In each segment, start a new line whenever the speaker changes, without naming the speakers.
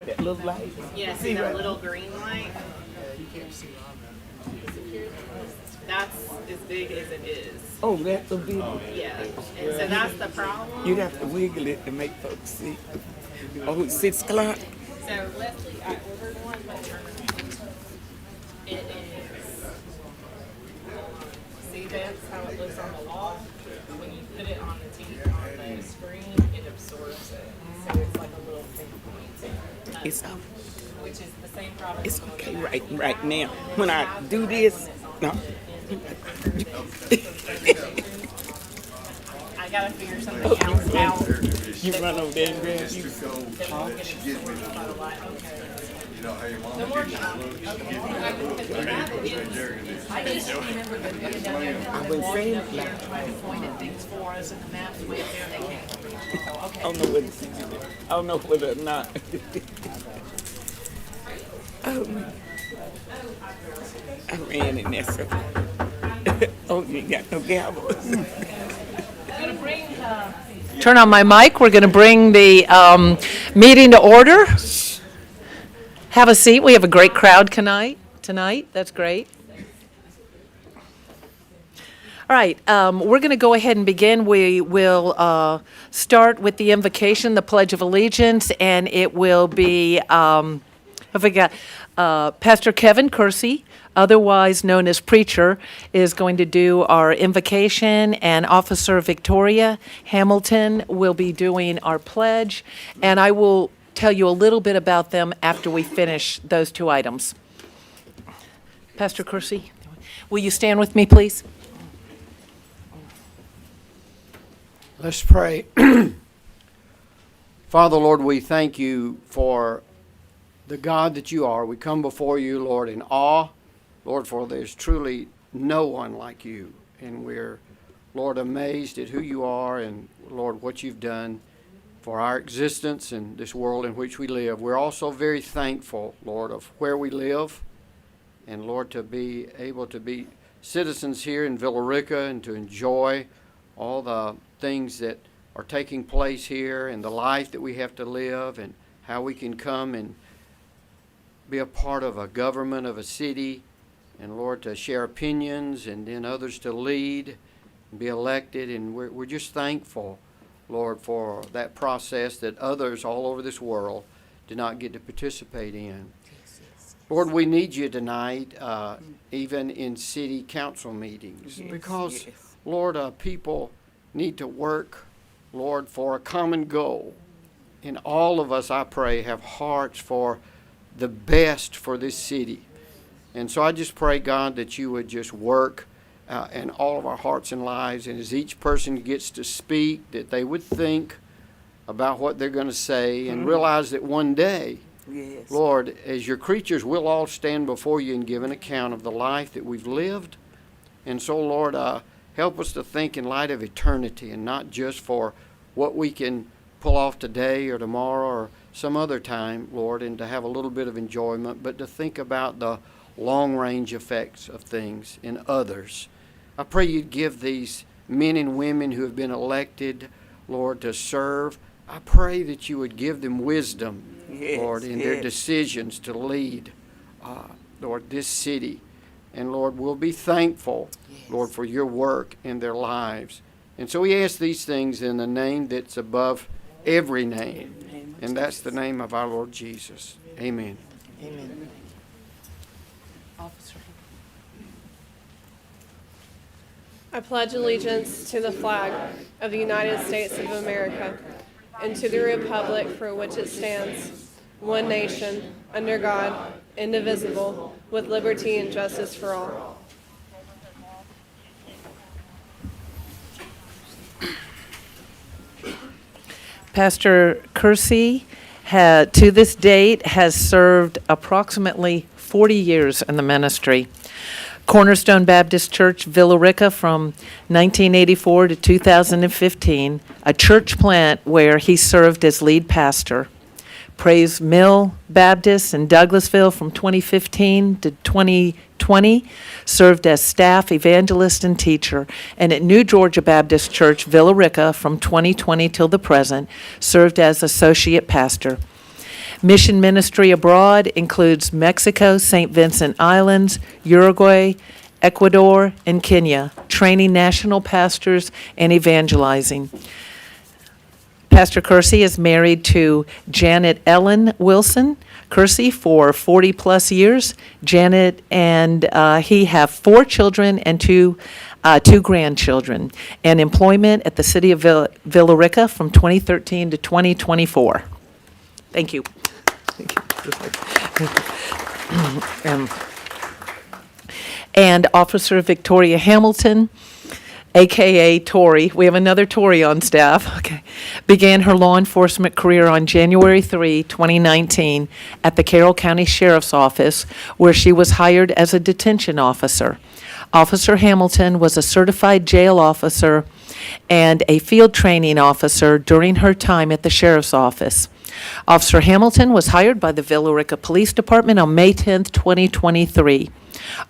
That little light.
Yeah, see that little green light? That's as big as it is.
Oh, that's a big.
Yeah. And so that's the problem.
You'd have to wiggle it to make folks see. Oh, it's 6 o'clock.
So Leslie, I ordered one, but it is. See, that's how it looks on the wall. When you put it on the TV on the screen, it absorbs it. So it's like a little thing point.
It's
Which is the same problem.
it's okay right now. When I do this, no.
I gotta figure something else out.
You run over there and grab you.
No more time. I just remember them putting down there.
I've been saying it like,
Trying to point at things for us and the maps way up there, they can't reach it. So, okay.
I don't know whether I don't know whether or not. I ran in there so. Oh, you ain't got no gavel.
Turn on my mic. We're going to bring the meeting to order. Have a seat. We have a great crowd tonight. That's great. All right. We're going to go ahead and begin. We will start with the invocation, the Pledge of Allegiance, and it will be, I forgot, Pastor Kevin Kersey, otherwise known as Preacher, is going to do our invocation, and Officer Victoria Hamilton will be doing our pledge, and I will tell you a little bit about them after we finish those two items. Pastor Kersey, will you stand with me, please?
Let's pray. Father, Lord, we thank you for the God that you are. We come before you, Lord, in awe. Lord, for there's truly no one like you. And we're, Lord, amazed at who you are and, Lord, what you've done for our existence in this world in which we live. We're also very thankful, Lord, of where we live. And, Lord, to be able to be citizens here in Villa Rica and to enjoy all the things that are taking place here and the life that we have to live and how we can come and be a part of a government of a city, and Lord, to share opinions and then others to lead and be elected. And we're just thankful, Lord, for that process that others all over this world did not get to participate in. Lord, we need you tonight, even in city council meetings, because, Lord, people need to work, Lord, for a common goal. And all of us, I pray, have hearts for the best for this city. And so I just pray, God, that you would just work in all of our hearts and lives. And as each person gets to speak, that they would think about what they're going to say and realize that one day,
Yes.
Lord, as your creatures, we'll all stand before you and give an account of the life that we've lived. And so, Lord, help us to think in light of eternity and not just for what we can pull off today or tomorrow or some other time, Lord, and to have a little bit of enjoyment, but to think about the long-range effects of things in others. I pray you'd give these men and women who have been elected, Lord, to serve. I pray that you would give them wisdom,
Yes,
Lord, in their
yes.
decisions to lead, Lord, this city. And, Lord, we'll be thankful, Lord, for your work in their lives. And so we ask these things in the name that's above every name, and that's the name of our Lord Jesus. Amen.
Amen.
Officer.
I pledge allegiance to the flag of the United States of America and to the republic for which it stands, one nation, under God, indivisible, with liberty and justice for all.
Pastor Kersey, to this date, has served approximately 40 years in the ministry. Cornerstone Baptist Church, Villa Rica, from 1984 to 2015, a church plant where he served as lead pastor. Praise Mill Baptist in Douglasville from 2015 to 2020, served as staff, evangelist, and teacher. And at New Georgia Baptist Church, Villa Rica, from 2020 till the present, served as associate pastor. Mission ministry abroad includes Mexico, St. Vincent Islands, Uruguay, Ecuador, and Kenya, training national pastors and evangelizing. Pastor Kersey is married to Janet Ellen Wilson Kersey for 40-plus years. Janet and he have 4 children and two grandchildren, and employment at the city of Villa Rica from 2013 to 2024. Thank you. And Officer Victoria Hamilton, AKA Tori, we have another Tori on staff, okay, began her law enforcement career on January 3, 2019 at the Carroll County Sheriff's Office, where she was hired as a detention officer. Officer Hamilton was a certified jail officer and a field training officer during her time at the Sheriff's Office. Officer Hamilton was hired by the Villa Rica Police Department on May 10, 2023.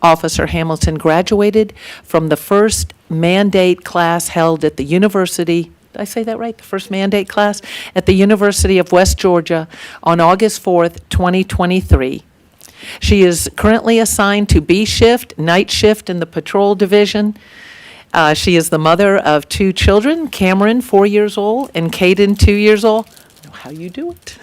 Officer Hamilton graduated from the first mandate class held at the University, did I say that right? The first mandate class at the University of West Georgia on August 4th, 2023. She is currently assigned to B shift, night shift in the patrol division. She is the mother of 2 children, Cameron, 4 years old, and Caden, 2 years old. I don't know how you do it.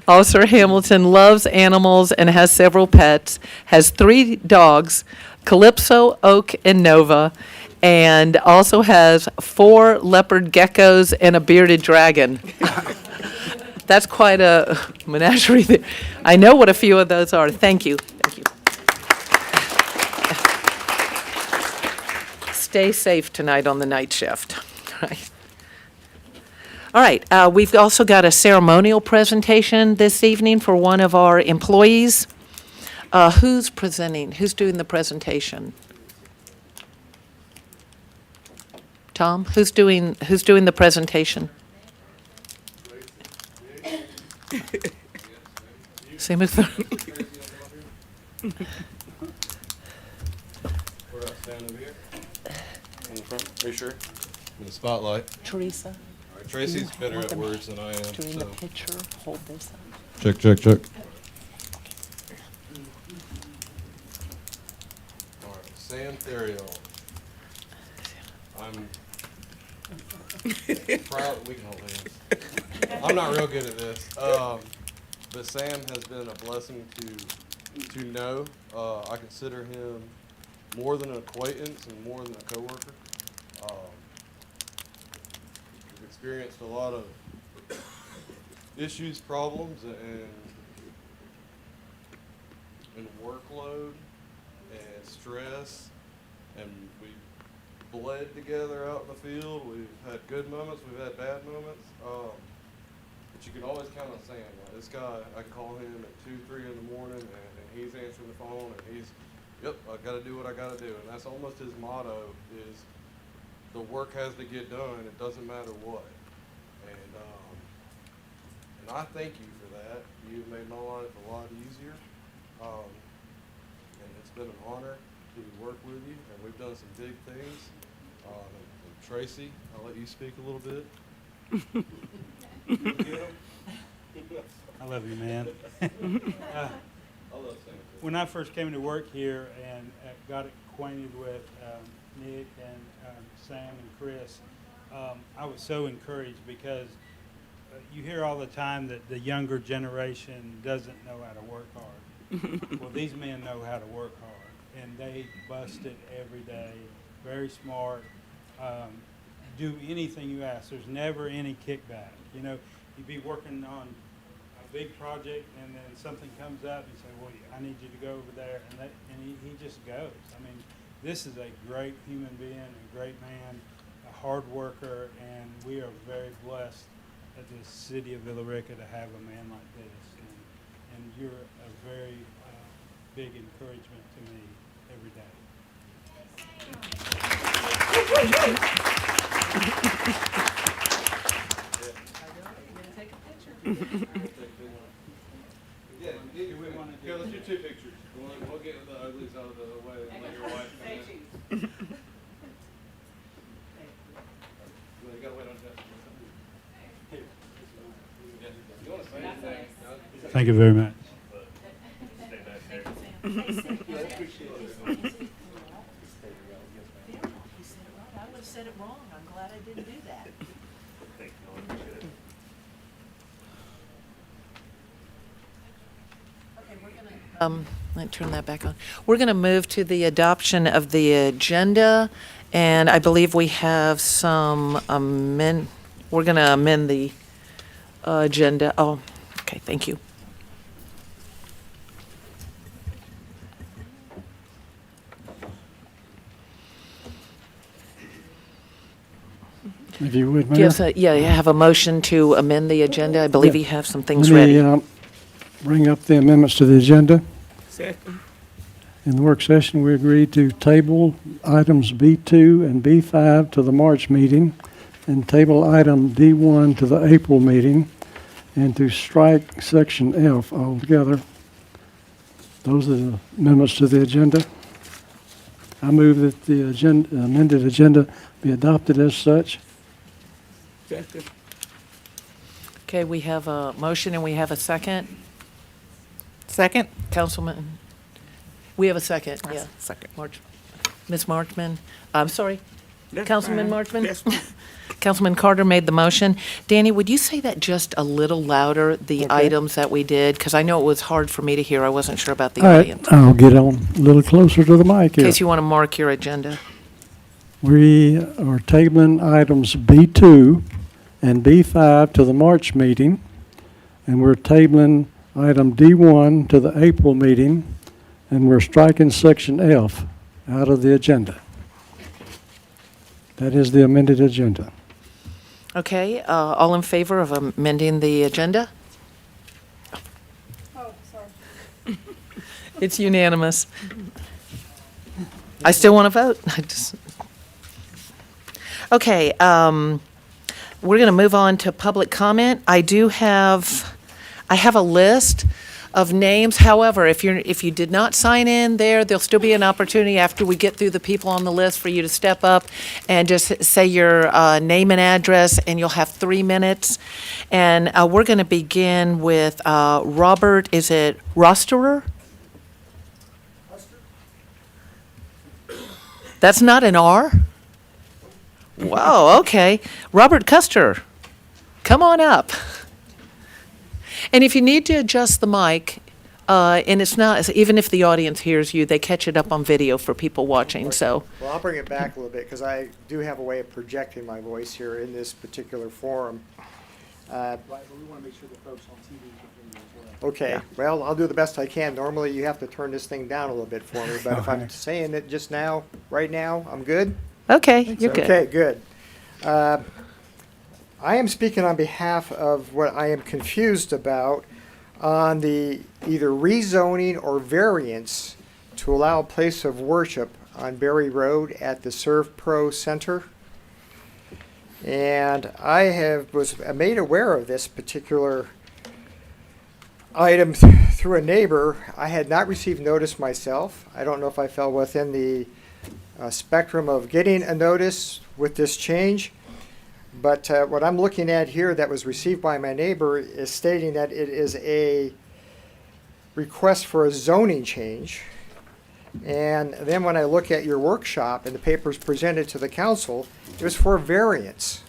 Officer Hamilton loves animals and has several pets, has 3 dogs, Calypso, Oak, and Nova, and also has 4 leopard geckos and a bearded dragon. That's quite a menagerie there. I know what a few of those are. Thank you. Thank you. Stay safe tonight on the night shift. Right. All right, we've also got a ceremonial presentation this evening for one of our employees. Who's presenting? Who's doing the presentation? Tom, who's doing the presentation? Same as
We're stand over here in the front. Are you sure? In the spotlight.
Teresa.
All right, Tracy's better at words than I am.
Doing the
So.
picture, hold this up.
Check, check, check. All right, Sam Theriault. I'm proud. We can hold hands. I'm not real good at this, but Sam has been a blessing to know. I consider him more than an acquaintance and more than a coworker. We've experienced a lot of issues, problems, and workload and stress, and we bled together out in the field. We've had good moments, we've had bad moments, but you can always count on Sam. This guy, I can call him at 2, 3 in the morning, and he's answering the phone, and he's, yep, I got to do what I got to do, and that's almost his motto: is the work has to get done. It doesn't matter what. And I thank you for that. You've made my life a lot easier, and it's been an honor to work with you, and we've done some big things. And Tracy, I'll let you speak a little bit.
I love you, man. When I first came to work here and got acquainted with Nick and Sam and Chris, I was so encouraged because you hear all the time that the younger generation doesn't know how to work hard. Well, these men know how to work hard, and they bust it every day. Very smart. Do anything you ask. There's never any kickback. You know, you'd be working on a big project, and then something comes up, and you say, well, I need you to go over there, and he just goes. I mean, this is a great human being, a great man, a hard worker, and we are very blessed at the city of Villa Rica to have a man like this. And you're a very big encouragement to me every day.
Yeah, let's do 2 pictures. We'll get the uglies out of the way and let your wife come in. You gotta wait on Jeff. You want to say anything?
Thank you very much.
I would have said it wrong. I'm glad I didn't do that. Let me turn that back on. We're going to move to the adoption of the agenda, and I believe we have some we're going to amend the agenda. Oh, okay, thank you.
If you would,
Do you
Mayor.
have, you have a motion to amend the agenda? I believe
Yeah.
you have some things
Let me,
ready.
bring up the amendments to the agenda.
Second.
In the work session, we agreed to table items B2 and B5 to the March meeting, and table item D1 to the April meeting, and to strike section F altogether. Those are the amendments to the agenda. I move that the amended agenda be adopted as such.
Second.
Okay, we have a motion and we have a second.
Second?
Councilman, we have a second, yeah.
Second.
Ms. Marchman, I'm sorry,
That's
Councilman
fine.
Marchman?
That's fine.
Councilman Carter made the motion. Danny, would you say that just a little louder, the items that we did? Because I know it was hard for me to hear. I wasn't sure about the
All right,
audience.
I'll get on a little closer to the mic
In
here.
case you want to mark your agenda.
We are tabling items B2 and B5 to the March meeting, and we're tabling item D1 to the April meeting, and we're striking section F out of the agenda. That is the amended agenda.
Okay, all in favor of amending the agenda?
Oh, sorry.
It's unanimous. I still want to vote. Okay, we're going to move on to public comment. I have a list of names. However, if you did not sign in there'll still be an opportunity after we get through the people on the list for you to step up and just say your name and address, and you'll have 3 minutes. And we're going to begin with Robert, is it Rosterer? That's not an R? Wow, okay. Robert Custer, come on up. And if you need to adjust the mic, and it's not, even if the audience hears you, they catch it up on video for people watching, so.
Well, I'll bring it back a little bit because I do have a way of projecting my voice here in this particular forum.
We want to make sure the folks on TV can hear you as well.
Okay,
Yeah.
well, I'll do the best I can. Normally, you have to turn this thing down a little bit for me, but if I'm saying it just now, right now, I'm good?
Okay, you're good.
Okay, good. I am speaking on behalf of what I am confused about on the either rezoning or variance to allow a place of worship on Berry Road at the Serve Pro Center. And I was made aware of this particular item through a neighbor. I had not received notice myself. I don't know if I fell within the spectrum of getting a notice with this change. But what I'm looking at here that was received by my neighbor is stating that it is a request for a zoning change. And then when I look at your workshop and the papers presented to the council, it was for a variance.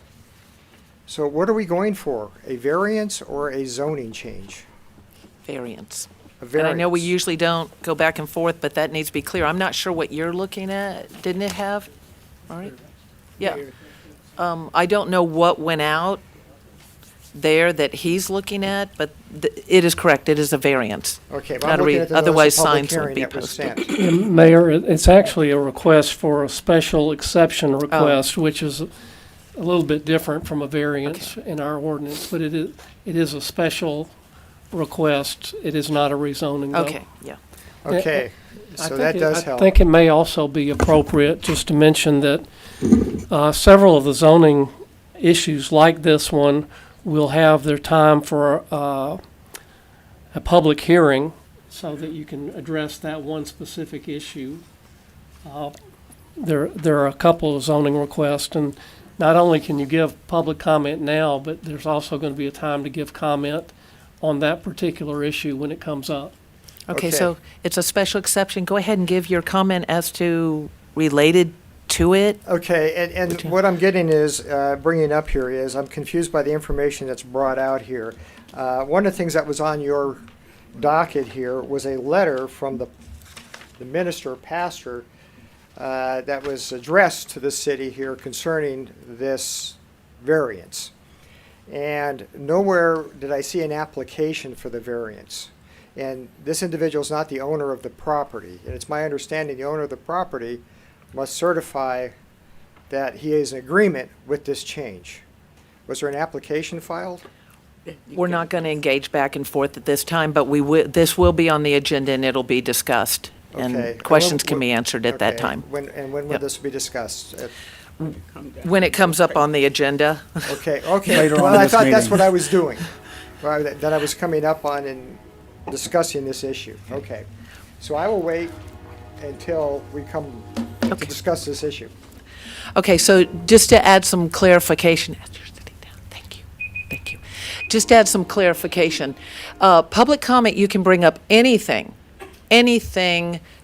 So what are we going for? A variance or a zoning change?
Variance.
A
And I know we
variance.
usually don't go back and forth, but that needs to be clear. I'm not sure what you're looking at. Didn't it have? All right. Yeah. I don't know what went out there that he's looking at, but it is correct. It is a variance.
Okay, well,
Not
I'm
a
looking
re-
at the notice
otherwise
of public
signs would
hearing
be
that was
posted.
sent.
Mayor, it's actually a request for a special exception request, which is a little bit different from a variance in our ordinance, but it is a special request. It is not a rezoning, though.
Okay, yeah.
Okay, so that does help.
I think it may also be appropriate just to mention that several of the zoning issues like this one will have their time for a public hearing so that you can address that one specific issue. There are a couple of zoning requests, and not only can you give public comment now, but there's also going to be a time to give comment on that particular issue when it comes up.
Okay,
Okay.
so it's a special exception. Go ahead and give your comment as to related to it.
Okay, and
Okay.
what I'm getting is, bringing up here is, I'm confused by the information that's brought out here. One of the things that was on your docket here was a letter from the pastor, that was addressed to the city here concerning this variance. And nowhere did I see an application for the variance. And this individual is not the owner of the property. And it's my understanding the owner of the property must certify that he is in agreement with this change. Was there an application filed?
We're not going to engage back and forth at this time, but this will be on the agenda and it'll be discussed.
Okay.
And questions can be answered at that
Okay.
time.
When will
Yep.
this be discussed?
When it comes up on the agenda.
Okay, okay.
Later
Well,
on in
I
this
thought that's
meeting.
what I was doing. Well, that I was coming up on and discussing this issue. Okay. So I will wait until we come to
Okay.
discuss this issue.
Okay, so just to add some clarification, as you're sitting down, thank you. Just to add some clarification, public comment, you can bring up anything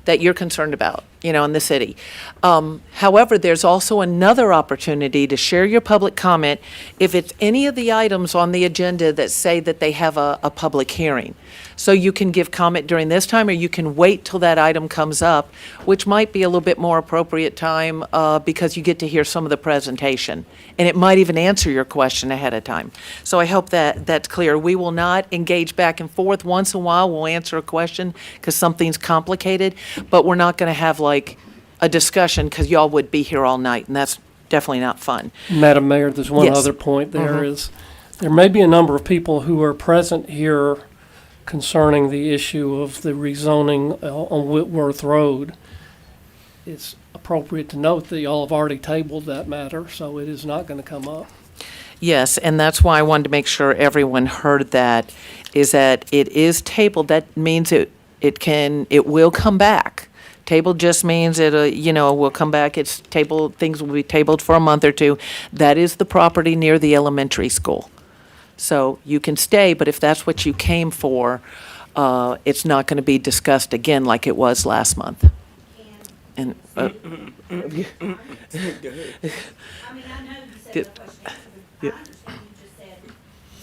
that you're concerned about, in the city. However, there's also another opportunity to share your public comment if it's any of the items on the agenda that say that they have a public hearing. So you can give comment during this time, or you can wait till that item comes up, which might be a little bit more appropriate time because you get to hear some of the presentation. And it might even answer your question ahead of time. So I hope that that's clear. We will not engage back and forth. Once in a while, we'll answer a question because something's complicated, but we're not going to have like a discussion because y'all would be here all night, and that's definitely not fun.
Madam Mayor, there's one
Yes.
other point there is, there may be a number of people who are present here concerning the issue of the rezoning on Whitworth Road. It's appropriate to note that y'all have already tabled that matter, so it is not going to come up.
Yes, and that's why I wanted to make sure everyone heard that, is that it is tabled. That means it will come back. Tabled just means it, will come back. It's tabled, things will be tabled for a month or two. That is the property near the elementary school. So you can stay, but if that's what you came for, it's not going to be discussed again like it was last month. And,
I mean, I know you said
Did-
no question, but I understand you just said you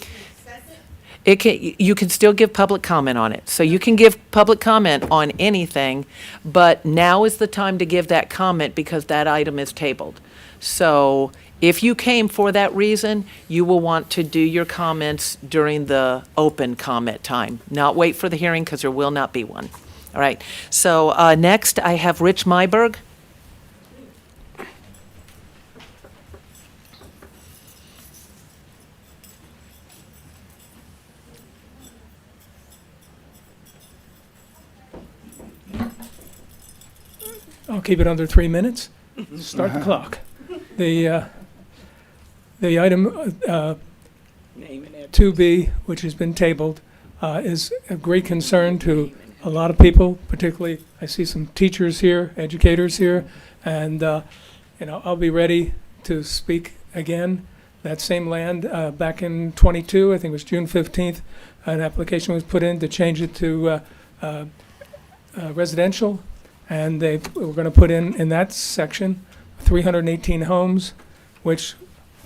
can discuss it.
you can still give public comment on it. So you can give public comment on anything, but now is the time to give that comment because that item is tabled. So if you came for that reason, you will want to do your comments during the open comment time, not wait for the hearing because there will not be one. All right. So next, I have Rich Myberg.
I'll keep it under 3 minutes. Start the clock. The item
Name and address.
2B, which has been tabled, is a great concern to a lot of people, particularly I see some teachers here, educators here, and I'll be ready to speak again. That same land, back in 22, I think it was June 15th, an application was put in to change it to residential, and they were going to put in that section 318 homes, which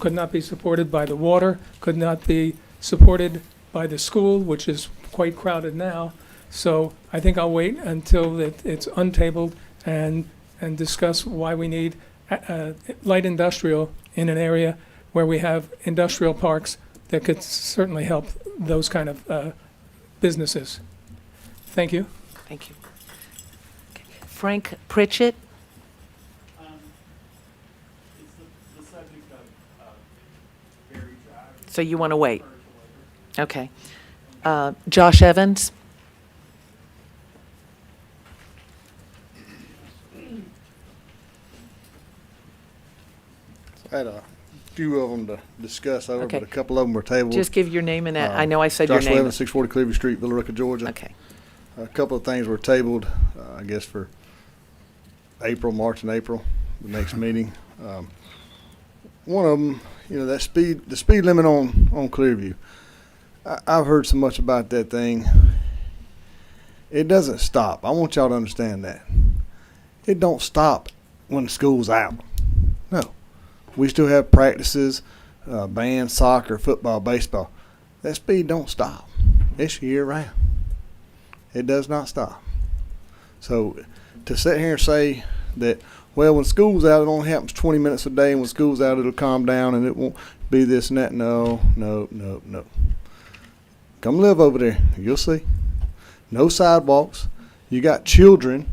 could not be supported by the water, could not be supported by the school, which is quite crowded now. So I think I'll wait until it's untabled and discuss why we need light industrial in an area where we have industrial parks that could certainly help those kind of businesses. Thank you.
Thank you. Okay. Frank Pritchett.
It's the subject of Berry Drive.
So you want to wait? Okay. Josh Evans.
I had a few of them to discuss over,
Okay.
but a couple of them were tabled.
Just give your name and I know I said your
Josh
name.
Levin, 640 Clearview Street, Villa Rica, Georgia.
Okay.
A couple of things were tabled, I guess for March and April, the next meeting. One of them, the speed limit on Clearview. I've heard so much about that thing. It doesn't stop. I want y'all to understand that. It don't stop when the school's out. No. We still have practices, band, soccer, football, baseball. That speed don't stop. It's year round. It does not stop. So to sit here and say that, well, when school's out, it only happens 20 minutes a day, and when school's out, it'll calm down and it won't be this and that. No. Come live over there. You'll see. No sidewalks. You got children.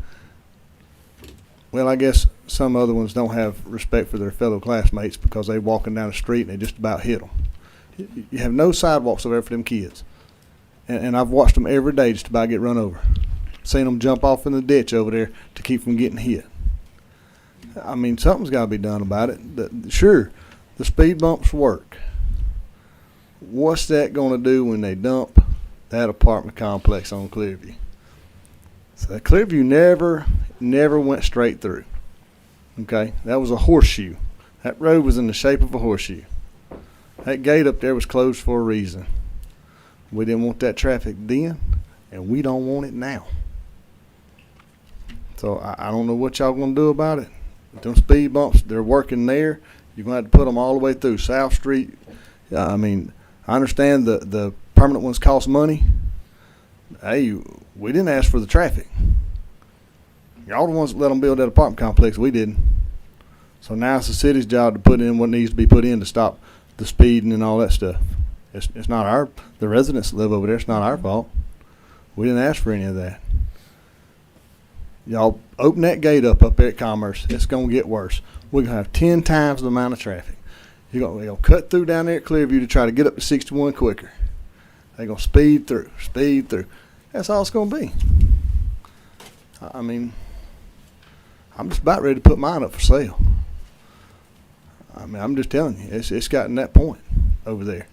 Well, I guess some other ones don't have respect for their fellow classmates because they walking down the street and they just about hit them. You have no sidewalks over there for them kids. And I've watched them every day just about get run over. Seen them jump off in the ditch over there to keep from getting hit. I mean, something's got to be done about it. Sure, the speed bumps work. What's that going to do when they dump that apartment complex on Clearview? So Clearview never went straight through. Okay, that was a horseshoe. That road was in the shape of a horseshoe. That gate up there was closed for a reason. We didn't want that traffic then, and we don't want it now. So I don't know what y'all gonna do about it. Them speed bumps, they're working there. You're gonna have to put them all the way through South Street. I mean, I understand the permanent ones cost money. Hey, we didn't ask for the traffic. Y'all the ones that let them build that apartment complex. We didn't. So now it's the city's job to put in what needs to be put in to stop the speeding and all that stuff. It's not the residents that live over there. It's not our fault. We didn't ask for any of that. Y'all open that gate up there at Commerce. It's going to get worse. We're going to have 10 times the amount of traffic. You're going to cut through down there at Clearview to try to get up to 61 quicker. They're going to speed through. That's all it's going to be. I mean, I'm just about ready to put mine up for sale. I mean, I'm just telling you, it's gotten that point over there.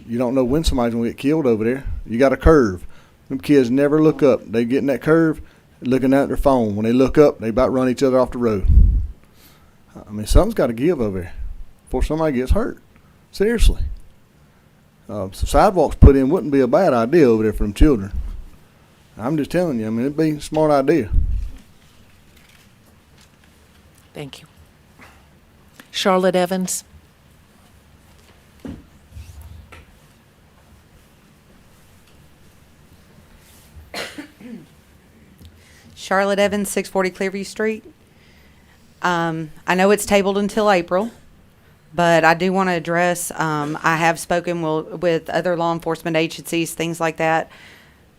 You don't know when somebody's going to get killed over there. You got a curve. Them kids never look up. They get in that curve, looking at their phone. When they look up, they about run each other off the road. I mean, something's got to give over there before somebody gets hurt. Seriously. Some sidewalks put in wouldn't be a bad idea over there for them children. I'm just telling you, I mean, it'd be a smart idea.
Thank you. Charlotte Evans.
Charlotte Evans, 640 Clearview Street. I know it's tabled until April, but I do want to address, I have spoken with other law enforcement agencies, things like that.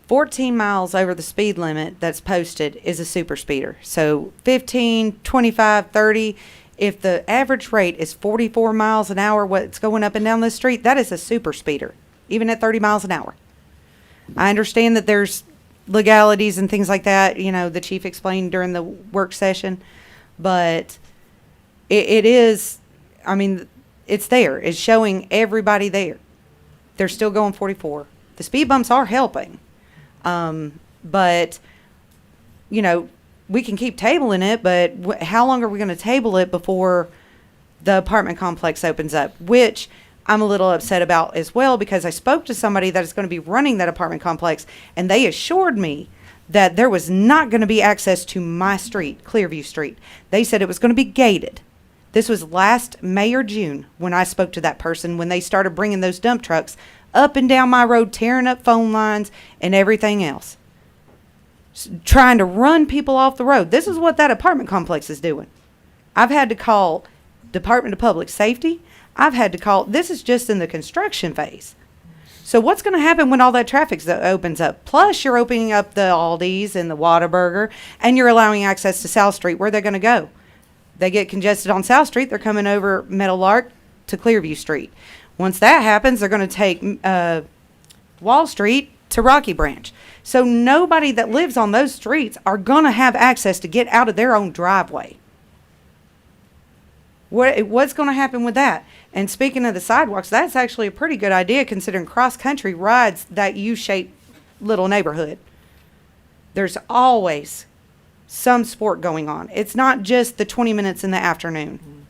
14 miles over the speed limit that's posted is a super speeder. So 15, 25, 30, if the average rate is 44 miles an hour, what's going up and down the street, that is a super speeder, even at 30 miles an hour. I understand that there's legalities and things like that, you know, the chief explained during the work session, but it is, I mean, it's there. It's showing everybody there. They're still going 44. The speed bumps are helping. But, you know, we can keep tabling it, but how long are we going to table it before the apartment complex opens up? Which I'm a little upset about as well, because I spoke to somebody that is going to be running that apartment complex, and they assured me that there was not going to be access to my street, Clearview Street. They said it was going to be gated. This was last May or June when I spoke to that person, when they started bringing those dump trucks up and down my road, tearing up phone lines and everything else, trying to run people off the road. This is what that apartment complex is doing. I've had to call Department of Public Safety. I've had to call, this is just in the construction phase. So what's going to happen when all that traffic opens up? Plus, you're opening up the Aldi's and the Whataburger, and you're allowing access to South Street. Where are they going to go? They get congested on South Street. They're coming over Meadow Lark to Clearview Street. Once that happens, they're going to take Wall Street to Rocky Branch. So nobody that lives on those streets are going to have access to get out of their own driveway. What's going to happen with that? And speaking of the sidewalks, that's actually a pretty good idea considering cross-country rides that U-shaped little neighborhood. There's always some sport going on. It's not just the 20 minutes in the afternoon.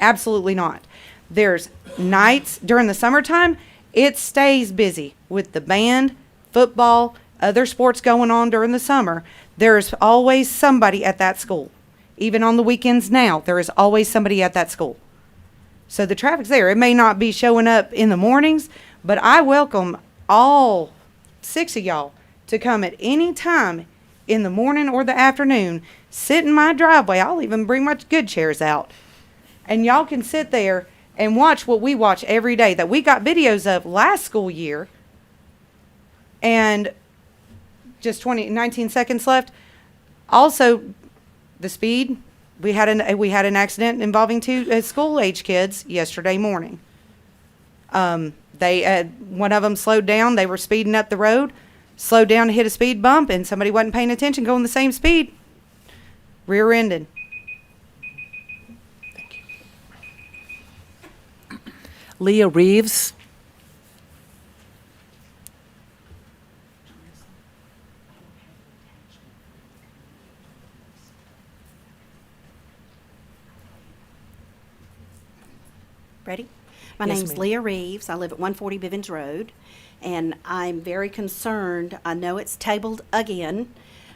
Absolutely not. There's nights during the summertime. It stays busy with the band, football, other sports going on during the summer. There's always somebody at that school. Even on the weekends now, there is always somebody at that school. So the traffic's there. It may not be showing up in the mornings, but I welcome all 6 of y'all to come at any time in the morning or the afternoon, sit in my driveway. I'll even bring my good chairs out. And y'all can sit there and watch what we watch every day that we got videos of last school year. And just 19 seconds left. Also, the speed. We had an accident involving 2 school-age kids yesterday morning. One of them slowed down. They were speeding up the road, slowed down to hit a speed bump, and somebody wasn't paying attention, going the same speed. Rear-ended.
Leah Reeves.
Ready? My
Yes,
name's
ma'am.
Leah Reeves. I live at 140 Bivens Road, and I'm very concerned. I know it's tabled again,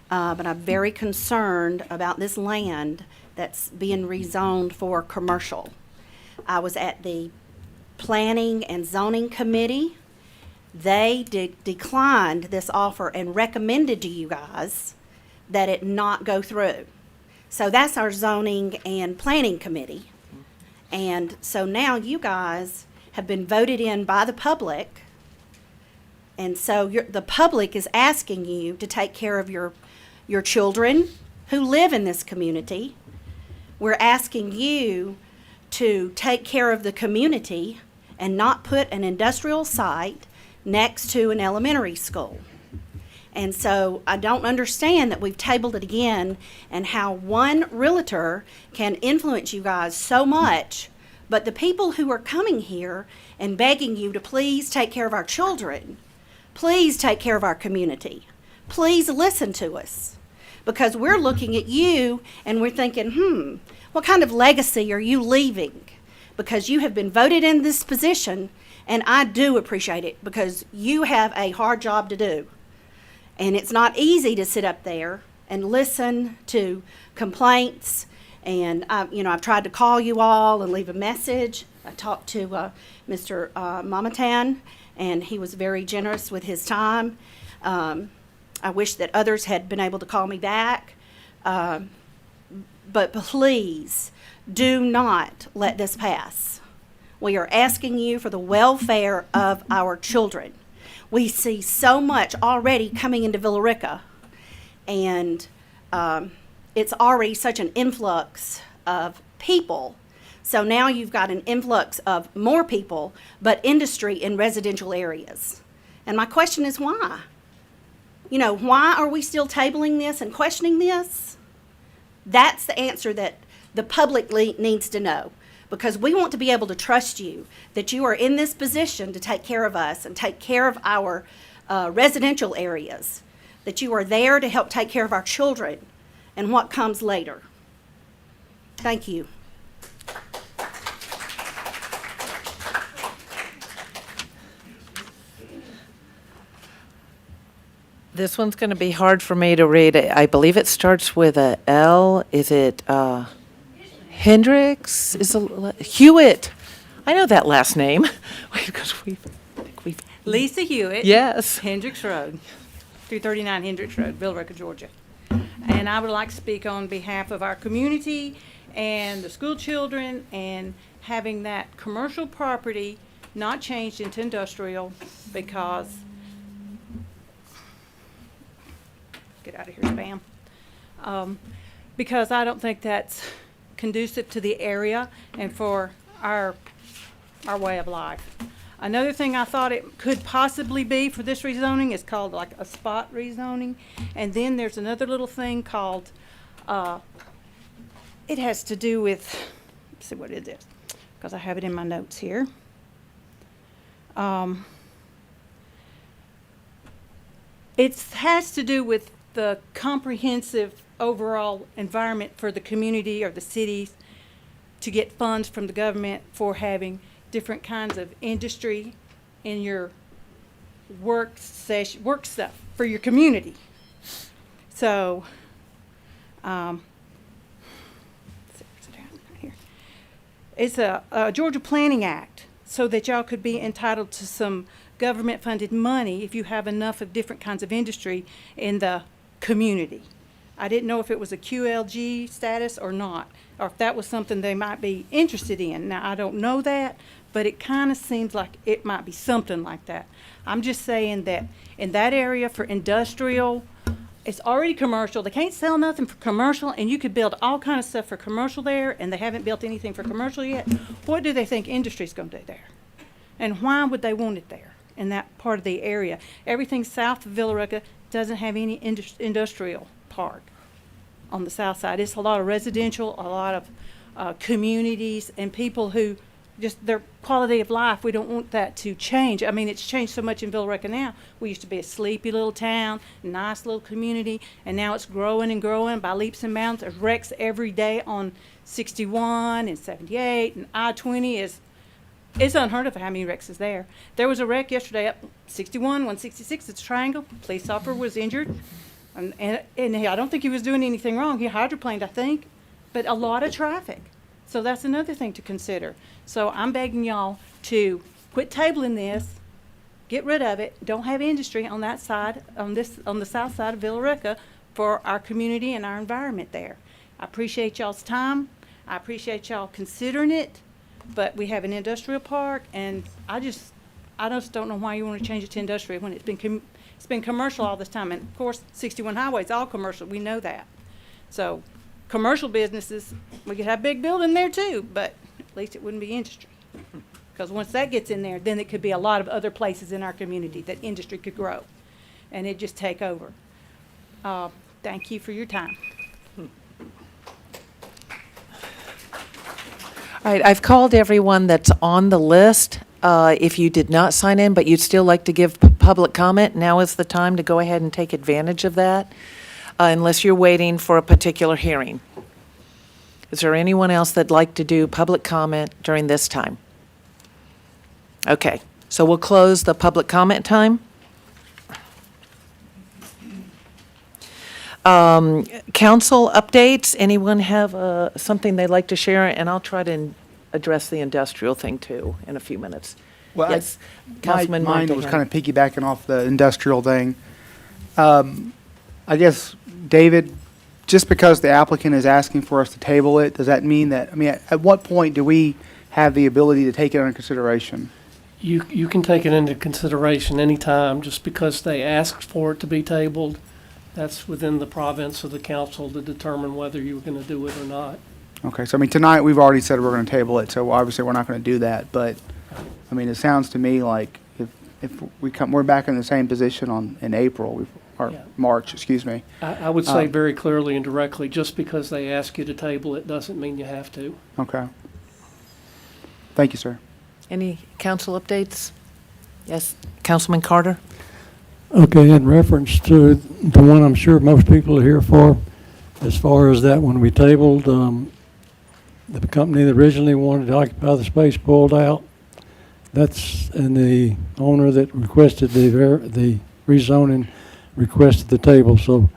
but I'm very concerned about this land that's being rezoned for commercial. I was at the Planning and Zoning Committee. They declined this offer and recommended to you guys that it not go through. So that's our Zoning and Planning Committee. And so now you guys have been voted in by the public, and so the public is asking you to take care of your children who live in this community. We're asking you to take care of the community and not put an industrial site next to an elementary school. And so I don't understand that we've tabled it again and how one realtor can influence you guys so much, but the people who are coming here and begging you to please take care of our children, please take care of our community, please listen to us. Because we're looking at you and we're thinking, what kind of legacy are you leaving? Because you have been voted in this position, and I do appreciate it because you have a hard job to do. And it's not easy to sit up there and listen to complaints. And I've tried to call you all and leave a message. I talked to Mr. Mamatan, and he was very generous with his time. I wish that others had been able to call me back. But please do not let this pass. We are asking you for the welfare of our children. We see so much already coming into Villa Rica, and it's already such an influx of people. So now you've got an influx of more people, but industry in residential areas. And my question is why? Why are we still tabling this and questioning this? That's the answer that the public needs to know. Because we want to be able to trust you, that you are in this position to take care of us and take care of our residential areas, that you are there to help take care of our children and what comes later. Thank you.
This one's going to be hard for me to read. I believe it starts with a L. Is it Hendricks? Hewitt? I know that last name. Because we've
Lisa Hewitt.
Yes.
Hendricks Road, 339 Hendricks Road, Villa Rica, Georgia. And I would like to speak on behalf of our community and the school children and having that commercial property not changed into industrial because, get out of here, spam. Because I don't think that's conducive to the area and for our way of life. Another thing I thought it could possibly be for this rezoning is called like a spot rezoning. And then there's another little thing called, it has to do with, let's see what it is, because I have it in my notes here. It has to do with the comprehensive overall environment for the community or the cities to get funds from the government for having different kinds of industry in your work stuff for your community. So, it's a Georgia Planning Act so that y'all could be entitled to some government-funded money if you have enough of different kinds of industry in the community. I didn't know if it was a QLG status or not, or if that was something they might be interested in. Now, I don't know that, but it kind of seems like it might be something like that. I'm just saying that in that area for industrial, it's already commercial. They can't sell nothing for commercial, and you could build all kind of stuff for commercial there, and they haven't built anything for commercial yet. What do they think industry's going to do there? And why would they want it there in that part of the area? Everything south of Villa Rica doesn't have any industrial park on the south side. It's a lot of residential, a lot of communities, and people who just their quality of life, we don't want that to change. I mean, it's changed so much in Villa Rica now. We used to be a sleepy little town, nice little community, and now it's growing and growing by leaps and bounds. There's wrecks every day on 61 and 78, and I-20 it's unheard of how many wrecks is there. There was a wreck yesterday up 61, 166, it's a triangle. Police officer was injured, and I don't think he was doing anything wrong. He hydroplaned, I think, but a lot of traffic. So that's another thing to consider. So I'm begging y'all to quit tabling this, get rid of it, don't have industry on that side, on the south side of Villa Rica for our community and our environment there. I appreciate y'all's time. I appreciate y'all considering it, but we have an industrial park, and I just don't know why you want to change it to industrial when it's been commercial all this time. And of course, 61 Highway is all commercial. We know that. So commercial businesses, we could have a big building there too, but at least it wouldn't be industry. Because once that gets in there, then it could be a lot of other places in our community that industry could grow, and it'd just take over. Thank you for your time.
All right, I've called everyone that's on the list. If you did not sign in, but you'd still like to give public comment, now is the time to go ahead and take advantage of that, unless you're waiting for a particular hearing. Is there anyone else that'd like to do public comment during this time? Okay, so we'll close the public comment time. Council updates, anyone have something they'd like to share? And I'll try to address the industrial thing too in a few minutes.
Well,
yes,
mine was
Montahan.
kind of piggybacking off the industrial thing. I guess, David, just because the applicant is asking for us to table it, does that mean that, I mean, at what point do we have the ability to take it under consideration?
You can take it into consideration anytime, just because they asked for it to be tabled. That's within the province of the council to determine whether you're going to do it or not.
Okay, so I mean, tonight we've already said we're going to table it, so obviously we're not going to do that. But I mean, it sounds to me like if we're back in the same position in April or
Yeah.
March, excuse me.
I would say very clearly and directly, just because they ask you to table it doesn't mean you have to.
Okay. Thank you, sir.
Any council updates? Yes, Councilman Carter?
Okay, in reference to the one I'm sure most people are here for, as far as that when we tabled, the company that originally wanted to occupy the space pulled out. That's, and the owner that requested the rezoning requested the table. So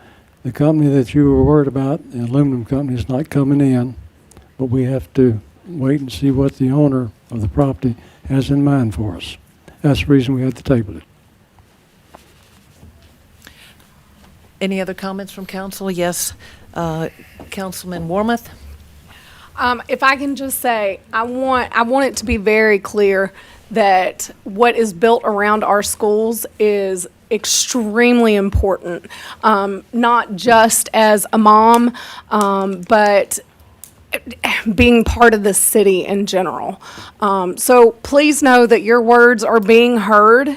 the company that you were worried about, the aluminum company, is not coming in, but we have to wait and see what the owner of the property has in mind for us. That's the reason we had to table it.
Any other comments from council? Yes, Councilman Wormuth?
If I can just say, I want it to be very clear that what is built around our schools is extremely important, not just as a mom, but being part of the city in general. So please know that your words are being heard.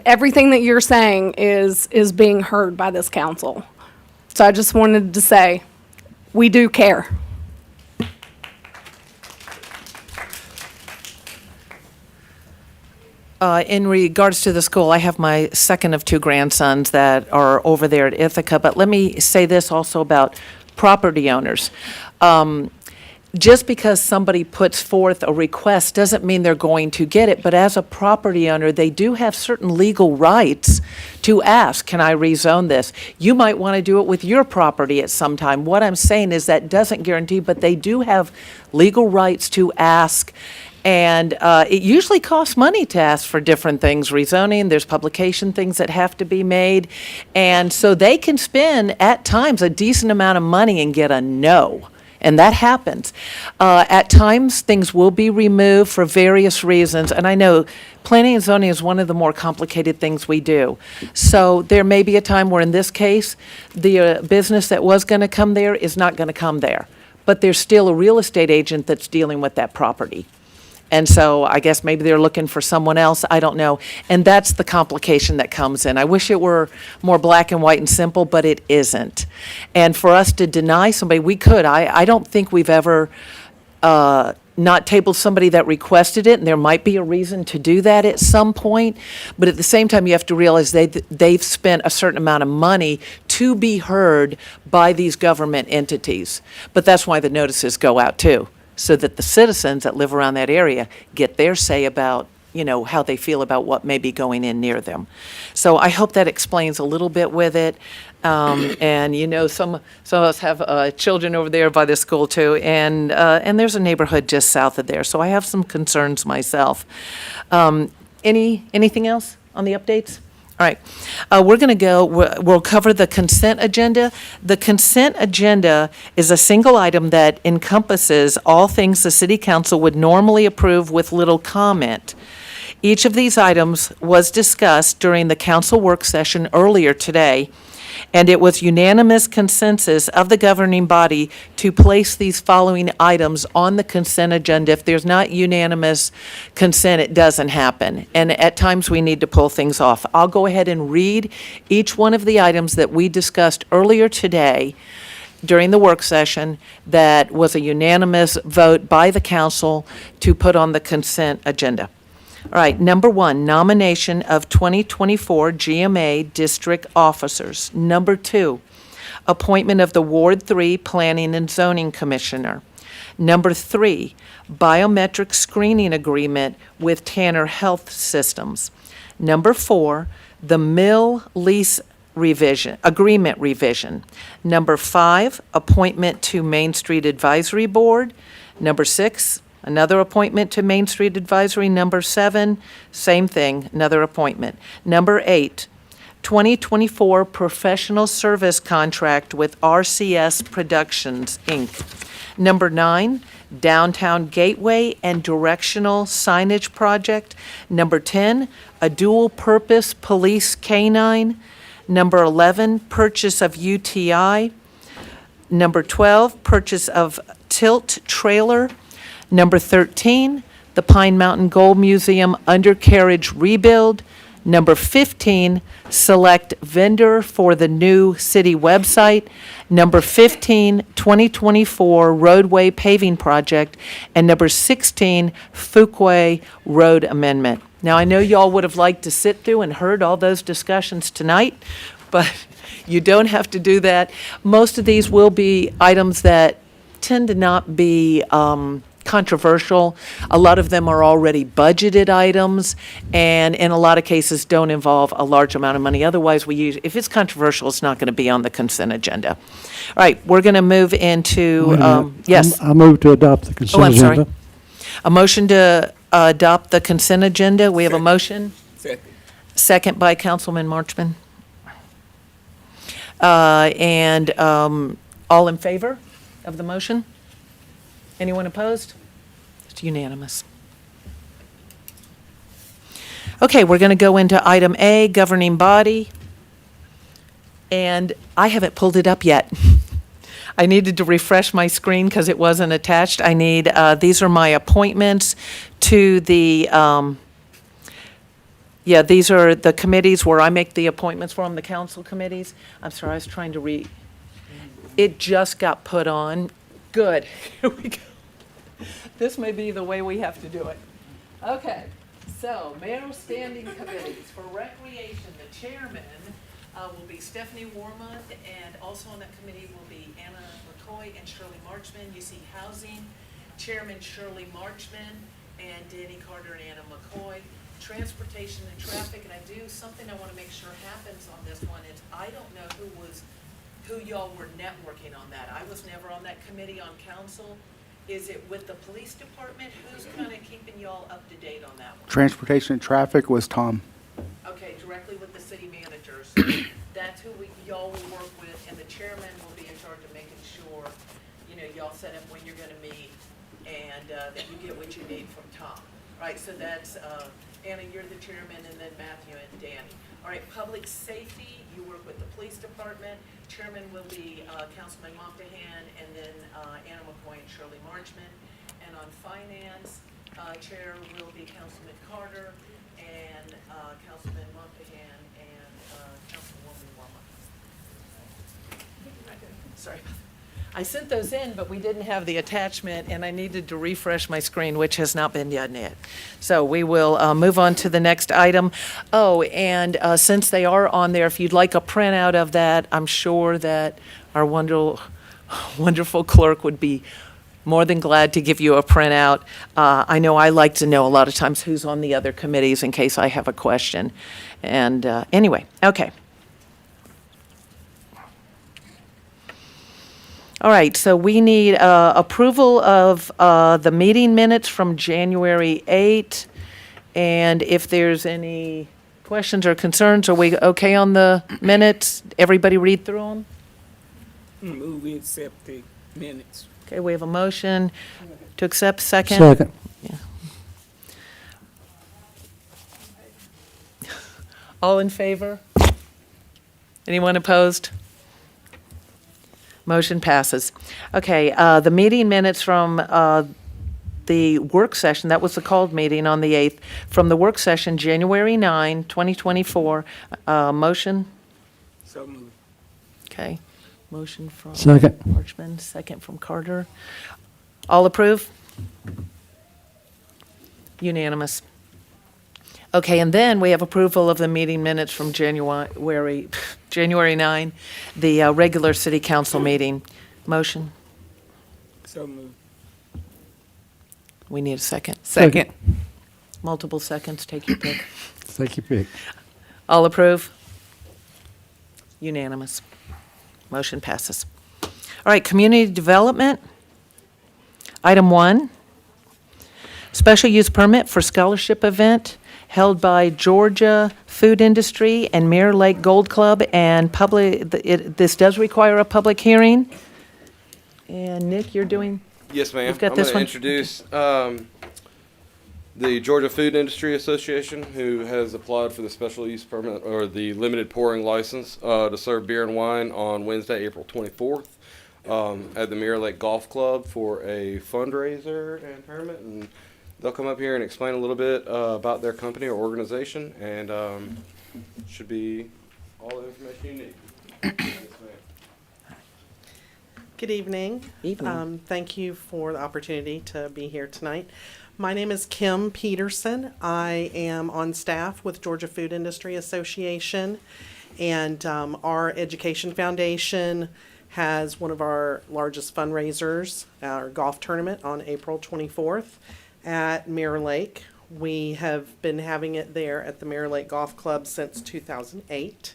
Everything that you're saying is being heard by this council. So I just wanted to say, we do care.
In regards to the school, I have my second of two grandsons that are over there at Ithaca, but let me say this also about property owners. just because somebody puts forth a request doesn't mean they're going to get it, but as a property owner, they do have certain legal rights to ask, can I rezone this? You might want to do it with your property at some time. What I'm saying is that doesn't guarantee, but they do have legal rights to ask. And it usually costs money to ask for different things, rezoning, there's publication things that have to be made. And so they can spend, at times, a decent amount of money and get a no. And that happens. At times, things will be removed for various reasons. And I know planning and zoning is one of the more complicated things we do. So there may be a time where, in this case, the business that was going to come there is not going to come there. But there's still a real estate agent that's dealing with that property. And so I guess maybe they're looking for someone else, I don't know. And that's the complication that comes in. I wish it were more black and white and simple, but it isn't. And for us to deny somebody, we could. I don't think we've ever not tabled somebody that requested it, and there might be a reason to do that at some point. But at the same time, you have to realize they've spent a certain amount of money to be heard by these government entities. But that's why the notices go out too, so that the citizens that live around that area get their say about, how they feel about what may be going in near them. So I hope that explains a little bit with it. And, some of us have children over there by the school too, and there's a neighborhood just south of there. So I have some concerns myself. Anything else on the updates? All right, we're going to we'll cover the consent agenda. The consent agenda is a single item that encompasses all things the city council would normally approve with little comment. Each of these items was discussed during the council work session earlier today, and it was unanimous consensus of the governing body to place these following items on the consent agenda. If there's not unanimous consent, it doesn't happen. And at times, we need to pull things off. I'll go ahead and read each one of the items that we discussed earlier today during the work session that was a unanimous vote by the council to put on the consent agenda. All right, number 1, nomination of 2024 GMA district officers. Number 2, appointment of the Ward 3 Planning and Zoning Commissioner. Number 3, biometric screening agreement with Tanner Health Systems. Number 4, the mill lease agreement revision. Number 5, appointment to Main Street Advisory Board. Number 6, another appointment to Main Street Advisory. Number 7, same thing, another appointment. Number 8, 2024 professional service contract with RCS Productions, Inc. Number 9, downtown gateway and directional signage project. Number 10, a dual-purpose police canine. Number 11, purchase of UTI. Number 12, purchase of tilt trailer. Number 13, the Pine Mountain Gold Museum undercarriage rebuild. Number 15, select vendor for the new city website. Number 15, 2024 roadway paving project. And number 16, Fuquay Road amendment. Now, I know y'all would have liked to sit through and heard all those discussions tonight, but you don't have to do that. Most of these will be items that tend to not be controversial. A lot of them are already budgeted items, and in a lot of cases don't involve a large amount of money. Otherwise, if it's controversial, it's not going to be on the consent agenda. All right, we're going to move into,
Wait a minute.
yes.
I move to adopt the consent
I'm
agenda.
sorry. A motion to adopt the consent agenda. We have a motion.
Second.
Second by Councilman Marchman. And all in favor of the motion? Anyone opposed? It's unanimous. Okay, we're going to go into item A, governing body. And I haven't pulled it up yet. I needed to refresh my screen because it wasn't attached. These are my appointments to the, these are the committees where I make the appointments for them, the council committees. I'm sorry, I was trying to read. It just got put on. Good. Here we go. This may be the way we have to do it. Okay, so mayoral standing committees for recreation, the chairman will be Stephanie Warmont, and also on that committee will be Anna McCoy and Shirley Marchman. You see housing Chairman Shirley Marchman, and Danny Carter and Anna McCoy. Transportation and traffic, and something I want to make sure happens on this one is I don't know who y'all were networking on that. I was never on that committee on council. Is it with the police department? Who's kind of keeping y'all up to date on that one?
Transportation and traffic was Tom.
Okay, directly with the city managers. That's who y'all will work with, and the chairman will be in charge of making sure, y'all set up when you're gonna meet, and that you get what you need from Tom. Right, so that's, Anna, you're the chairman, and then Matthew and Danny. All right, public safety, you work with the police department. Chairman will be Councilman Montahan, and then Anna McCoy and Shirley Marchman. And on finance, chair will be Councilman Carter, and Councilman Montahan, and Councilwoman Wilma. Sorry. I sent those in, but we didn't have the attachment, and I needed to refresh my screen, which has not been done yet. So we will move on to the next item. Oh, and since they are on there, if you'd like a printout of that, I'm sure that our wonderful clerk would be more than glad to give you a printout. I know I like to know a lot of times who's on the other committees in case I have a question. And anyway, okay. All right, so we need approval of the meeting minutes from January 8. And if there's any questions or concerns, are we okay on the minutes? Everybody read through them?
Move we accept the minutes.
Okay, we have a motion to accept, second?
Second.
Yeah. All in favor? Anyone opposed? Motion passes. Okay, the meeting minutes from the work session, that was the called meeting on the 8th, from the work session, January 9, 2024. Motion?
So moved.
Okay. Motion from
Second.
Marchman, second from Carter. All approve? Unanimous. Okay, and then we have approval of the meeting minutes from January 9, the regular city council meeting. Motion?
So moved.
We need a second.
Second.
Multiple seconds, take your pick.
Take your pick.
All approve? Unanimous. Motion passes. All right, community development. Item 1, special use permit for scholarship event held by Georgia Food Industry and Mirror Lake Gold Club, and this does require a public hearing. And Nick, you're doing?
Yes, ma'am.
You've got
I'm
this
going
one?
to introduce the Georgia Food Industry Association, who has applied for the special use permit or the limited pouring license to serve beer and wine on Wednesday, April 24th at the Mirror Lake Golf Club for a fundraiser and tournament. And they'll come up here and explain a little bit about their company or organization, and should be all the information you need. Yes, ma'am.
Good evening.
Evening.
Thank you for the opportunity to be here tonight. My name is Kim Peterson. I am on staff with Georgia Food Industry Association, and our education foundation has one of our largest fundraisers, our golf tournament on April 24th at Mirror Lake. We have been having it there at the Mirror Lake Golf Club since 2008.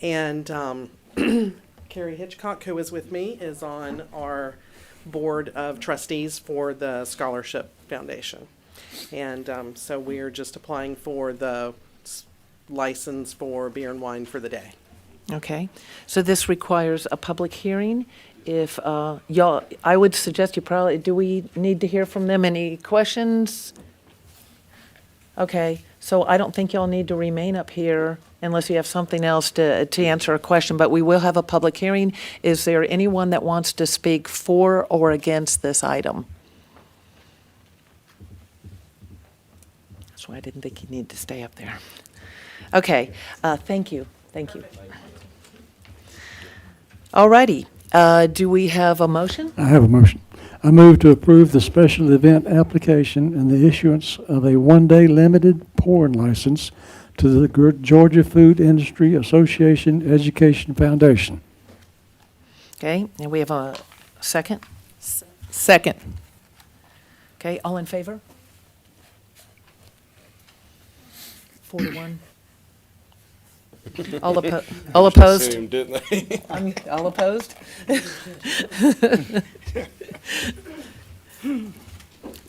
And Carrie Hitchcock, who is with me, is on our board of trustees for the Scholarship Foundation. And so we are just applying for the license for beer and wine for the day.
Okay, so this requires a public hearing. If y'all, I would suggest you probably, do we need to hear from them? Any questions? Okay, so I don't think y'all need to remain up here unless you have something else to answer a question, but we will have a public hearing. Is there anyone that wants to speak for or against this item? That's why I didn't think you need to stay up there. Okay, thank you, thank you. All righty, do we have a motion?
I have a motion. I move to approve the special event application and the issuance of a one-day limited pouring license to the Georgia Food Industry Association Education Foundation.
Okay, and we have a second?
Second.
Okay, all in favor? 4 to 1. All opposed?
Assumed, didn't they?
All opposed?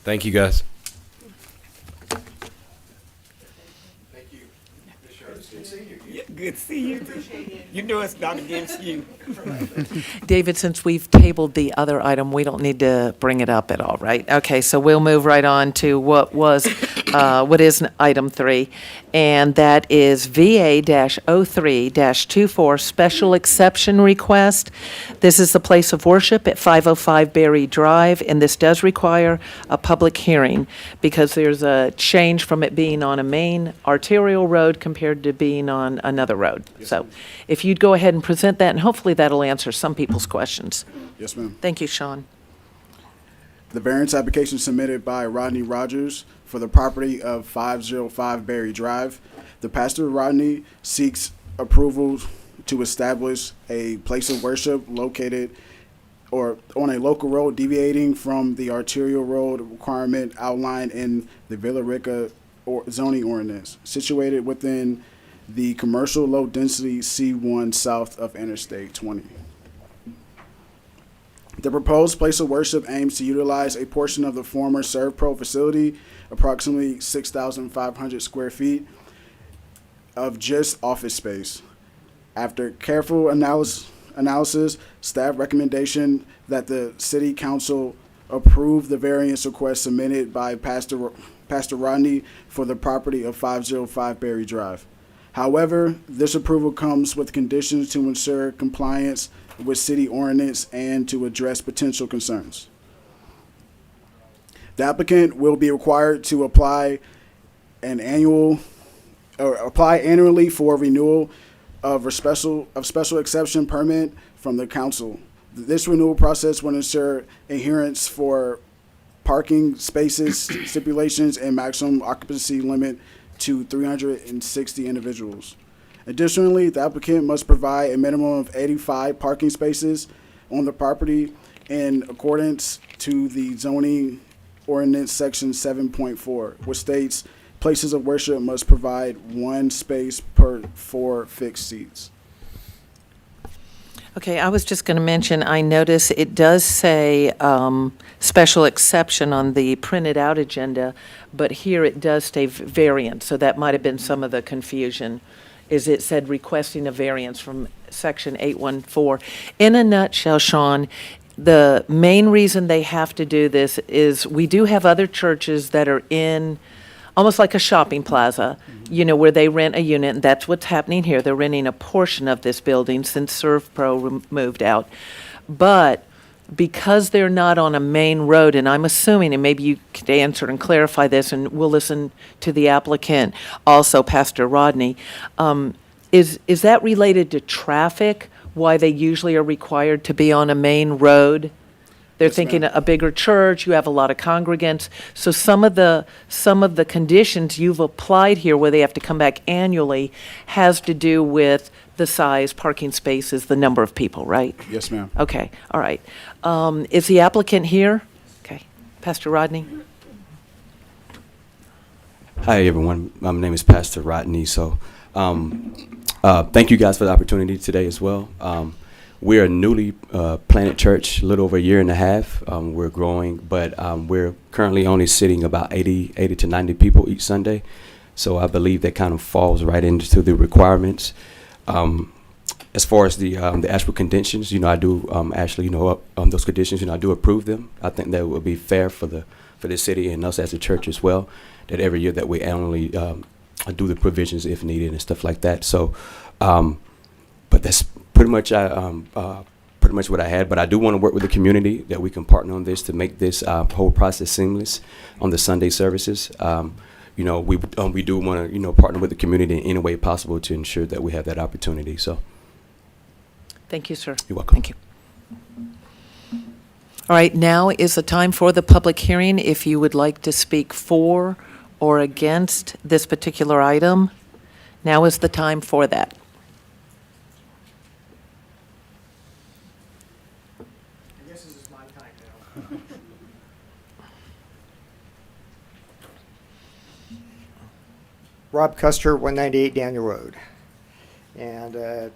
Thank you, guys.
Good to see you. You know it's not against you.
David, since we've tabled the other item, we don't need to bring it up at all, right? Okay, so we'll move right on to what is item 3, and that is VA-03-24 special exception request. This is the place of worship at 505 Berry Drive, and this does require a public hearing because there's a change from it being on a main arterial road compared to being on another road. So if you'd go ahead and present that, and hopefully that'll answer some people's questions.
Yes, ma'am.
Thank you, Sean.
The variance application submitted by Rodney Rogers for the property of 505 Berry Drive. The pastor Rodney seeks approval to establish a place of worship located or on a local road deviating from the arterial road requirement outlined in the Villa Rica zoning ordinance, situated within the commercial low-density C1 south of Interstate 20. The proposed place of worship aims to utilize a portion of the former ServPro facility, approximately 6,500 square feet of just office space. After careful analysis, staff recommendation that the city council approve the variance request submitted by Pastor Rodney for the property of 505 Berry Drive. However, this approval comes with conditions to ensure compliance with city ordinance and to address potential concerns. The applicant will be required to apply annually for renewal of special exception permit from the council. This renewal process will ensure adherence for parking spaces, stipulations, and maximum occupancy limit to 360 individuals. Additionally, the applicant must provide a minimum of 85 parking spaces on the property in accordance to the zoning ordinance section 7.4, which states places of worship must provide one space per 4 fixed seats.
Okay, I was just going to mention, I notice it does say special exception on the printed out agenda, but here it does say variance, so that might have been some of the confusion, is it said requesting a variance from section 814. In a nutshell, Sean, the main reason they have to do this is we do have other churches that are in almost like a shopping plaza, where they rent a unit, and that's what's happening here. They're renting a portion of this building since ServPro moved out. But because they're not on a main road, and I'm assuming, and maybe you could answer and clarify this, and we'll listen to the applicant, also Pastor Rodney, is that related to traffic, why they usually are required to be on a main road? They're thinking a bigger church, you have a lot of congregants. So some of the conditions you've applied here where they have to come back annually has to do with the size, parking spaces, the number of people, right?
Yes, ma'am.
Okay, all right. Is the applicant here? Okay, Pastor Rodney?
Hi, everyone. My name is Pastor Rodney. So thank you guys for the opportunity today as well. We're a newly planted church, a little over a year and a half. We're growing, but we're currently only sitting about 80 to 90 people each Sunday. So I believe that kind of falls right into the requirements. As far as the actual conditions, I do actually, those conditions, I do approve them. I think that would be fair for the city and us as a church as well, that every year that we annually do the provisions if needed and stuff like that. So, but that's pretty much what I had. But I do want to work with the community that we can partner on this to make this whole process seamless on the Sunday services. We do want to partner with the community in any way possible to ensure that we have that opportunity. So,
thank you, sir.
You're welcome.
Thank you. All right, now is the time for the public hearing. If you would like to speak for or against this particular item, now is the time for that.
Rob Custer, 198 Daniel Road. And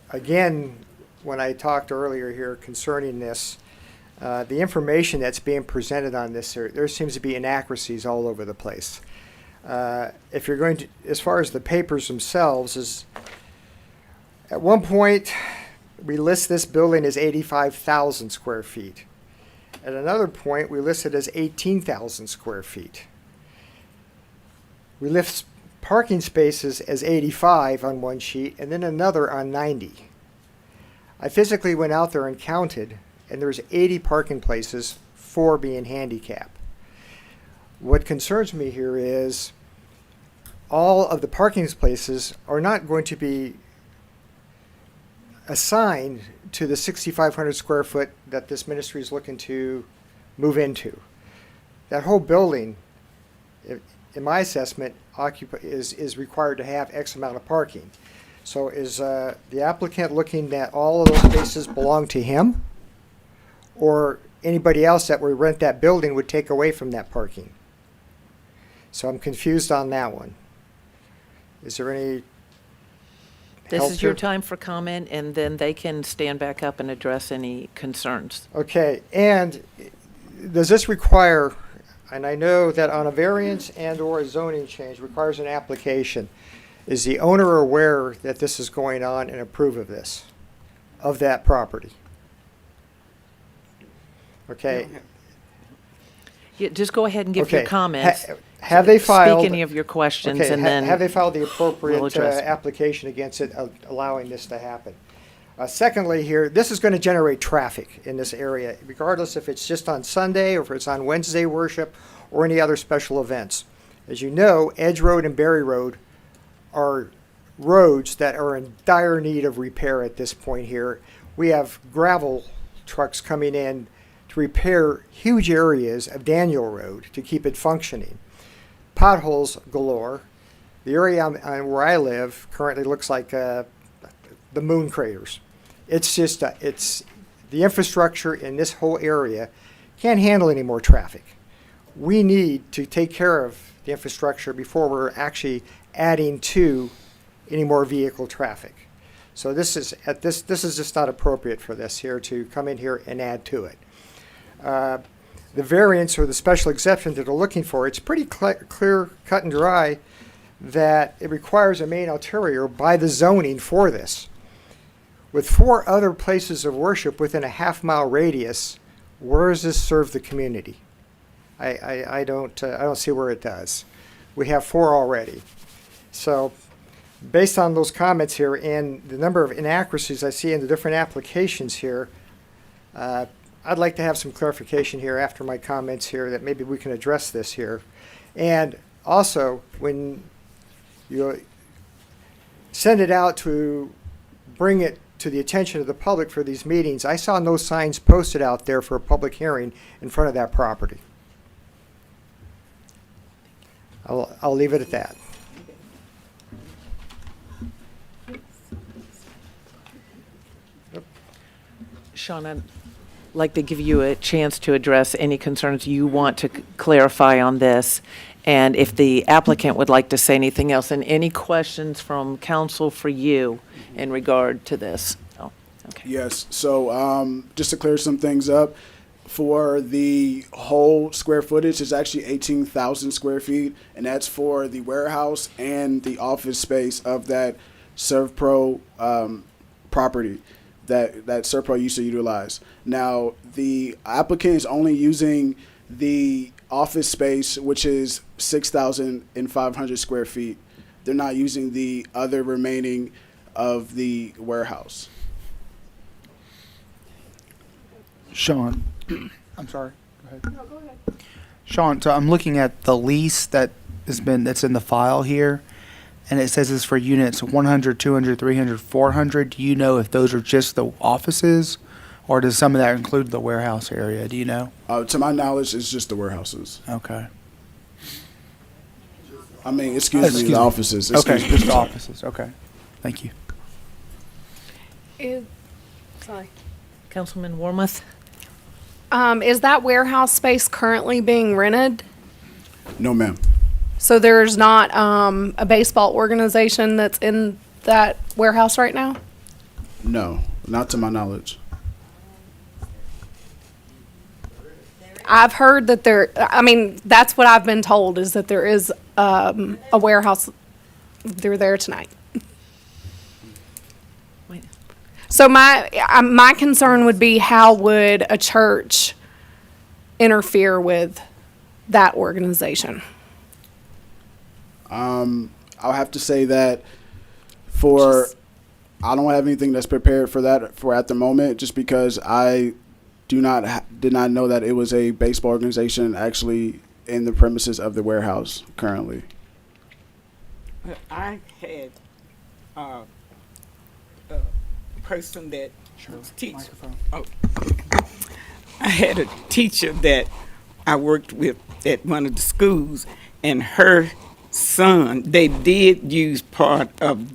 again, when I talked earlier here concerning this, the information that's being presented on this, there seems to be inaccuracies all over the place. If you're going to, as far as the papers themselves, is at one point we list this building as 85,000 square feet. At another point, we list it as 18,000 square feet. We list parking spaces as 85 on one sheet and then another on 90. I physically went out there and counted, and there's 80 parking places, 4 being handicap. What concerns me here is all of the parking places are not going to be assigned to the 6,500 square foot that this ministry is looking to move into. That whole building, in my assessment, is required to have X amount of parking. So is the applicant looking that all of those spaces belong to him, or anybody else that would rent that building would take away from that parking? So I'm confused on that one. Is there any
This
help
is your
here?
time for comment, and then they can stand back up and address any concerns.
Okay, and does this require, and I know that on a variance and or a zoning change requires an application, is the owner aware that this is going on and approve of this, of that property? Okay.
Yeah, just go ahead and give your
Okay.
comments.
Have they filed?
Speak any of your questions,
Okay,
and then
have they filed the
we'll
appropriate
address it.
application against it, allowing this to happen? Secondly here, this is going to generate traffic in this area, regardless if it's just on Sunday or if it's on Wednesday worship or any other special events. As you know, Edge Road and Berry Road are roads that are in dire need of repair at this point here. We have gravel trucks coming in to repair huge areas of Daniel Road to keep it functioning. Potholes galore. The area where I live currently looks like the moon craters. It's just, it's the infrastructure in this whole area can't handle any more traffic. We need to take care of the infrastructure before we're actually adding to any more vehicle traffic. So this is just not appropriate for this here to come in here and add to it. The variance or the special exception that they're looking for, it's pretty clear, cut and dry, that it requires a main arterial by the zoning for this. With 4 other places of worship within a half-mile radius, where does this serve the community? I don't see where it does. We have 4 already. So based on those comments here and the number of inaccuracies I see in the different applications here, I'd like to have some clarification here after my comments here that maybe we can address this here. And also, when you send it out to bring it to the attention of the public for these meetings, I saw no signs posted out there for a public hearing in front of that property. I'll leave it at that.
Sean, I'd like to give you a chance to address any concerns you want to clarify on this, and if the applicant would like to say anything else, and any questions from council for you in regard to this. Oh, okay.
Yes, so just to clear some things up, for the whole square footage, it's actually 18,000 square feet, and that's for the warehouse and the office space of that ServPro property that ServPro used to utilize. Now, the applicant is only using the office space, which is 6,500 square feet. They're not using the other remaining of the warehouse.
Sean, I'm sorry. Go ahead. No, go ahead. Sean, so I'm looking at the lease that's in the file here, and it says it's for units 100, 200, 300, 400. Do you know if those are just the offices, or does some of that include the warehouse area? Do you know?
To my knowledge, it's just the warehouses.
Okay.
I mean, excuse me, the offices.
Okay, just the offices. Okay. Thank you.
Sorry.
Councilman Wormuth?
Is that warehouse space currently being rented?
No, ma'am.
So there's not a baseball organization that's in that warehouse right now?
No, not to my knowledge.
I've heard that that's what I've been told, is that there is a warehouse. They're there tonight. So my concern would be, how would a church interfere with that organization?
I'll have to say that I don't have anything that's prepared for that for at the moment, just because I did not know that it was a baseball organization actually in the premises of the warehouse currently.
I had a person that was teaching. Oh, I had a teacher that I worked with at one of the schools, and her son, they did use part of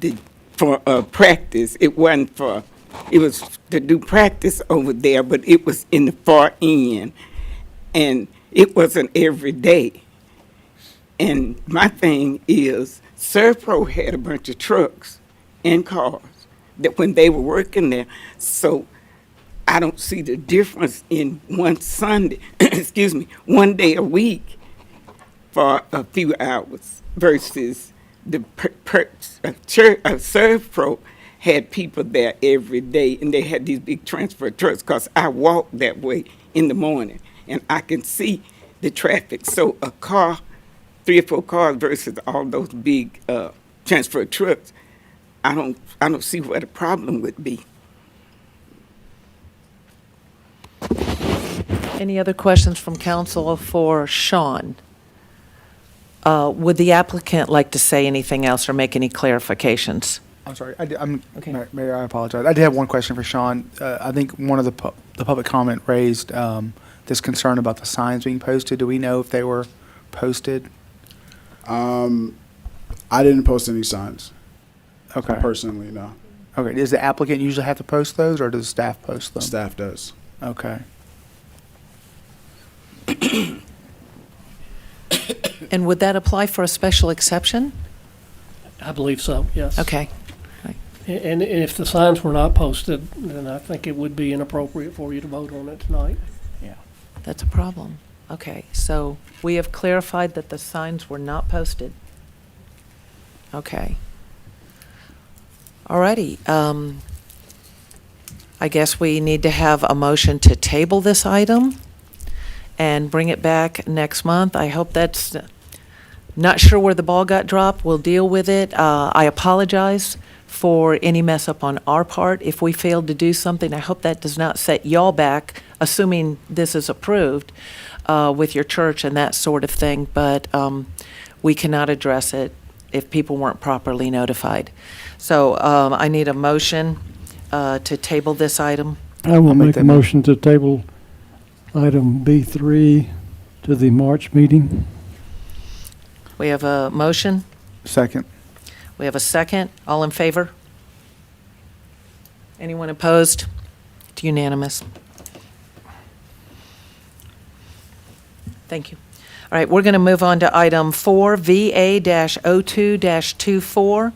for practice. It wasn't for, it was to do practice over there, but it was in the far end, and it wasn't every day. And my thing is, Serpro had a bunch of trucks and cars that when they were working there, so I don't see the difference in one Sunday, excuse me, one day a week for a few hours versus the Serpro had people there every day, and they had these big transfer trucks, because I walk that way in the morning and I can see the traffic. So a car, 3 or 4 cars versus all those big transfer trucks, I don't see what the problem would be.
Any other questions from council for Sean? Would the applicant like to say anything else or make any clarifications?
I'm sorry. Mayor, I apologize. I did have one question for Sean. I think one of the public comment raised this concern about the signs being posted. Do we know if they were posted?
I didn't post any signs.
Okay.
Personally, no.
Okay. Does the applicant usually have to post those, or does the staff post them?
Staff does.
Okay.
And would that apply for a special exception?
I believe so, yes.
Okay.
And if the signs were not posted, then I think it would be inappropriate for you to vote on it tonight.
Yeah.
That's a problem. Okay, so we have clarified that the signs were not posted. Okay. Alrighty, I guess we need to have a motion to table this item and bring it back next month. I hope that's, not sure where the ball got dropped. We'll deal with it. I apologize for any mess up on our part. If we failed to do something, I hope that does not set y'all back, assuming this is approved with your church and that sort of thing. But we cannot address it if people weren't properly notified. So I need a motion to table this item.
I will make a motion to table item B3 to the March meeting.
We have a motion.
Second.
We have a second. All in favor? Anyone opposed? It's unanimous. Thank you. All right, we're going to move on to item 4, VA-02-24,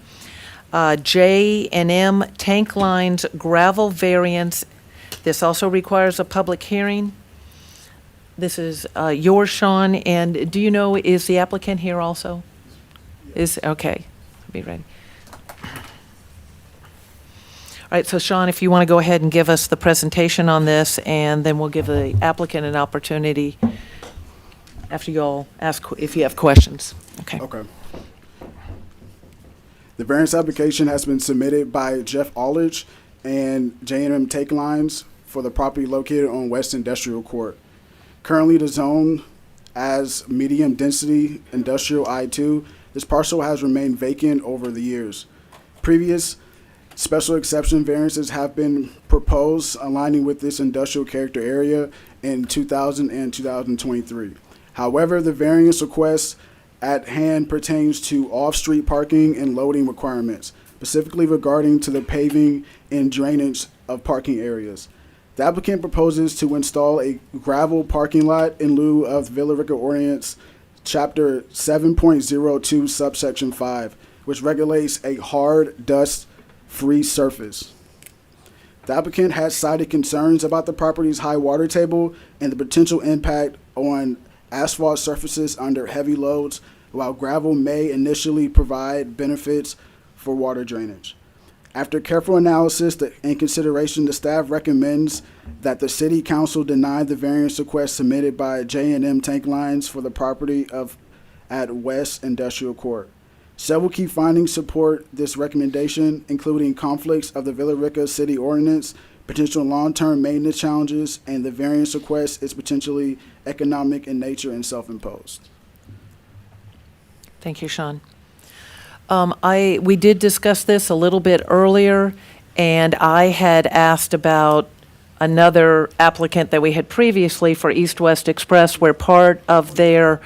J&M Tank Lines Gravel Variance. This also requires a public hearing. This is yours, Sean, and do you know, is the applicant here also? Is, okay, be ready. All right, so Sean, if you want to go ahead and give us the presentation on this, and then we'll give the applicant an opportunity after you all ask if you have questions. Okay.
Okay. The variance application has been submitted by Jeff Aldridge and J&M Take Lines for the property located on West Industrial Court. Currently the zone as medium density industrial I-2, this parcel has remained vacant over the years. Previous special exception variances have been proposed aligning with this industrial character area in 2000 and 2023. However, the variance request at hand pertains to off-street parking and loading requirements, specifically regarding to the paving and drainage of parking areas. The applicant proposes to install a gravel parking lot in lieu of Villa Rica Ordinance Chapter 7.02, subsection 5, which regulates a hard, dust-free surface. The applicant has cited concerns about the property's high water table and the potential impact on asphalt surfaces under heavy loads, while gravel may initially provide benefits for water drainage. After careful analysis and consideration, the staff recommends that the City Council deny the variance request submitted by J&M Tank Lines for the property at West Industrial Court. Several key findings support this recommendation, including conflicts of the Villa Rica City Ordinance, potential long-term maintenance challenges, and the variance request is potentially economic in nature and self-imposed.
Thank you, Sean. We did discuss this a little bit earlier, and I had asked about another applicant that we had previously for East-West Express, where part of their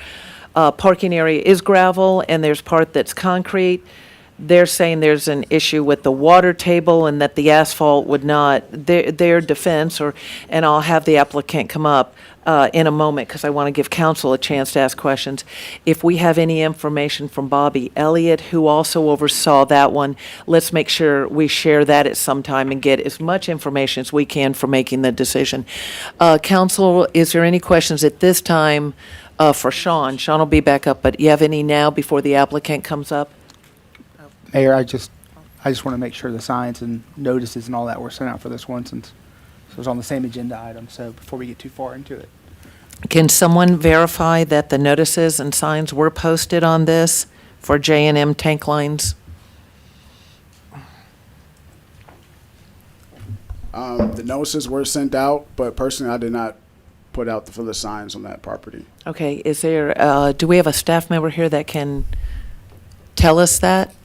parking area is gravel and there's part that's concrete. They're saying there's an issue with the water table and that the asphalt would not, their defense, and I'll have the applicant come up in a moment because I want to give council a chance to ask questions. If we have any information from Bobby Elliott, who also oversaw that one, let's make sure we share that at some time and get as much information as we can for making the decision. Council, is there any questions at this time for Sean? Sean will be back up, but you have any now before the applicant comes up?
Mayor, I just want to make sure the signs and notices and all that were sent out for this one, since it was on the same agenda item, so before we get too far into it.
Can someone verify that the notices and signs were posted on this for J&M Tank Lines?
The notices were sent out, but personally I did not put out for the signs on that property.
Okay, is there, do we have a staff member here that can tell us that?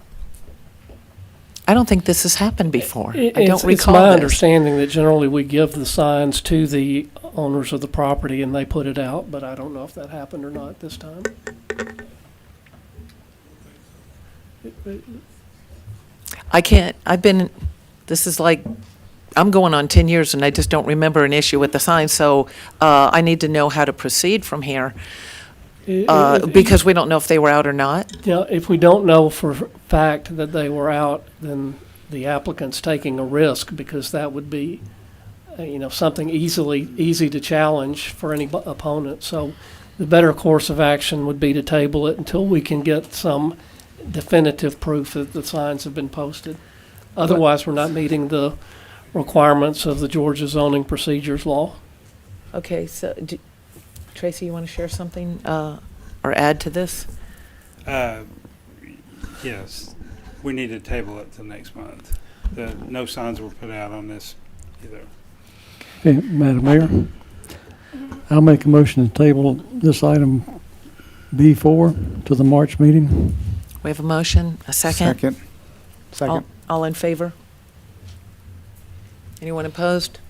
I don't think this has happened before. I don't recall
It's my
this.
understanding that generally we give the signs to the owners of the property and they put it out, but I don't know if that happened or not this time.
I can't, this is like, I'm going on 10 years and I just don't remember an issue with the signs, so I need to know how to proceed from here. Because we don't know if they were out or not.
Yeah, if we don't know for fact that they were out, then the applicant's taking a risk because that would be, something easy to challenge for any opponent. So the better course of action would be to table it until we can get some definitive proof that the signs have been posted. Otherwise, we're not meeting the requirements of the Georgia zoning procedures law.
Okay, so Tracy, you want to share something or add to this?
Yes, we need to table it till next month. No signs were put out on this either.
Okay, Madam Mayor, I'll make a motion to table this item B4 to the March meeting.
We have a motion, a second?
Second.
All in favor? Anyone opposed?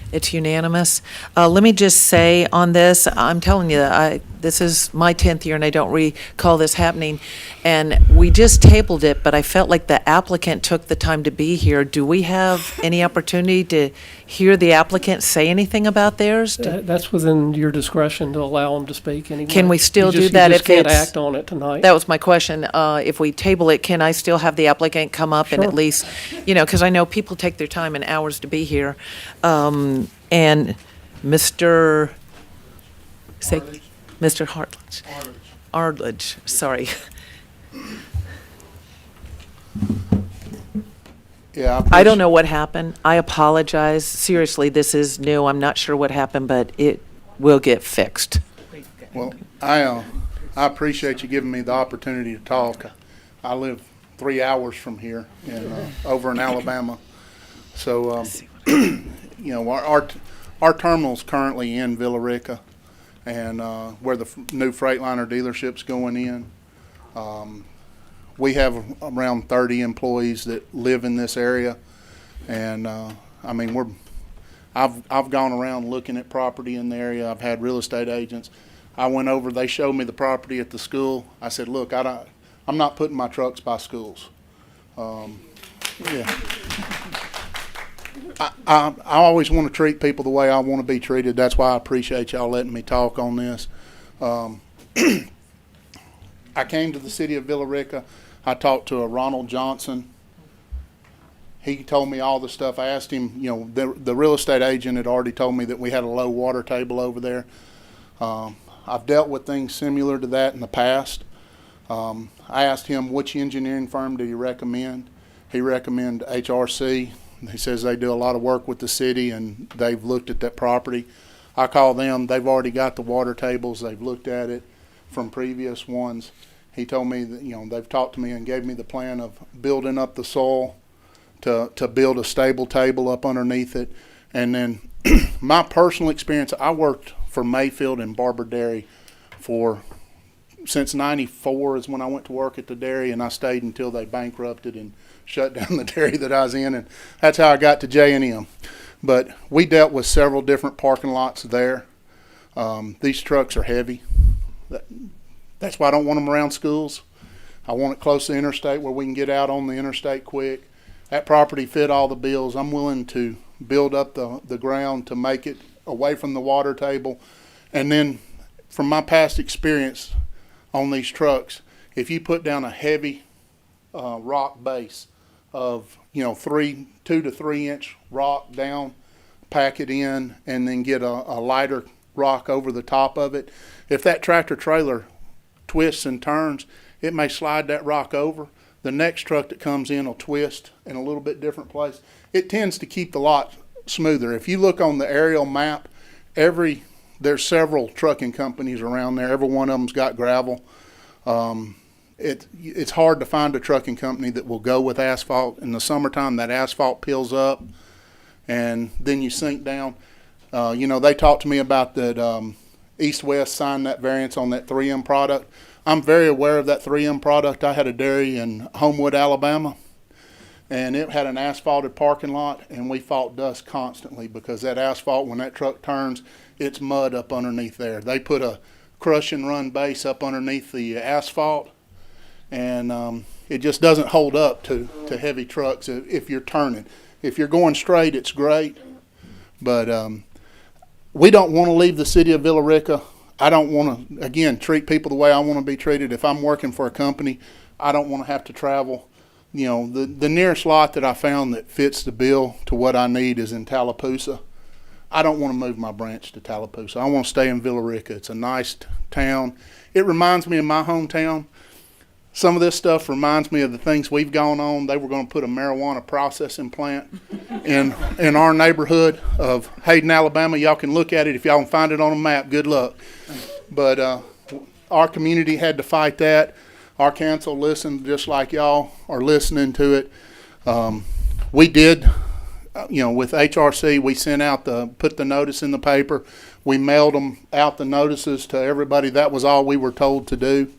It's unanimous. Let me just say on this, I'm telling you, this is my 10th year and I don't recall this happening. And we just tabled it, but I felt like the applicant took the time to be here. Do we have any opportunity to hear the applicant say anything about theirs?
That's within your discretion to allow them to speak anyway.
Can we still do
You
that
just
if
can't
it's?
act on it tonight.
That was my question. If we table it, can I still have the applicant come up and at
Sure.
least, because I know people take their time and hours to be here. And Mr. Ardledge, sorry.
Yeah,
I don't know what happened. I apologize. Seriously, this is new. I'm not sure what happened, but it will get fixed.
Well, I appreciate you giving me the opportunity to talk. I live 3 hours from here over in Alabama. So, our terminal's currently in Villa Rica, and where the new Freightliner dealership's going in. We have around 30 employees that live in this area, and I've gone around looking at property in the area. I've had real estate agents. I went over. They showed me the property at the school. I said, "Look, I'm not putting my trucks by schools." Yeah. I always want to treat people the way I want to be treated. That's why I appreciate y'all letting me talk on this. I came to the city of Villa Rica. I talked to a Ronald Johnson. He told me all the stuff. I asked him, you know, the real estate agent had already told me that we had a low water table over there. I've dealt with things similar to that in the past. I asked him, which engineering firm do you recommend? He recommended HRC. He says they do a lot of work with the city and they've looked at that property. I call them. They've already got the water tables. They've looked at it from previous ones. He told me that, you know, they've talked to me and gave me the plan of building up the soil to build a stable table up underneath it. And then my personal experience, I worked for Mayfield and Barber Dairy since '94 is when I went to work at the dairy, and I stayed until they bankrupted and shut down the dairy that I was in, and that's how I got to J&M. But we dealt with several different parking lots there. These trucks are heavy. That's why I don't want them around schools. I want it close to the interstate where we can get out on the interstate quick. That property fit all the bills. I'm willing to build up the ground to make it away from the water table. And then from my past experience on these trucks, if you put down a heavy rock base of, you know, 2 to 3 inch rock down, pack it in, and then get a lighter rock over the top of it, if that tractor trailer twists and turns, it may slide that rock over. The next truck that comes in will twist in a little bit different place. It tends to keep the lot smoother. If you look on the aerial map, there's several trucking companies around there. Every one of them's got gravel. It's hard to find a trucking company that will go with asphalt. In the summertime, that asphalt peels up, and then you sink down. You know, they talked to me about that East-West signed that variance on that 3M product. I'm very aware of that 3M product. I had a dairy in Homewood, Alabama, and it had an asphalted parking lot, and we fought dust constantly because that asphalt, when that truck turns, it's mud up underneath there. They put a crush and run base up underneath the asphalt, and it just doesn't hold up to heavy trucks if you're turning. If you're going straight, it's great, but we don't want to leave the city of Villa Rica. I don't want to, again, treat people the way I want to be treated. If I'm working for a company, I don't want to have to travel. You know, the nearest lot that I found that fits the bill to what I need is in Tallapoosa. I don't want to move my branch to Tallapoosa. I want to stay in Villa Rica. It's a nice town. It reminds me of my hometown. Some of this stuff reminds me of the things we've gone on. They were going to put a marijuana processing plant in our neighborhood of Hayden, Alabama. Y'all can look at it. If y'all can find it on a map, good luck. But our community had to fight that. Our council listened just like y'all are listening to it. We did, you know, with HRC, we sent out put the notice in the paper. We mailed them out the notices to everybody. That was all we were told to do.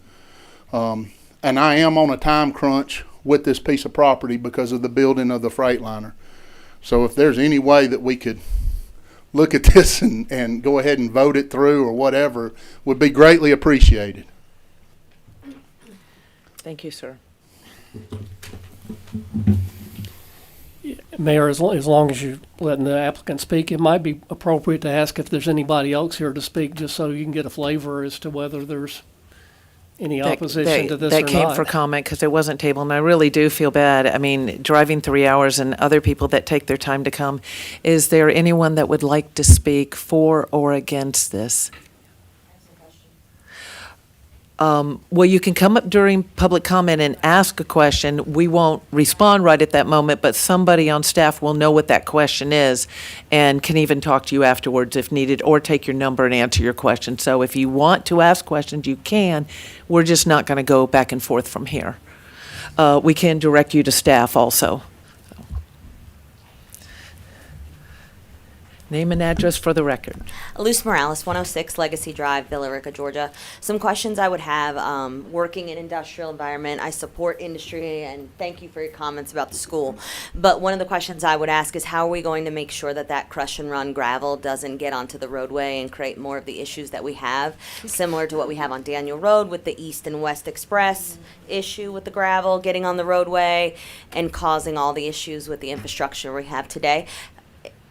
And I am on a time crunch with this piece of property because of the building of the Freightliner. So if there's any way that we could look at this and go ahead and vote it through or whatever, would be greatly appreciated.
Thank you, sir.
Mayor, as long as you're letting the applicant speak, it might be appropriate to ask if there's anybody else here to speak, just so you can get a flavor as to whether there's any opposition to this or not.
That came for comment because it wasn't tabled, and I really do feel bad. I mean, driving 3 hours and other people that take their time to come. Is there anyone that would like to speak for or against this? Well, you can come up during public comment and ask a question. We won't respond right at that moment, but somebody on staff will know what that question is and can even talk to you afterwards if needed, or take your number and answer your question. So if you want to ask questions, you can. We're just not going to go back and forth from here. We can direct you to staff also. Name and address for the record.
Luz Morales, 106 Legacy Drive, Villa Rica, Georgia. Some questions I would have, working in industrial environment, I support industry, and thank you for your comments about the school. But one of the questions I would ask is, how are we going to make sure that that crush and run gravel doesn't get onto the roadway and create more of the issues that we have, similar to what we have on Daniel Road with the East and West Express issue with the gravel getting on the roadway and causing all the issues with the infrastructure we have today?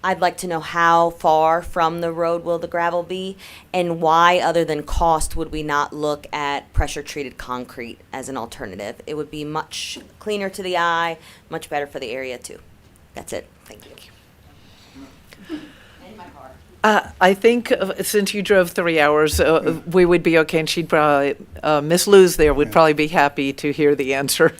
I'd like to know how far from the road will the gravel be, and why, other than cost, would we not look at pressure-treated concrete as an alternative? It would be much cleaner to the eye, much better for the area too. That's it. Thank you.
I think since you drove 3 hours, we would be okay, and she'd probably, Miss Lou's there would probably be happy to hear the answer.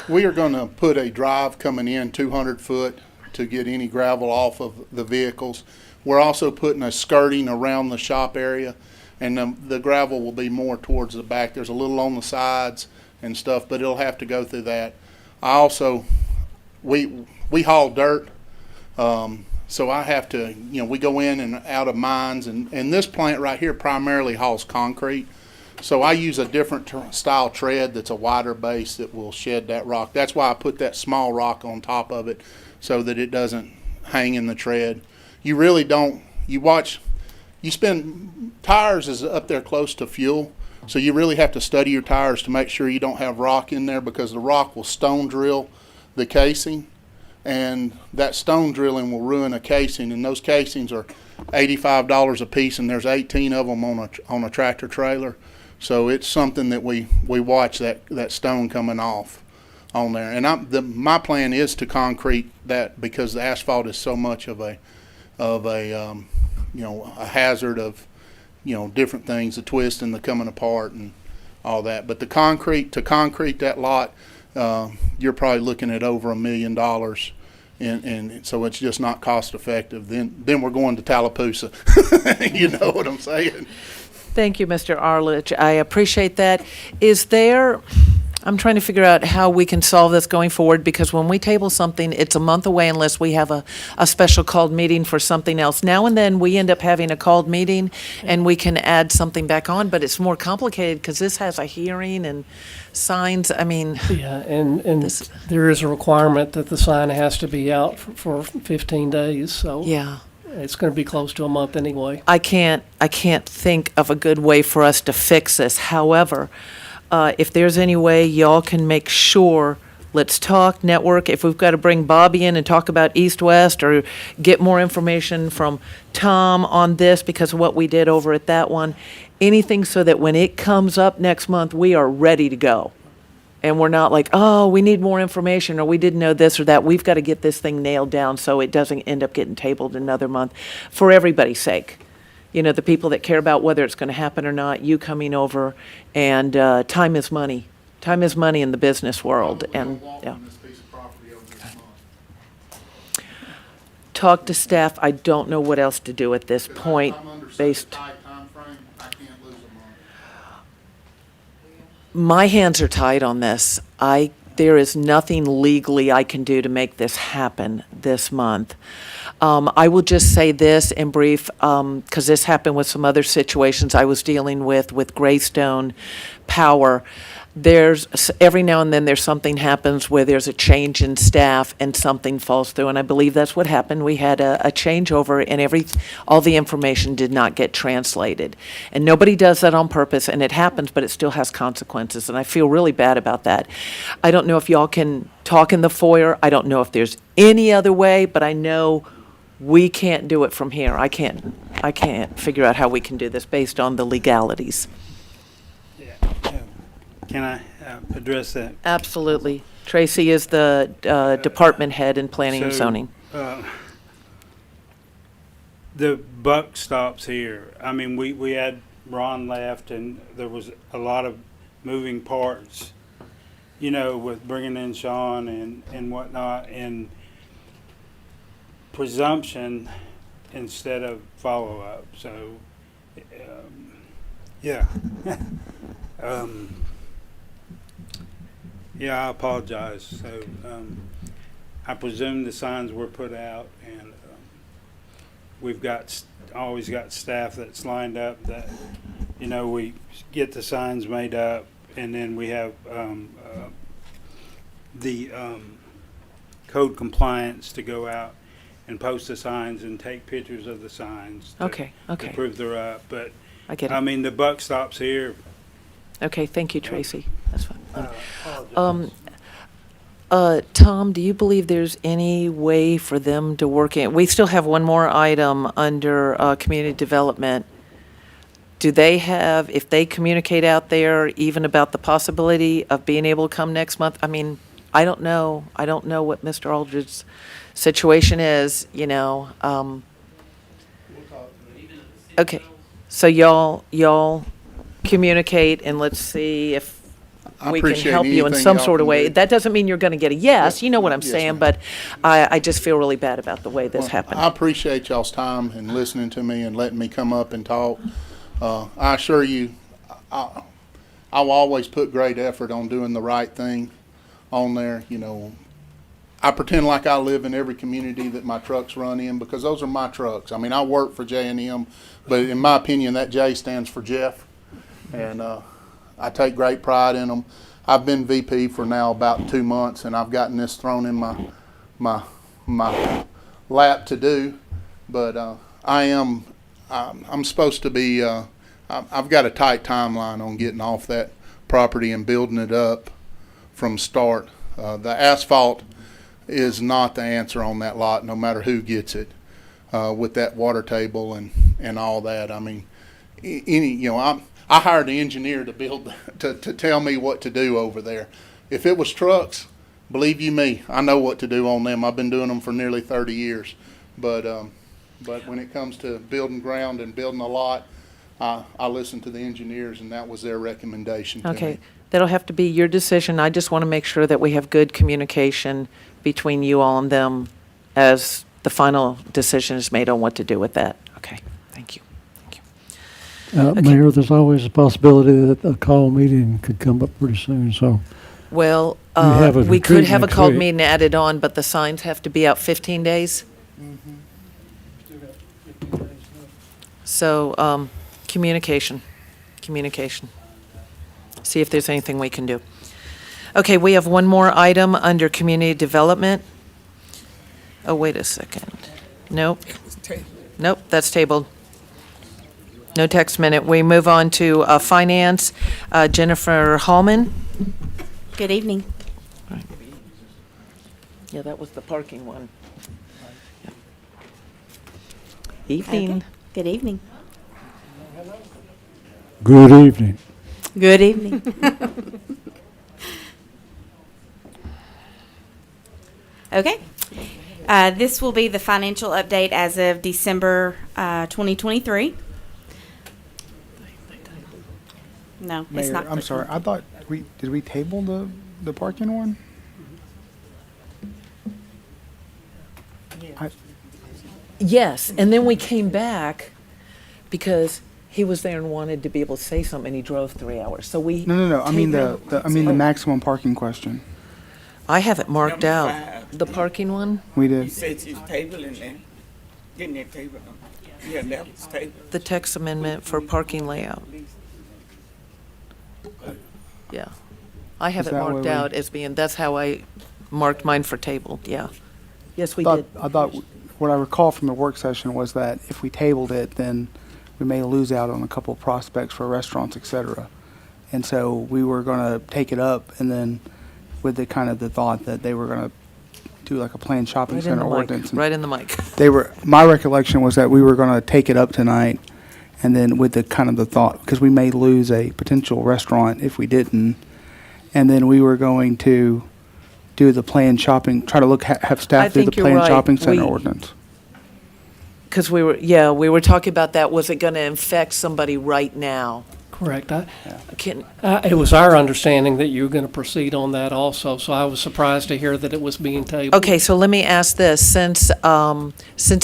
We are going to put a drive coming in 200 foot to get any gravel off of the vehicles. We're also putting a skirting around the shop area, and the gravel will be more towards the back. There's a little on the sides and stuff, but it'll have to go through that. I also, we haul dirt. So I have to, we go in and out of mines, and this plant right here primarily hauls concrete. So I use a different style tread that's a wider base that will shed that rock. That's why I put that small rock on top of it so that it doesn't hang in the tread. You really don't, tires is up there close to fuel. So you really have to study your tires to make sure you don't have rock in there, because the rock will stone drill the casing. And that stone drilling will ruin a casing, and those casings are $85 a piece, and there's 18 of them on a tractor trailer. So it's something that we watch that stone coming off on there. And my plan is to concrete that, because the asphalt is so much of a hazard of different things, the twist and the coming apart and all that. But to concrete that lot, you're probably looking at over $1 million. And so it's just not cost effective. Then we're going to Tallapoosa. You know what I'm saying?
Thank you, Mr. Arledge. I appreciate that. I'm trying to figure out how we can solve this going forward, because when we table something, it's a month away unless we have a special called meeting for something else. Now and then, we end up having a called meeting, and we can add something back on, but it's more complicated because this has a hearing and signs. I mean,
Yeah, and there is a requirement that the sign has to be out for 15 days, so.
yeah.
It's going to be close to a month anyway.
I can't think of a good way for us to fix this. However, if there's any way y'all can make sure, let's talk, network. If we've got to bring Bobby in and talk about East-West, or get more information from Tom on this because of what we did over at that one, anything so that when it comes up next month, we are ready to go. And we're not like, oh, we need more information, or we didn't know this or that. We've got to get this thing nailed down so it doesn't end up getting tabled another month, for everybody's sake. The people that care about whether it's going to happen or not, you coming over, and time is money. Time is money in the business world. And yeah. Talk to staff. I don't know what else to do at this point based. My hands are tied on this. There is nothing legally I can do to make this happen this month. I will just say this in brief, because this happened with some other situations I was dealing with Greystone Power. Every now and then there's something happens where there's a change in staff and something falls through, and I believe that's what happened. We had a changeover, and all the information did not get translated. And nobody does that on purpose, and it happens, but it still has consequences, and I feel really bad about that. I don't know if y'all can talk in the foyer. I don't know if there's any other way, but I know we can't do it from here. I can't figure out how we can do this based on the legalities.
Can I address that?
Absolutely. Tracy is the department head in planning and zoning.
The buck stops here. I mean, we had Ron left, and there was a lot of moving parts, with bringing in Sean and whatnot, and presumption instead of follow-up. So, yeah. Yeah, I apologize. So, I presume the signs were put out, and we've always got staff that's lined up that, we get the signs made up, and then we have the code compliance to go out and post the signs and take pictures of the signs to prove they're up. But
I get it.
I mean, the buck stops here.
Okay, thank you, Tracy. That's fine. Tom, do you believe there's any way for them to work in? We still have one more item under community development. Do they have, if they communicate out there even about the possibility of being able to come next month? I mean, I don't know. I don't know what Mr. Aldridge's situation is, you know. Okay, so y'all communicate and let's see if
I
we can
appreciate
help you in
anything
some
y'all
sort of
can
way.
do.
That doesn't mean you're going to get a yes, you know what I'm
Yes,
saying,
ma'am.
but I just feel really bad about the way this
Well,
happened.
I appreciate y'all's time and listening to me and letting me come up and talk. I assure you, I will always put great effort on doing the right thing on there. You know, I pretend like I live in every community that my trucks run in because those are my trucks. I mean, I work for J&M, but in my opinion, that J stands for Jeff, and I take great pride in them. I've been VP for now about 2 months, and I've gotten this thrown in my lap to do, but I'm supposed to be. I've got a tight timeline on getting off that property and building it up from start. The asphalt is not the answer on that lot, no matter who gets it, with that water table and all that. I mean, I hired an engineer to build to tell me what to do over there. If it was trucks, believe you me, I know what to do on them. I've been doing them for nearly 30 years. But when it comes to building ground and building a lot, I listen to the engineers, and that was their recommendation to
Okay,
me.
that'll have to be your decision. I just want to make sure that we have good communication between you all and them as the final decision is made on what to do with that. Okay, thank you. Okay.
Mayor, there's always a possibility that a call meeting could come up pretty soon, so.
Well,
have a
we could
retreat
have a
next
called
week.
meeting added on, but the signs have to be out 15 days. So, communication. See if there's anything we can do. Okay, we have one more item under community development. Oh, wait a second. Nope. Nope, that's tabled. No text minute. We move on to finance. Jennifer Hallman.
Good evening.
Yeah, that was the parking one. Evening.
Okay. Good evening.
Good evening.
Good evening. Okay. This will be the financial update as of December 2023. No, it's
Mayor,
not.
I'm sorry. I thought did we table the parking one?
Yes, and then we came back because he was there and wanted to be able to say something, and he drove 3 hours. So we.
No. I mean the
tabled-
maximum parking question.
I have it marked
Number
out.
5.
The parking one,
We
You
did.
said you was tabling that. Didn't that table? Yeah, that was tabled.
the text amendment for parking layout. Yeah, I have
Is
it
that
marked
what we-
out as being. That's how I marked mine for tabled. Yeah. Yes, we
thought,
did.
I thought what I recall from the work session was that if we tabled it, then we may lose out on a couple of prospects for restaurants, et cetera. And so we were going to take it up, and then with the kind of the thought that they were going to do like a planned shopping
Right in
center
the mic.
ordinance. and
Right in the mic.
My recollection was that we were going to take it up tonight, and then with the kind of the thought, because we may lose a potential restaurant if we didn't, and then we were going to do the planned shopping, try to have staff do the
think you're
planned
right.
shopping center
We-
ordinance.
Because we were talking about that. Was it going to infect somebody right now?
Correct.
Can,
It was our understanding that you were going to proceed on that also, so I was surprised to hear that it was being tabled.
Okay, so let me ask this. Since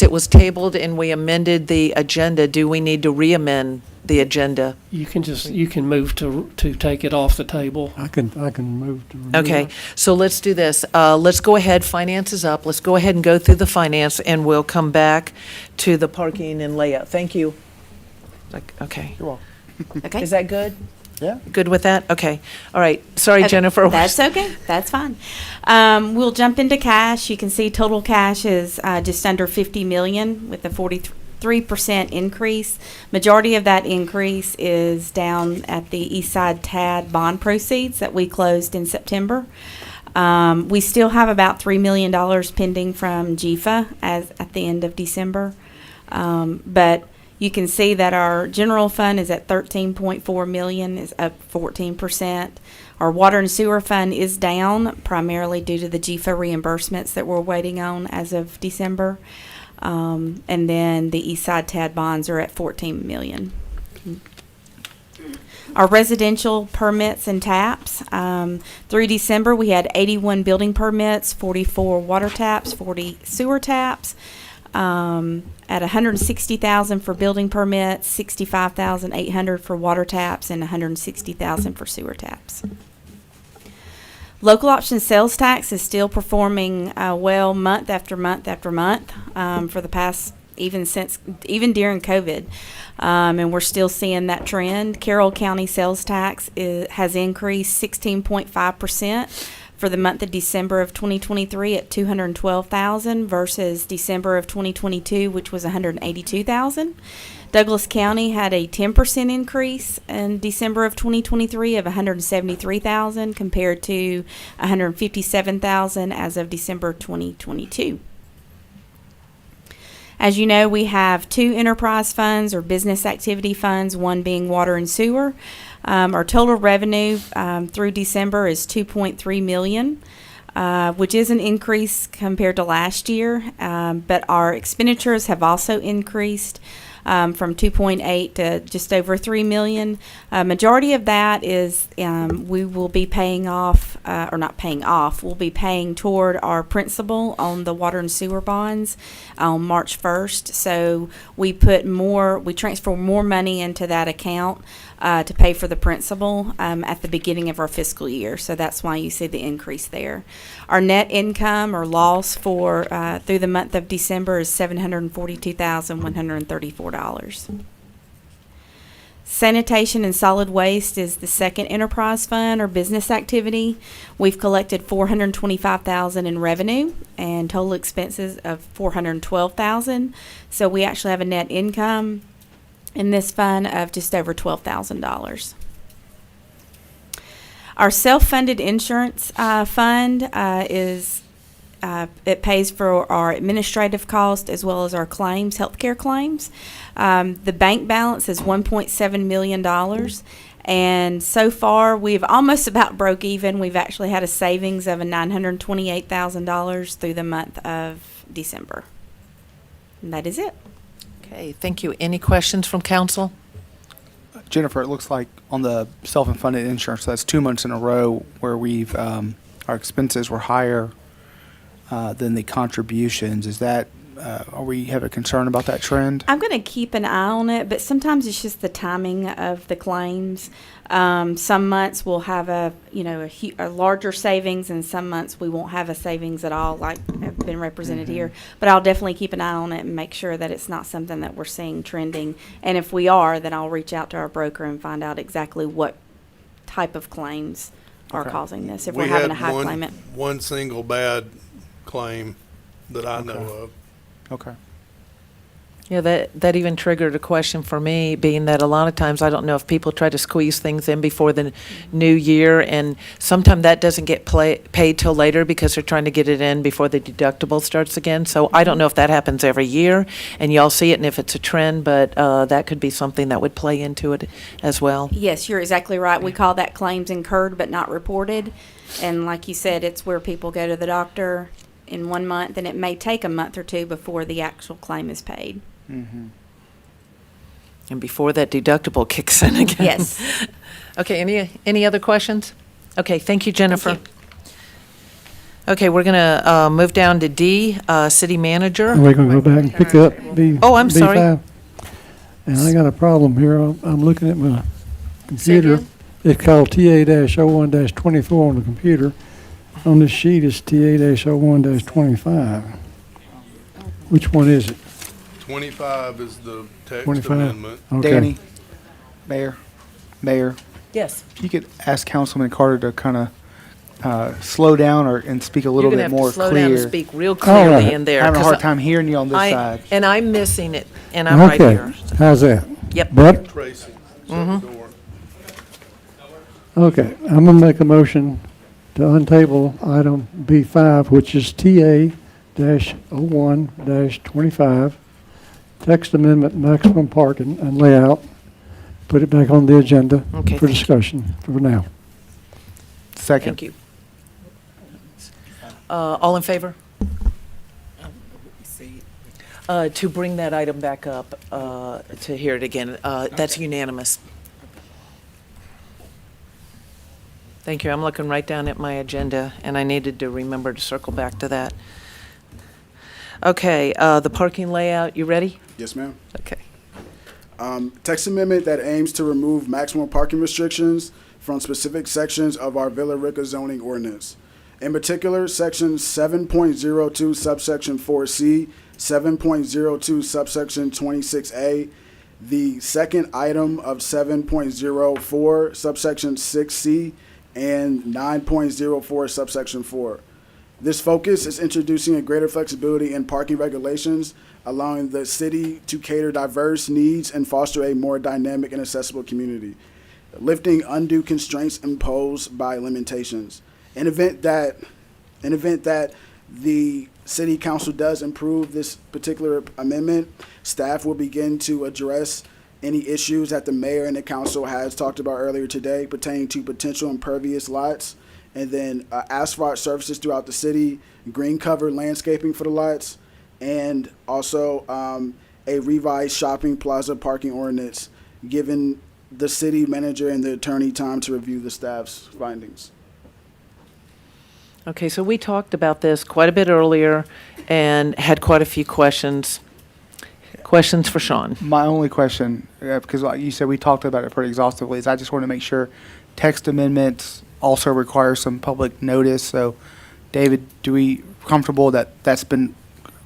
it was tabled and we amended the agenda, do we need to re-amend the agenda?
You can move to take it off the table.
I can move to remove
Okay,
it.
so let's do this. Let's go ahead, finance is up. Let's go ahead and go through the finance, and we'll come back to the parking and layout. Thank you. Okay.
You're welcome.
Okay.
Is that good?
Yeah.
Good with that? Okay. All right. Sorry,
Okay,
Jennifer.
That's okay. That's fine. We'll jump into cash. You can see total cash is just under 50 million with a 43% increase. Majority of that increase is down at the East Side TAD bond proceeds that we closed in September.
We still have about $3 million pending from GFA as at the end of December. But you can see that our general fund is at 13.4 million, is up 14%. Our water and sewer fund is down primarily due to the GFA reimbursements that we're waiting on as of December. And then the Eastside TAD bonds are at 14 million. Our residential permits and taps, through December, we had 81 building permits, 44 water taps, 40 sewer taps, at 160,000 for building permits, 65,800 for water taps, and 160,000 for sewer taps. Local option sales tax is still performing well month after month after month for the past, even during COVID. And we're still seeing that trend. Carroll County sales tax has increased 16.5% for the month of December of 2023 at $212,000 versus December of 2022, which was $182,000. Douglas County had a 10% increase in December of 2023 of $173,000 compared to $157,000 as of December 2022. As you know, we have two enterprise funds or business activity funds, one being water and sewer. Our total revenue through December is $2.3 million, which is an increase compared to last year, but our expenditures have also increased from 2.8 to just over 3 million. Majority of that is we will be paying off, or not paying off, we'll be paying toward our principal on the water and sewer bonds on March 1st. So we transfer more money into that account to pay for the principal at the beginning of our fiscal year. So that's why you see the increase there. Our net income or loss for through the month of December is $742,134. Sanitation and solid waste is the second enterprise fund or business activity. We've collected $425,000 in revenue and total expenses of $412,000. So we actually have a net income in this fund of just over $12,000. Our self-funded insurance fund it pays for our administrative costs as well as our claims, healthcare claims. The bank balance is $1.7 million. And so far, we've almost about broke even. We've actually had a savings of $928,000 through the month of December. And that is it.
Okay, thank you. Any questions from council?
Jennifer, it looks like on the self-funded insurance, that's 2 months in a row where we've our expenses were higher than the contributions. Is that are we have a concern about that trend?
I'm going to keep an eye on it, but sometimes it's just the timing of the claims. Some months we'll have a larger savings, and some months we won't have a savings at all, like have been represented here. But I'll definitely keep an eye on it and make sure that it's not something that we're seeing trending. And if we are, then I'll reach out to our broker and find out exactly what type of claims are causing this. If we're having a high claimant.
One single bad claim that I know of.
Okay.
Yeah, that even triggered a question for me, being that a lot of times I don't know if people try to squeeze things in before the new year, and sometimes that doesn't get paid till later because they're trying to get it in before the deductible starts again. So I don't know if that happens every year and y'all see it and if it's a trend, but that could be something that would play into it as well.
Yes, you're exactly right. We call that claims incurred but not reported. And like you said, it's where people go to the doctor in 1 month, and it may take a month or two before the actual claim is paid.
Mm-hmm.
And before that deductible kicks in again.
Yes.
Okay, any other questions? Okay, thank you, Jennifer.
Thank you.
Okay, we're going to move down to D, City Manager.
Are we going to go back and pick up B?
Oh, I'm sorry.
B5? And I got a problem here. I'm looking at my computer. It's called TA-01-24 on the computer. On this sheet, it's TA-01-25. Which one is it?
25 is the text
25.
amendment.
Okay.
Danny, Mayor.
Yes.
You could ask Councilman Carter to kind of slow down and speak a little bit more
slow
clear.
down and speak real clearly in there.
I'm having a
'cause
hard time hearing you on this side.
And I'm missing it, and I'm right
Okay.
here.
How's that?
Yep.
But,
Tracy,
Mhm.
door.
okay, I'm going to make a motion to untable item B5, which is TA-01-25, text amendment maximum parking and layout. Put it back on the agenda
Okay,
for
thank you.
discussion for now.
Second.
Thank you. All in favor? To bring that item back up, to hear it again, that's unanimous. Thank you. I'm looking right down at my agenda, and I needed to remember to circle back to that. Okay, the parking layout, you ready?
Yes, ma'am.
Okay.
Text amendment that aims to remove maximum parking restrictions from specific sections of our Villa Rica zoning ordinance. In particular, section 7.02 subsection 4C, 7.02 subsection 26A, the second item of 7.04 subsection 6C, and 9.04 subsection 4. This focus is introducing a greater flexibility in parking regulations, allowing the city to cater diverse needs and foster a more dynamic and accessible community, lifting undue constraints imposed by limitations. In event that the city council does improve this particular amendment, staff will begin to address any issues that the mayor and the council has talked about earlier today pertaining to potential impervious lots, and then asphalt surfaces throughout the city, green cover landscaping for the lots, and also a revised shopping plaza parking ordinance, giving the city manager and the attorney time to review the staff's findings.
Okay, so we talked about this quite a bit earlier and had quite a few questions. Questions for Sean?
My only question, because like you said, we talked about it pretty exhaustively, is I just want to make sure text amendments also require some public notice. So, David, do we comfortable that that's been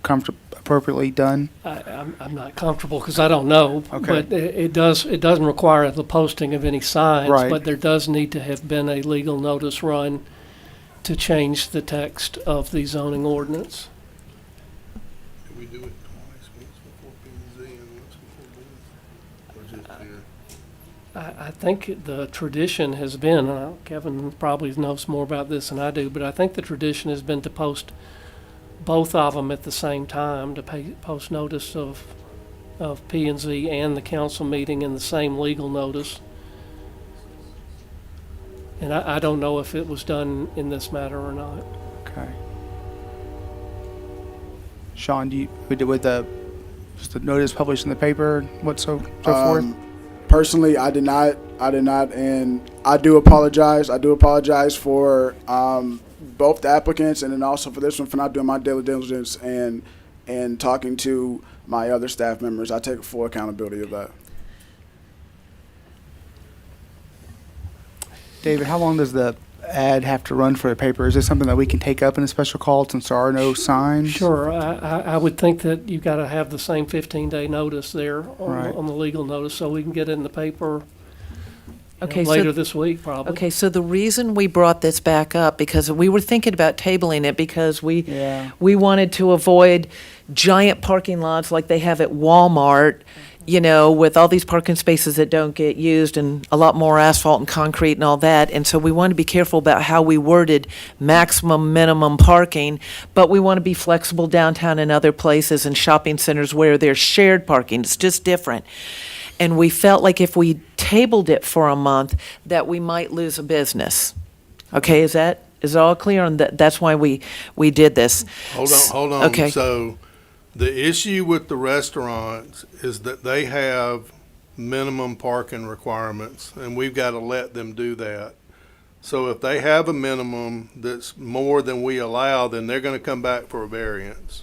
appropriately done?
I'm not comfortable because I don't know.
Okay.
But it doesn't require the posting of any signs.
Right.
But there does need to have been a legal notice run to change the text of the zoning ordinance.
Did we do it twice, once before P&Z and once before this? Or just here?
I think the tradition has been, Kevin probably knows more about this than I do, but I think the tradition has been to post both of them at the same time, to post notice of P&Z and the council meeting in the same legal notice. And I don't know if it was done in this matter or not.
Okay. Sean, do you, with the notice published in the paper, what so forth?
Personally, I did not, and I do apologize. I do apologize for both the applicants and then also for this one for not doing my due diligence and talking to my other staff members. I take full accountability of that.
David, how long does the ad have to run for the paper? Is this something that we can take up in a special call since there are no signs?
Sure, I would think that you've got to have the same 15-day notice there
Right.
on the legal notice, so we can get it in the paper
Okay, so-
later this week, probably.
Okay, so the reason we brought this back up, because we were thinking about tabling it because we wanted to avoid giant parking lots like they have at Walmart, you know, with all these parking spaces that don't get used and a lot more asphalt and concrete and all that. And so we want to be careful about how we worded maximum, minimum parking, but we want to be flexible downtown and other places and shopping centers where there's shared parking. It's just different. And we felt like if we tabled it for a month, that we might lose a business. Okay, is it all clear on that? That's why we did this.
Hold on.
Okay.
So the issue with the restaurants is that they have minimum parking requirements, and we've got to let them do that. So if they have a minimum that's more than we allow, then they're going to come back for a variance.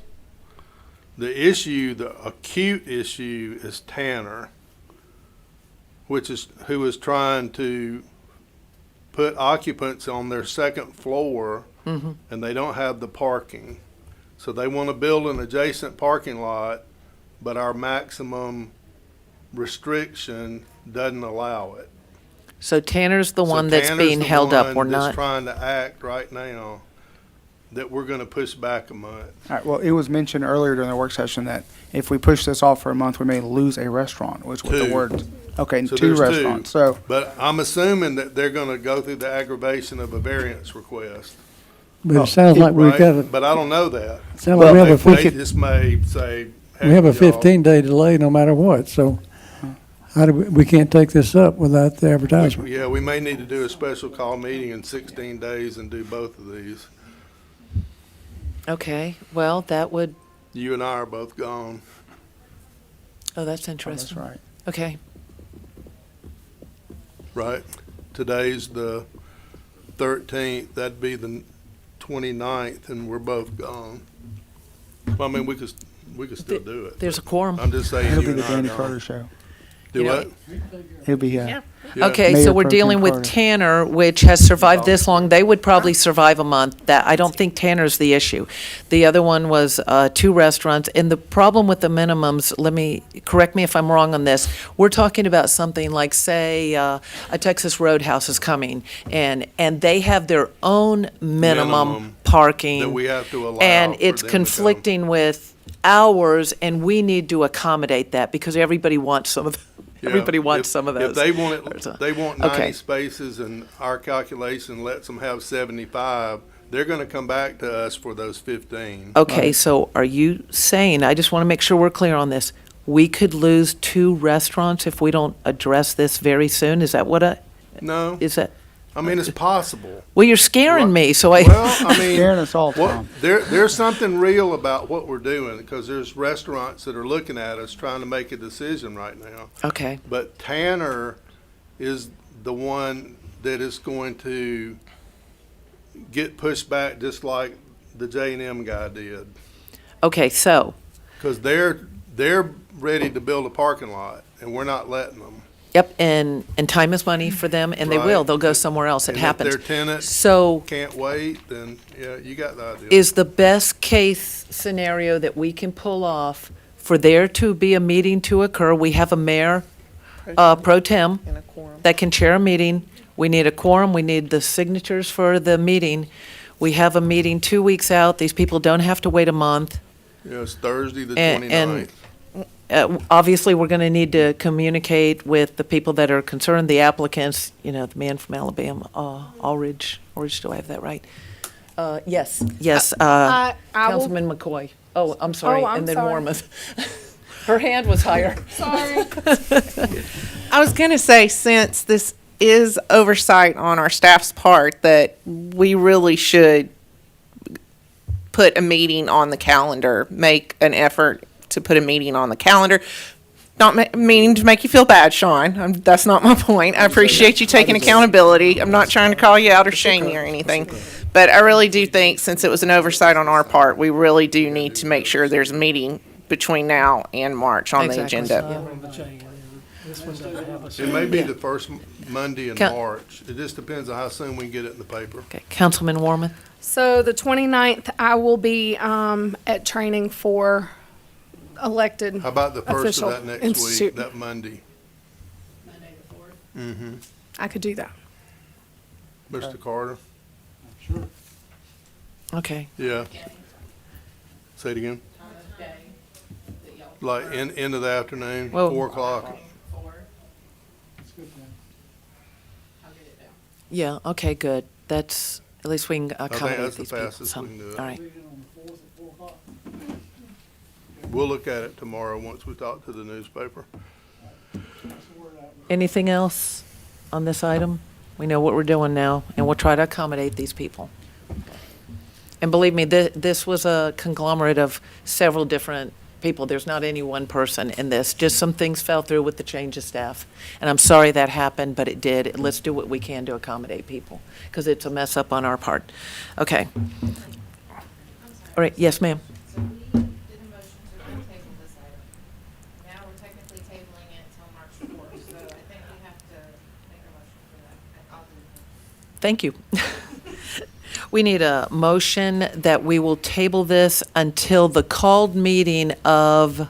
The issue, the acute issue, is Tanner, who is trying to put occupants on their second floor,
Mhm.
and they don't have the parking. So they want to build an adjacent parking lot, but our maximum restriction doesn't allow it.
So Tanner's the
So
one that's
Tanner's
being
the
held up,
one
we're
that's
not.
trying to act right now that we're gonna push back a month.
All right, well, it was mentioned earlier during the work session that if we push this off for a month, we may lose a restaurant, which was the
Two.
word. Okay,
So
two
there's
restaurants, so.
But I'm assuming that they're gonna go through the aggravation of a variance request.
But it sounds like we've
Right?
got a,
But I don't know that.
sounds like we have a
They
15,
just may say,
we have a
hey, y'all,
15-day delay no matter what, so how do we can't take this up without the advertisement.
Yeah, we may need to do a special call meeting in 16 days and do both of these.
Okay, well, that would,
You and I are both gone.
oh, that's interesting.
That's right.
Okay,
Right. Today's the 13th, that'd be the 29th, and we're both gone. Well, I mean, we could still do it.
there's a quorum.
I'm just saying
It'll
you
be
and
the
I are
Danny
gone.
Carter show.
Do
You know,
what?
It'll be,
Yeah.
Okay,
Mayor
so we're
Pro Tem
dealing with
Carter.
Tanner, which has survived this long. They would probably survive a month. That, I don't think Tanner's the issue. The other one was 2 restaurants. And the problem with the minimums, correct me if I'm wrong on this, we're talking about something like, say, a Texas Roadhouse is coming, and they have their own minimum parking.
That we have to allow
And
for
it's
them to come.
conflicting with ours, and we need to accommodate that because everybody wants some of the.
Yeah,
Everybody wants
if-
some of those.
If they want it, they want 90
Okay.
spaces and our calculation lets them have 75, they're gonna come back to us for those 15.
Okay, so are you saying, I just want to make sure we're clear on this, we could lose 2 restaurants if we don't address this very soon? Is that
No,
is that,
I mean, it's possible.
well, you're scaring me, so
Well, I mean.
Scaring us all,
What,
Tom.
there's something real about what we're doing, because there's restaurants that are looking at us trying to make a decision right now.
okay,
But Tanner is the one that is going to get pushed back just like the J&M guy did.
okay, so,
Because they're ready to build a parking lot, and we're not letting them.
yep, and time is money for them, and they will,
Right.
they'll go somewhere else, it
And
happens.
if their tenant
So,
can't wait, then, yeah, you got the idea.
is the best case scenario that we can pull off for there to be a meeting to occur, we have a mayor, pro tem,
And a quorum.
that can chair a meeting. We need a quorum, we need the signatures for the meeting. We have a meeting 2 weeks out, these people don't have to wait a month.
Yeah, it's Thursday, the
And-
29th.
Obviously, we're going to need to communicate with the people that are concerned, the applicants, the man from Alabama, Allridge, do I have that right? Yes,
I will-
Councilman McCoy. Oh, I'm sorry,
I'm
and then
sorry.
Warmoth. Her hand was higher.
Sorry.
I was going to say, since this is oversight on our staff's part, that we really should put a meeting on the calendar, make an effort to put a meeting on the calendar. Not meaning to make you feel bad, Sean. That's not my point. I appreciate you taking accountability. I'm not trying to call you out or shame you or anything. But I really do think, since it was an oversight on our part, we really do need to make sure there's a meeting between now and March on the
Exactly.
agenda.
It may be the first Monday in
Coun-
March. It just depends on how soon we can get it in the paper.
Okay, Councilman Warmoth?
So the 29th, I will be at training for elected
How about the first
official
of that next
institute.
week, that Monday? Mm-hmm.
I could do that.
Mr. Carter?
Okay.
Yeah. Say it again. Like end of the afternoon,
Well-
4 o'clock.
Yeah, okay, good. That's, at least we can
I think
accommodate
that's the
these people.
fastest
So,
we can do it.
all right.
We'll look at it tomorrow once we talk to the newspaper.
Anything else on this item? We know what we're doing now, and we'll try to accommodate these people. And believe me, this was a conglomerate of several different people. There's not any one person in this. Just some things fell through with the change of staff. And I'm sorry that happened, but it did. Let's do what we can to accommodate people, because it's a mess up on our part. Okay. All right, yes, ma'am.
So we did a motion to table this item. Now we're technically tabling it until March 4th, so I think we have to make a motion for that. I'll do that.
Thank you. We need a motion that we will table this until the called meeting of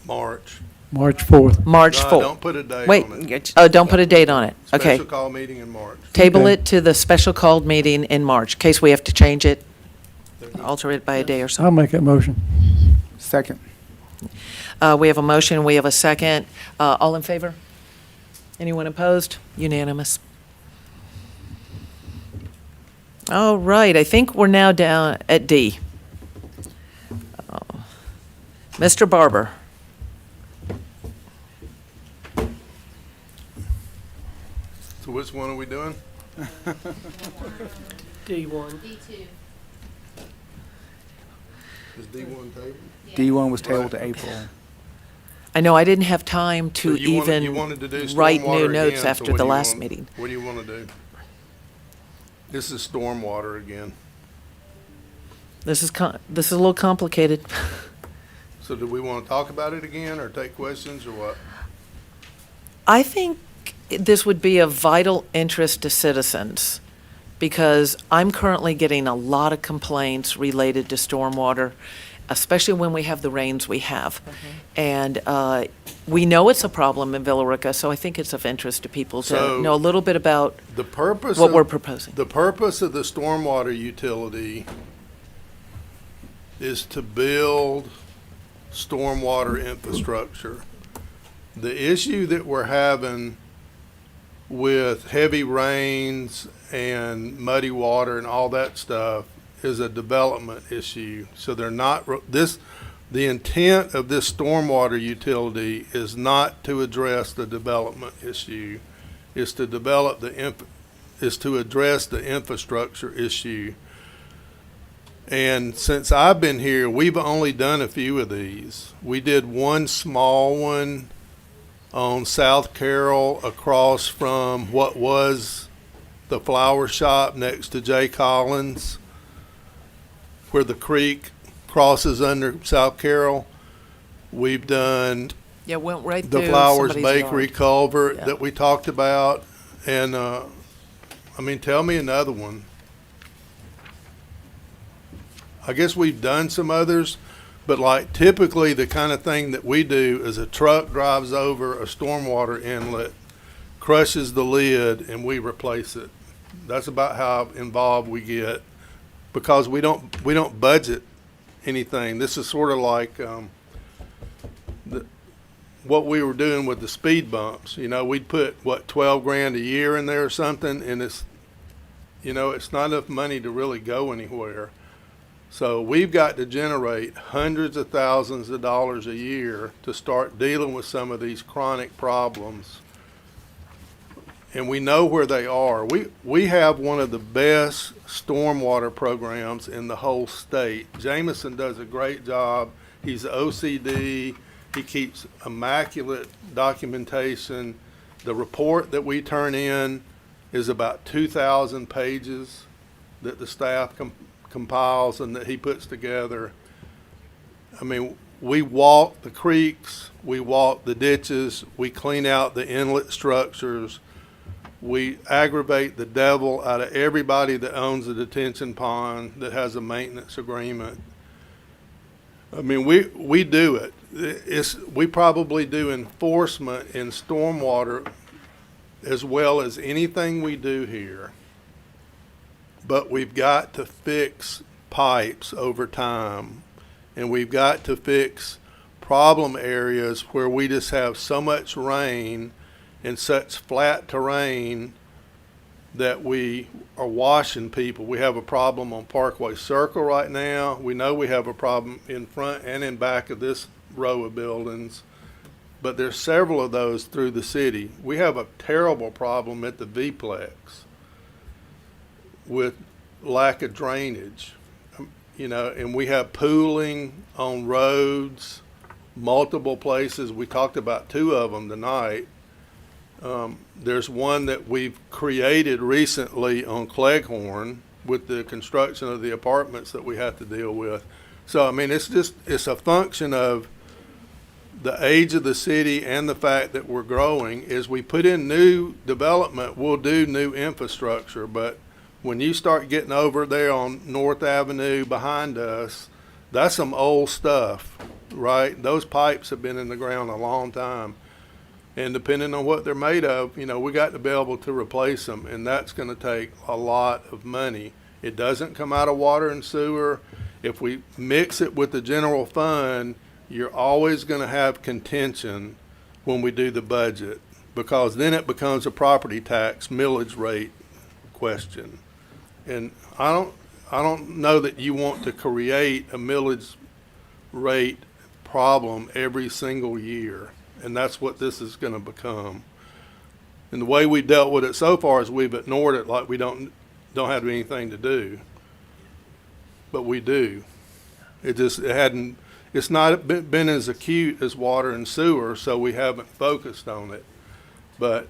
March.
March 4th.
March
No,
4th.
don't put a date
Wait,
on it.
don't put a date on it. Okay.
Special call meeting in March.
Table
Okay.
it to the special called meeting in March, in case we have to change it. alter it by a day or so.
I'll make that motion.
Second.
We have a motion, we have a second. All in favor? Anyone opposed? Unanimous. All right, I think we're now down at D. Mr. Barber.
So which one are we doing?
D1.
D2.
Is D1 table?
D1 was tabled to April.
I know I didn't have time to
So you
even
wanted to do
write
stormwater
new notes
again, so
after
what
the
do you
last
want-
meeting.
What do you want to do? This is stormwater again.
This is a little complicated.
So do we want to talk about it again or take questions or what?
I think this would be of vital interest to citizens because I'm currently getting a lot of complaints related to stormwater, especially when we have the rains we have. And we know it's a problem in Villa Rica, so I think it's of interest to people to
So,
know a little bit about
The purpose
what
of-
we're proposing.
The purpose of the stormwater utility is to build stormwater infrastructure. The issue that we're having with heavy rains and muddy water and all that stuff is a development issue. So they're not, the intent of this stormwater utility is not to address the development issue, is to develop is to address the infrastructure issue. And since I've been here, we've only done a few of these. We did one small one on South Carroll across from what was the flower shop next to Jay Collins, where the creek crosses under South Carroll. We've done
Yeah, went right
the
through
Flowers
somebody's
Bakery
yard.
culvert
Yeah.
that we talked about. And, I mean, tell me another one. I guess we've done some others, but like typically the kind of thing that we do is a truck drives over a stormwater inlet, crushes the lid, and we replace it. That's about how involved we get because we don't budget anything. This is sort of like what we were doing with the speed bumps. You know, we'd put what, 12 grand a year in there or something, and it's not enough money to really go anywhere. So we've got to generate hundreds of thousands of dollars a year to start dealing with some of these chronic problems. And we know where they are. We have one of the best stormwater programs in the whole state. Jameson does a great job. He's OCD. He keeps immaculate documentation. The report that we turn in is about 2,000 pages that the staff compiles and that he puts together. I mean, we walk the creeks, we walk the ditches, we clean out the inlet structures, we aggravate the devil out of everybody that owns a detention pond that has a maintenance agreement. I mean, we do it. We probably do enforcement in stormwater as well as anything we do here. But we've got to fix pipes over time, and we've got to fix problem areas where we just have so much rain and such flat terrain that we are washing people. We have a problem on Parkway Circle right now. We know we have a problem in front and in back of this row of buildings, but there's several of those through the city. We have a terrible problem at the V-Plex with lack of drainage, and we have pooling on roads, multiple places. We talked about two of them tonight. There's one that we've created recently on Cleghorn with the construction of the apartments that we have to deal with. So, I mean, it's a function of the age of the city and the fact that we're growing. As we put in new development, we'll do new infrastructure, but when you start getting over there on North Avenue behind us, that's some old stuff, right? Those pipes have been in the ground a long time. And depending on what they're made of, we got to be able to replace them, and that's going to take a lot of money. It doesn't come out of water and sewer. If we mix it with the general fund, you're always going to have contention when we do the budget, because then it becomes a property tax millage rate question. And I don't know that you want to create a millage rate problem every single year, and that's what this is going to become. And the way we dealt with it so far is we've ignored it like we don't have anything to do, but we do. It's not been as acute as water and sewer, so we haven't focused on it. But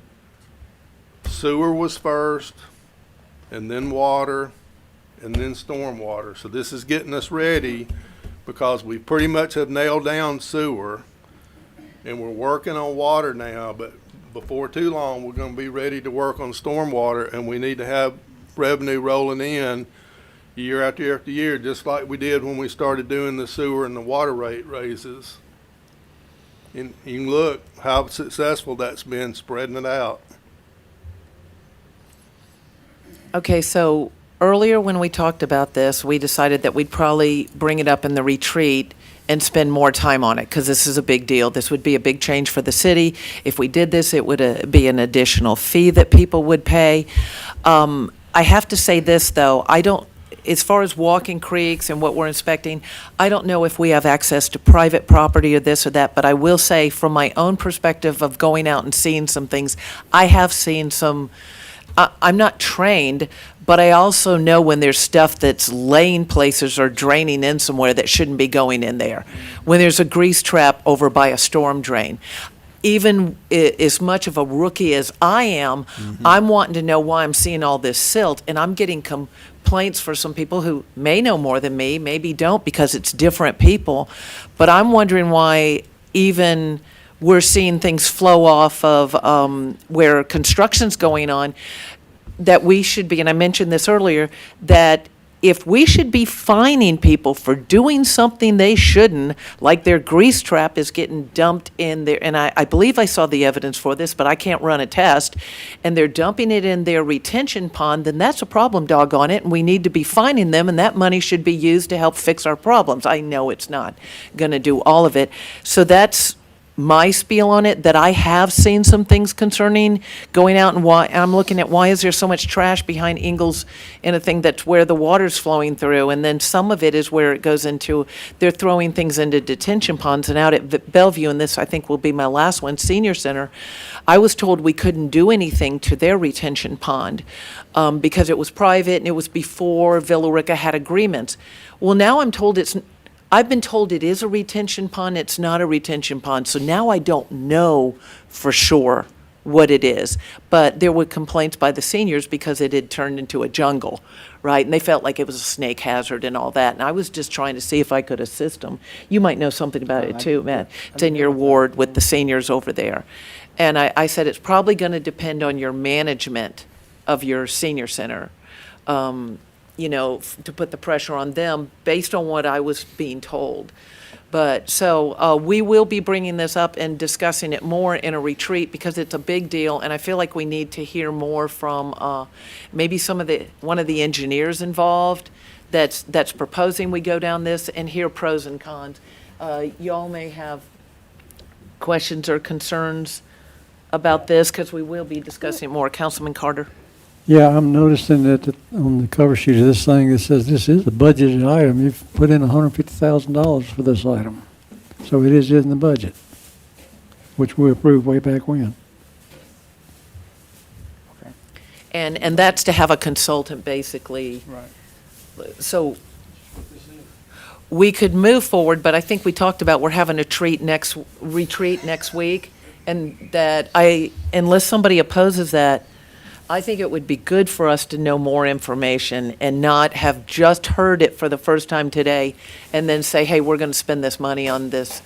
sewer was first, and then water, and then stormwater. So this is getting us ready, because we pretty much have nailed down sewer, and we're working on water now, but before too long, we're going to be ready to work on stormwater, and we need to have revenue rolling in year after year after year, just like we did when we started doing the sewer and the water rate raises. And you can look how successful that's been, spreading it out.
Okay, so earlier when we talked about this, we decided that we'd probably bring it up in the retreat and spend more time on it, because this is a big deal. This would be a big change for the city. If we did this, it would be an additional fee that people would pay. I have to say this, though. As far as walking creeks and what we're inspecting, I don't know if we have access to private property or this or that, but I will say from my own perspective of going out and seeing some things, I have seen some, I'm not trained, but I also know when there's stuff that's laying places or draining in somewhere that shouldn't be going in there. When there's a grease trap over by a storm drain. Even as much of a rookie as I am, I'm wanting to know why I'm seeing all this silt, and I'm getting complaints for some people who may know more than me, maybe don't, because it's different people. But I'm wondering why even we're seeing things flow off of where construction's going on, that we should be, and I mentioned this earlier, that if we should be fining people for doing something they shouldn't, like their grease trap is getting dumped in there, and I believe I saw the evidence for this, but I can't run a test, and they're dumping it in their retention pond, then that's a problem, doggone it, and we need to be fining them, and that money should be used to help fix our problems. I know it's not going to do all of it. So that's my spiel on it, that I have seen some things concerning going out, and why I'm looking at why is there so much trash behind Ingalls in a thing that's where the water's flowing through, and then some of it is where it goes into, they're throwing things into detention ponds. And out at Bellevue, and this I think will be my last one, Senior Center, I was told we couldn't do anything to their retention pond because it was private and it was before Villa Rica had agreements. Well, now I've been told it is a retention pond, it's not a retention pond, so now I don't know for sure what it is. But there were complaints by the seniors because it had turned into a jungle, right? And they felt like it was a snake hazard and all that, and I was just trying to see if I could assist them. You might know something about it too, Matt. It's in your ward with the seniors over there. And I said it's probably going to depend on your management of your senior center. To put the pressure on them based on what I was being told. But so we will be bringing this up and discussing it more in a retreat because it's a big deal, and I feel like we need to hear more from maybe one of the engineers involved that's proposing we go down this, and hear pros and cons. Y'all may have questions or concerns about this because we will be discussing it more. Councilman Carter.
Yeah, I'm noticing that on the cover sheet of this thing, it says this is a budgeted item. You've put in $150,000 for this item. So it is in the budget, which we approved way back when.
Okay. And that's to have a consultant, basically.
Right.
So we could move forward, but I think we talked about we're having a retreat next week, and that unless somebody opposes that, I think it would be good for us to know more information and not have just heard it for the first time today and then say, hey, we're going to spend this money on this,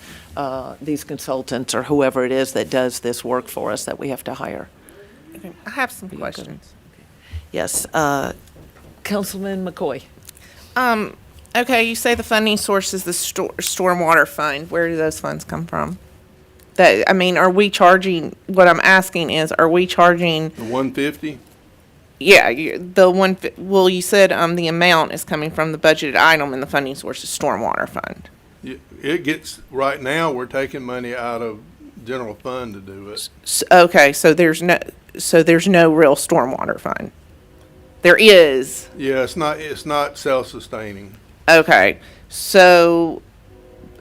these consultants or whoever it is that does this work for us that we have to hire.
Okay, I have some questions.
Yes, Councilman McCoy.
Okay, you say the funding source is the stormwater fund. Where do those funds come from? Are we charging, what I'm asking is, are we charging?
The 150?
Yeah, well, you said, the amount is coming from the budgeted item and the funding source is Stormwater Fund.
It gets, right now, we're taking money out of general fund to do it.
Okay, so there's no real Stormwater Fund. There is.
Yeah, it's not self-sustaining.
Okay, so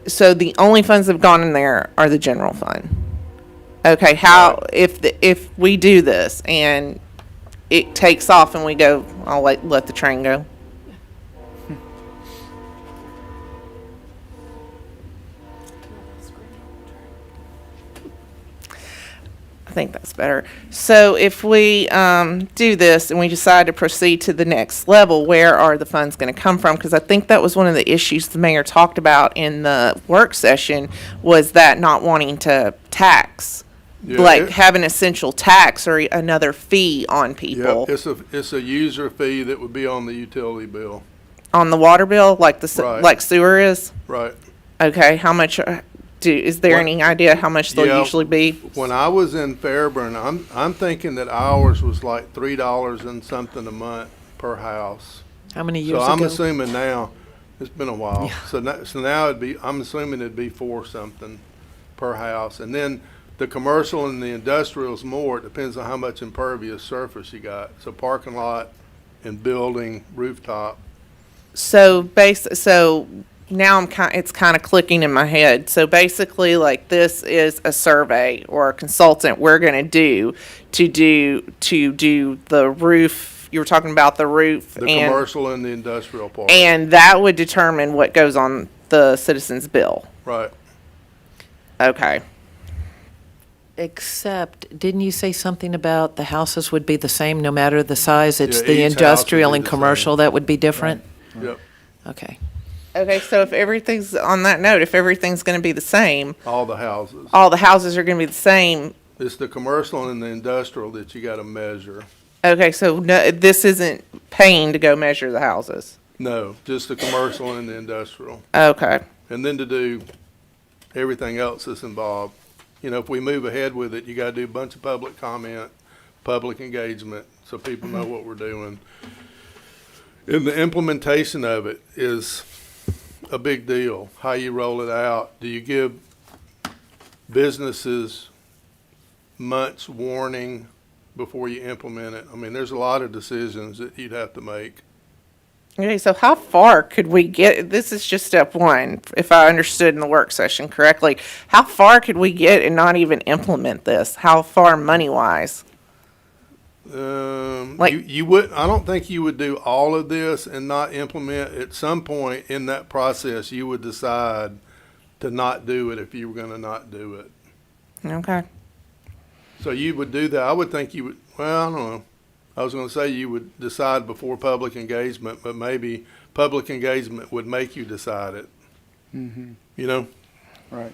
the only funds that have gone in there are the general fund. Okay, if we do this and it takes off and we go, I'll let the train go. I think that's better. So if we do this and we decide to proceed to the next level, where are the funds going to come from? Because I think that was one of the issues the mayor talked about in the work session, was that not wanting to tax, have an essential tax or another fee on people.
Yeah, it's a user fee that would be on the utility bill.
On the water bill, like sewer is?
Right.
Okay, how much? Is there any idea how much they'll usually be?
When I was in Fairburn, I'm thinking that ours was like $3 and something a month per house.
How many years ago?
So I'm assuming now, it's been a while. Yeah. So now I'm assuming it'd be $4 something per house. And then the commercial and the industrial is more. It depends on how much impervious surface you got. So parking lot and building, rooftop.
So now it's kind of clicking in my head. So basically, like, this is a survey or a consultant we're going to do the roof. You were talking about the roof,
the commercial and the industrial part,
and that would determine what goes on the citizens' bill.
Right.
Okay.
Except, didn't you say something about the houses would be the same no matter the size? It's
Yeah,
the
each house
industrial
would be
and
the
commercial
same.
that would be different?
Right. Yep.
Okay.
Okay, so if everything's, on that note, if everything's going to be the same,
All the houses.
all the houses are going to be the same.
It's the commercial and the industrial that you got to measure.
Okay, so no, this isn't paying to go measure the houses.
No, just the commercial and the industrial.
Okay.
And then to do everything else that's involved. You know, if we move ahead with it, you got to do a bunch of public comment, public engagement, so people know what we're doing. And the implementation of it is a big deal. How you roll it out. Do you give businesses months warning before you implement it? I mean, there's a lot of decisions that you'd have to make.
Okay, so how far could we get? This is just step one, if I understood in the work session correctly. How far could we get and not even implement this? How far money-wise?
You would. I don't think you would do all of this and not implement. At some point in that process, you would decide to not do it if you were going to not do it.
Okay.
So you would do that. I would think you would. Well, I don't know. I was going to say you would decide before public engagement, but maybe public engagement would make you decide it.
Mm-hmm.
You know?
Right.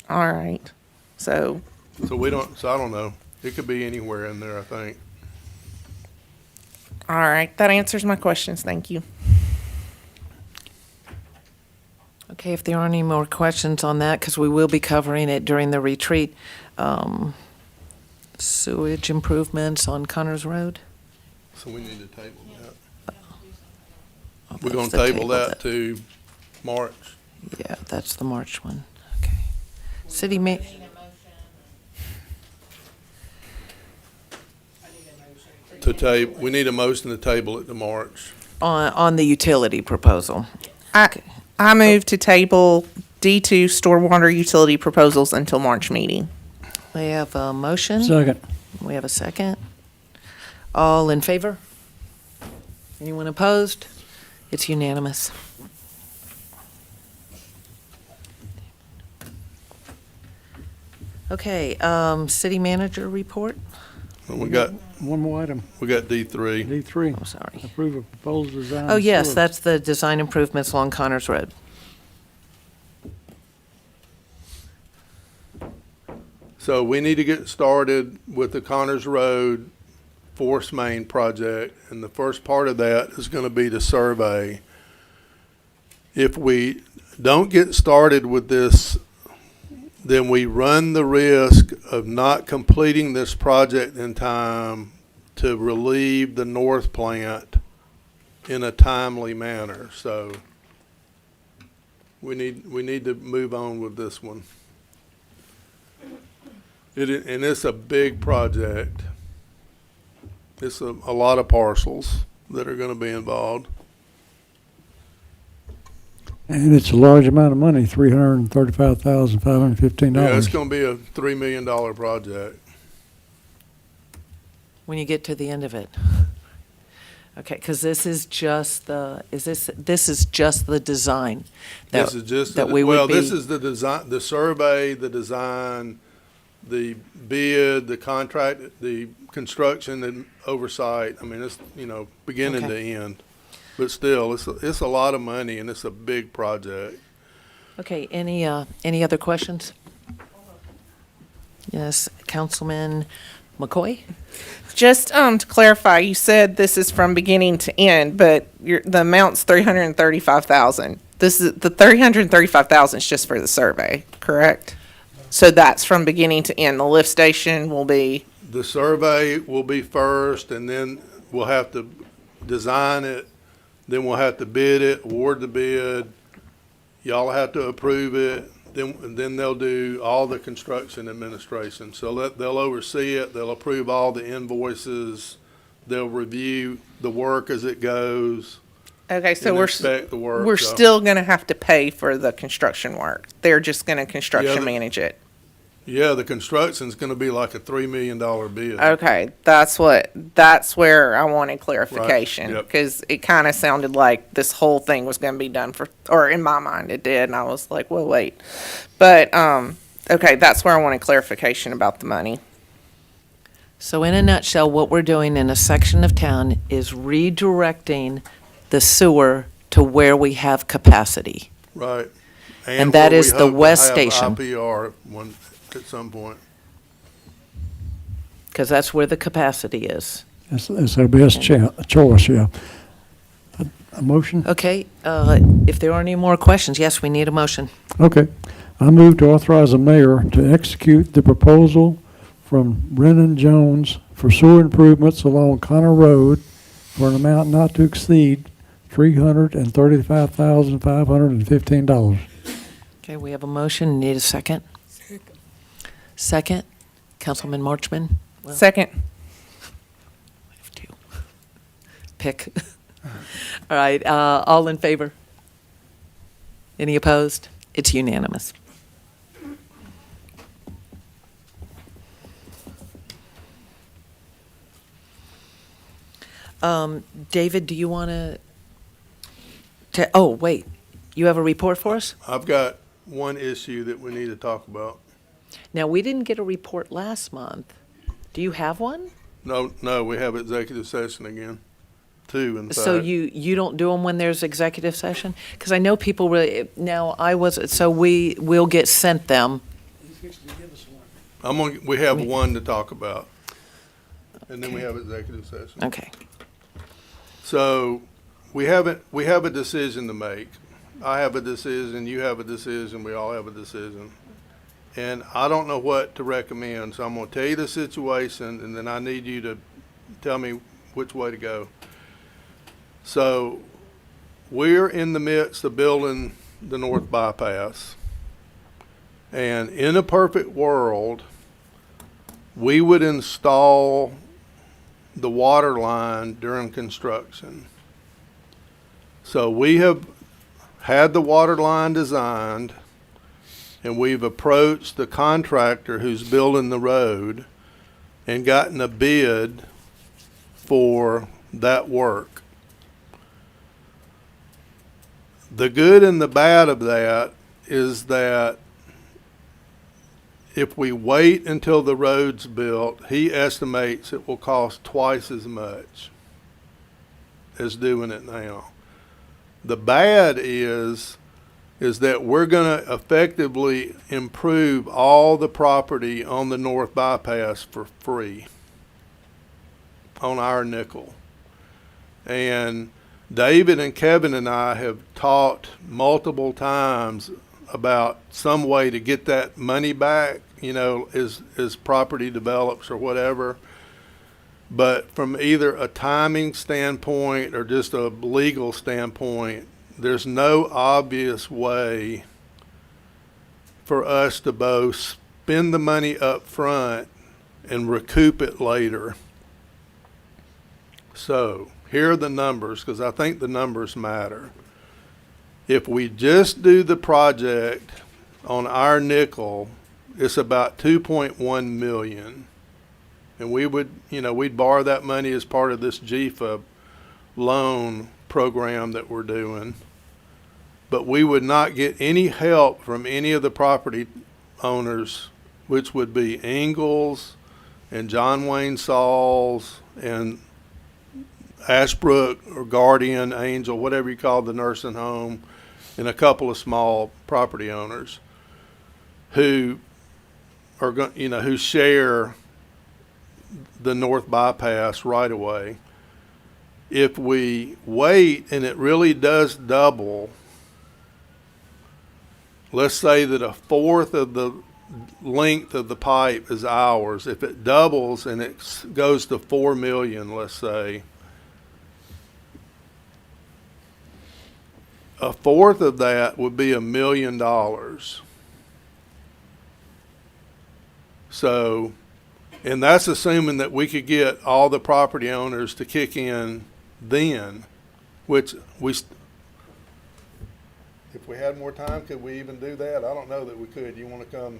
All right. So
we don't. So I don't know. It could be anywhere in there, I think.
all right, that answers my questions. Thank you.
Okay, if there aren't any more questions on that, because we will be covering it during the retreat, sewage improvements on Connors Road?
So we need to table that.
Oh,
We're going
that's
to
the
table that to March.
Yeah, that's the March one. Okay. City ma-
To table, we need a motion to table it to March.
on the utility proposal.
I move to table D2 stormwater utility proposals until March meeting.
We have a motion.
Second.
We have a second. All in favor? Anyone opposed? It's unanimous. Okay, city manager report?
We got
One more item,
we got D3.
D3.
I'm sorry.
Approve a proposed design.
Oh, yes,
sewer.
that's the design improvements along Connors Road.
So we need to get started with the Connors Road force main project, and the first part of that is going to be the survey. If we don't get started with this, then we run the risk of not completing this project in time to relieve the north plant in a timely manner. So we need to move on with this one. And it's a big project. It's a lot of parcels that are going to be involved.
And it's a large amount of money, $335,515.
Yeah, it's going to be a $3 million project.
When you get to the end of it. Okay, because this is just the, this is just the design.
This is just
that
the,
we
well,
would be.
this is the design, the survey, the design, the bid, the contract, the construction and oversight. I mean, it's, beginning to end. But still, it's a lot of money and it's a big project.
Okay, any other questions? Yes, Councilman McCoy?
Just to clarify, you said this is from beginning to end, but the amount's 335,000. This is the 335,000 is just for the survey, correct? So that's from beginning to end. The lift station will be.
The survey will be first, and then we'll have to design it. Then we'll have to bid it, award the bid. Y'all have to approve it. Then they'll do all the construction administration. So they'll oversee it. They'll approve all the invoices. They'll review the work as it goes.
Okay, so
and
we're
inspect the work.
we're
So-
still going to have to pay for the construction work. They're just going to construction
Yeah,
manage it.
Yeah, the construction's going to be like a $3 million bid.
Okay, that's where I wanted clarification,
Yep.
because it kind of sounded like this whole thing was going to be done or in my mind it did, and I was like, well, wait. But, okay, that's where I wanted clarification about the money.
So in a nutshell, what we're doing in a section of town is redirecting the sewer to where we have capacity.
Right.
And that
where
is
we
the
hope to
west
have
station.
IPR at some point.
Because that's where the capacity is.
It's our best choice, yeah. A motion?
Okay, if there are any more questions, yes, we need a motion.
Okay. I move to authorize the mayor to execute the proposal from Brennan Jones for sewer improvements along Connor Road for an amount not to exceed $335,515.
Okay, we have a motion, need a second? Second, Councilman Marchman?
Second.
Pick. All right, all in favor? Any opposed? It's unanimous. David, do you want to, oh, wait, you have a report for us?
I've got one issue that we need to talk about.
Now, we didn't get a report last month. Do you have one?
No, we have executive session again. 2, in fact.
So you don't do them when there's executive session? Because I know people really, now so we'll get sent them.
We have one to talk about. And then we have executive session.
Okay.
So we have a decision to make. I have a decision, you have a decision, we all have a decision. And I don't know what to recommend, so I'm gonna tell you the situation, and then I need you to tell me which way to go. So we're in the midst of building the north bypass. And in a perfect world, we would install the water line during construction. So we have had the water line designed, and we've approached the contractor who's building the road and gotten a bid for that work. The good and the bad of that is that if we wait until the road's built, he estimates it will cost twice as much as doing it now. The bad is that we're going to effectively improve all the property on the north bypass for free on our nickel. And David and Kevin and I have talked multiple times about some way to get that money back, as property develops or whatever. But from either a timing standpoint or just a legal standpoint, there's no obvious way for us to both spend the money up front and recoup it later. So here are the numbers, because I think the numbers matter. If we just do the project on our nickel, it's about 2.1 million. And we would, we'd borrow that money as part of this GFA loan program that we're doing. But we would not get any help from any of the property owners, which would be Ingalls and John Wayne Sauls and Ashbrook or Guardian, Angel, whatever you call the nursing home, and a couple of small property owners who are who share the north bypass right away. If we wait and it really does double, let's say that a fourth of the length of the pipe is ours. If it doubles and it goes to 4 million, let's say, a fourth of that would be $1 million. So, and that's assuming that we could get all the property owners to kick in then, which if we had more time, could we even do that? I don't know that we could. You want to come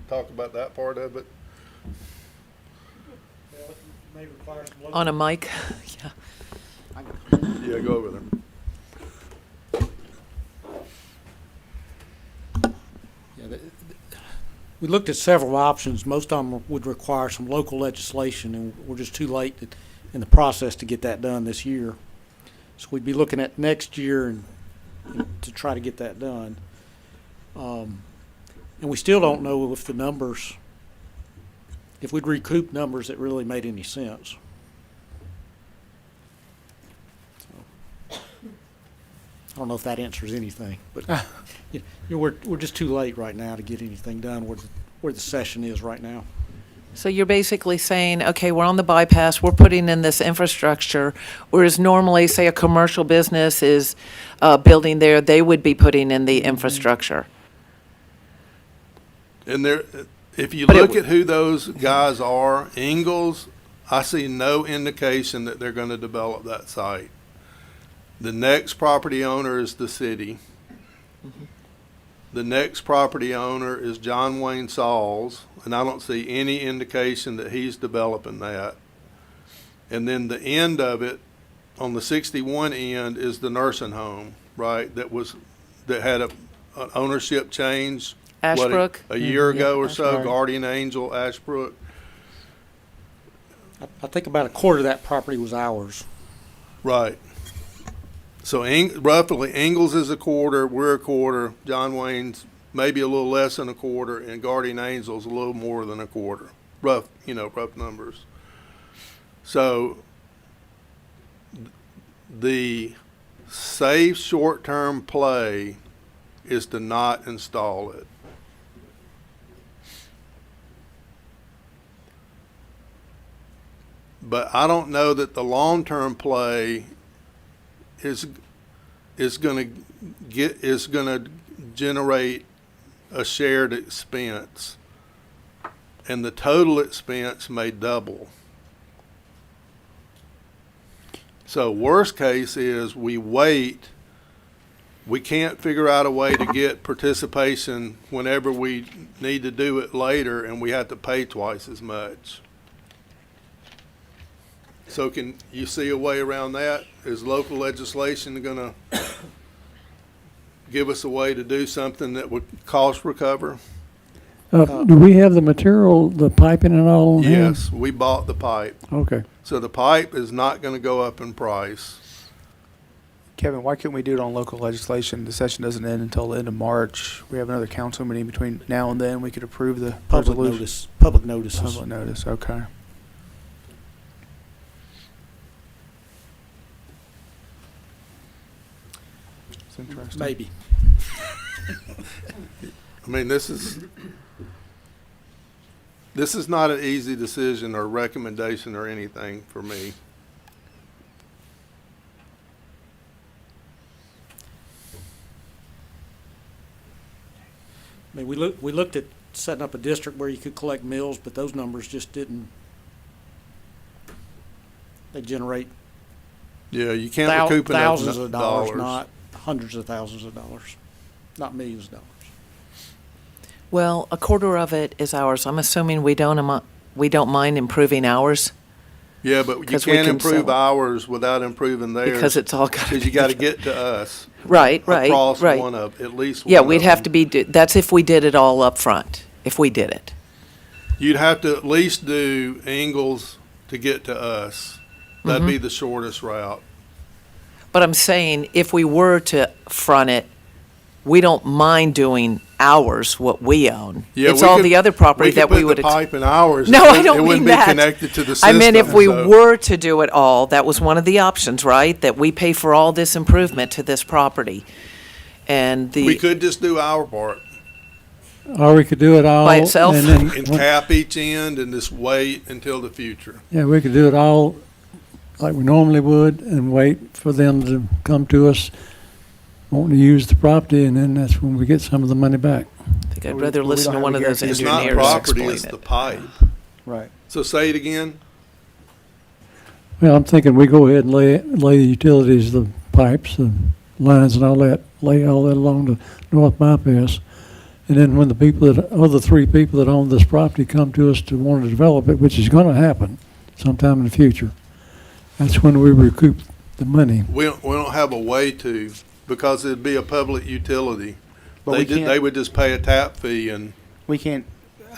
talk about that part of it?
On a mic, yeah.
Yeah, go over there.
We looked at several options. Most of them would require some local legislation, and we're just too late in the process to get that done this year. So we'd be looking at next year and to try to get that done. And we still don't know if the numbers, if we'd recoup numbers that really made any sense. So, I don't know if that answers anything, but we're just too late right now to get anything done where the session is right now.
So you're basically saying, okay, we're on the bypass, we're putting in this infrastructure, whereas normally, say, a commercial business is building there, they would be putting in the infrastructure.
And there, if you look at who those guys are, Ingalls, I see no indication that they're going to develop that site. The next property owner is the city. The next property owner is John Wayne Sauls, and I don't see any indication that he's developing that. And then the end of it, on the 61 end, is the nursing home, right? That had an ownership change.
Ashbrook.
A year ago or so,
right.
Guardian Angel, Ashbrook.
I think about a quarter of that property was ours.
Right. So roughly, Ingalls is a quarter, we're a quarter, John Wayne's maybe a little less than a quarter, and Guardian Angel's a little more than a quarter. Rough numbers. So the safe short-term play is to not install it. But I don't know that the long-term play is going to generate a shared expense, and the total expense may double. So worst case is we wait. We can't figure out a way to get participation whenever we need to do it later, and we have to pay twice as much. So can you see a way around that? Is local legislation going to give us a way to do something that would cost recover?
Do we have the material, the piping and all on hand?
Yes, we bought the pipe.
Okay.
So the pipe is not going to go up in price.
Kevin, why couldn't we do it on local legislation? The session doesn't end until the end of March. We have another council meeting between now and then. We could approve the
Public
resolution.
notice. Public notices.
Public notice, okay. It's interesting.
Maybe.
I mean, this is, this is not an easy decision or recommendation or anything for me.
I mean, we looked at setting up a district where you could collect mills, but those numbers just didn't, they generate
Yeah, you can't recoup enough
thousands of dollars, not hundreds of thousands of dollars, not millions of dollars.
Well, a quarter of it is ours. I'm assuming we don't mind improving ours.
Yeah, but you
'Cause we
can't
can
improve
sell it.
ours without improving theirs.
Because it's all gotta
Because you
be
got to
done.
get to us.
Right,
Across
right.
one of, at least one
Yeah, we'd
of
have
them.
to be, that's if we did it all up front. If we did it.
You'd have to at least do Ingalls to get to us. That'd be the shortest route.
But I'm saying, if we were to front it, we don't mind doing ours, what we own.
Yeah,
It's
we
all
could-
the other property that we
could
would.
put the pipe in ours.
No,
It
I
wouldn't-
don't
It wouldn't
mean
be
that.
connected to the
I
system.
meant if we
so-
were to do it all, that was one of the options, right? That we pay for all this improvement to this property. And
We
the,
could just do our part
Or we could do it all.
By itself?
And then,
and cap each end and just wait until the future.
yeah, we could do it all like we normally would and wait for them to come to us wanting to use the property, and then that's when we get some of the money back.
I think I'd rather
we
listen to
don't
one
have
of
a
those
It's
engineers
not property,
explain
it's the
it.
pipe.
Right.
So say it again.
Well, I'm thinking we go ahead and lay the utilities, the pipes, the lines and all that, lay all that along the north bypass. And then when the other three people that own this property come to us to want to develop it, which is going to happen sometime in the future, that's when we recoup the money.
We don't have a way to, because it'd be a public utility.
But we can't-
They would just pay a tap fee and,
We can't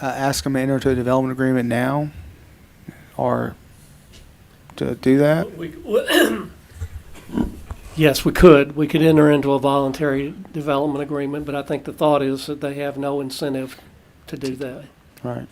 ask them to enter into a development agreement now, or to do that?
Yes, we could. We could enter into a voluntary development agreement, but I think the thought is that they have no incentive to do that.
Right.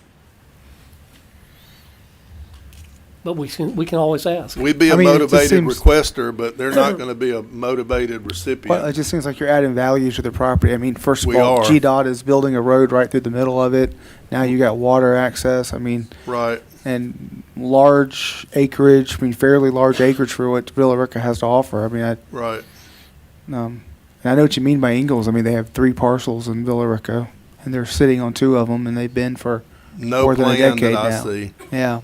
But we can always ask.
we'd be
I
a
mean, it just
motivated
seems-
requester, but they're not gonna be a motivated
Well, it
recipient.
just seems like you're adding value to the property. I mean, first of
We
all,
are.
GDOT is building a road right through the middle of it. Now you got water access. I mean,
Right.
and large acreage. I mean, fairly large acreage for what Villa Rica has to offer. I mean,
Right.
and I know what you mean by Ingalls. I mean, they have 3 parcels in Villa Rica, and they're sitting on 2 of them, and they've been for
No
more than a
plan
decade
that I
now.
see.
Yeah.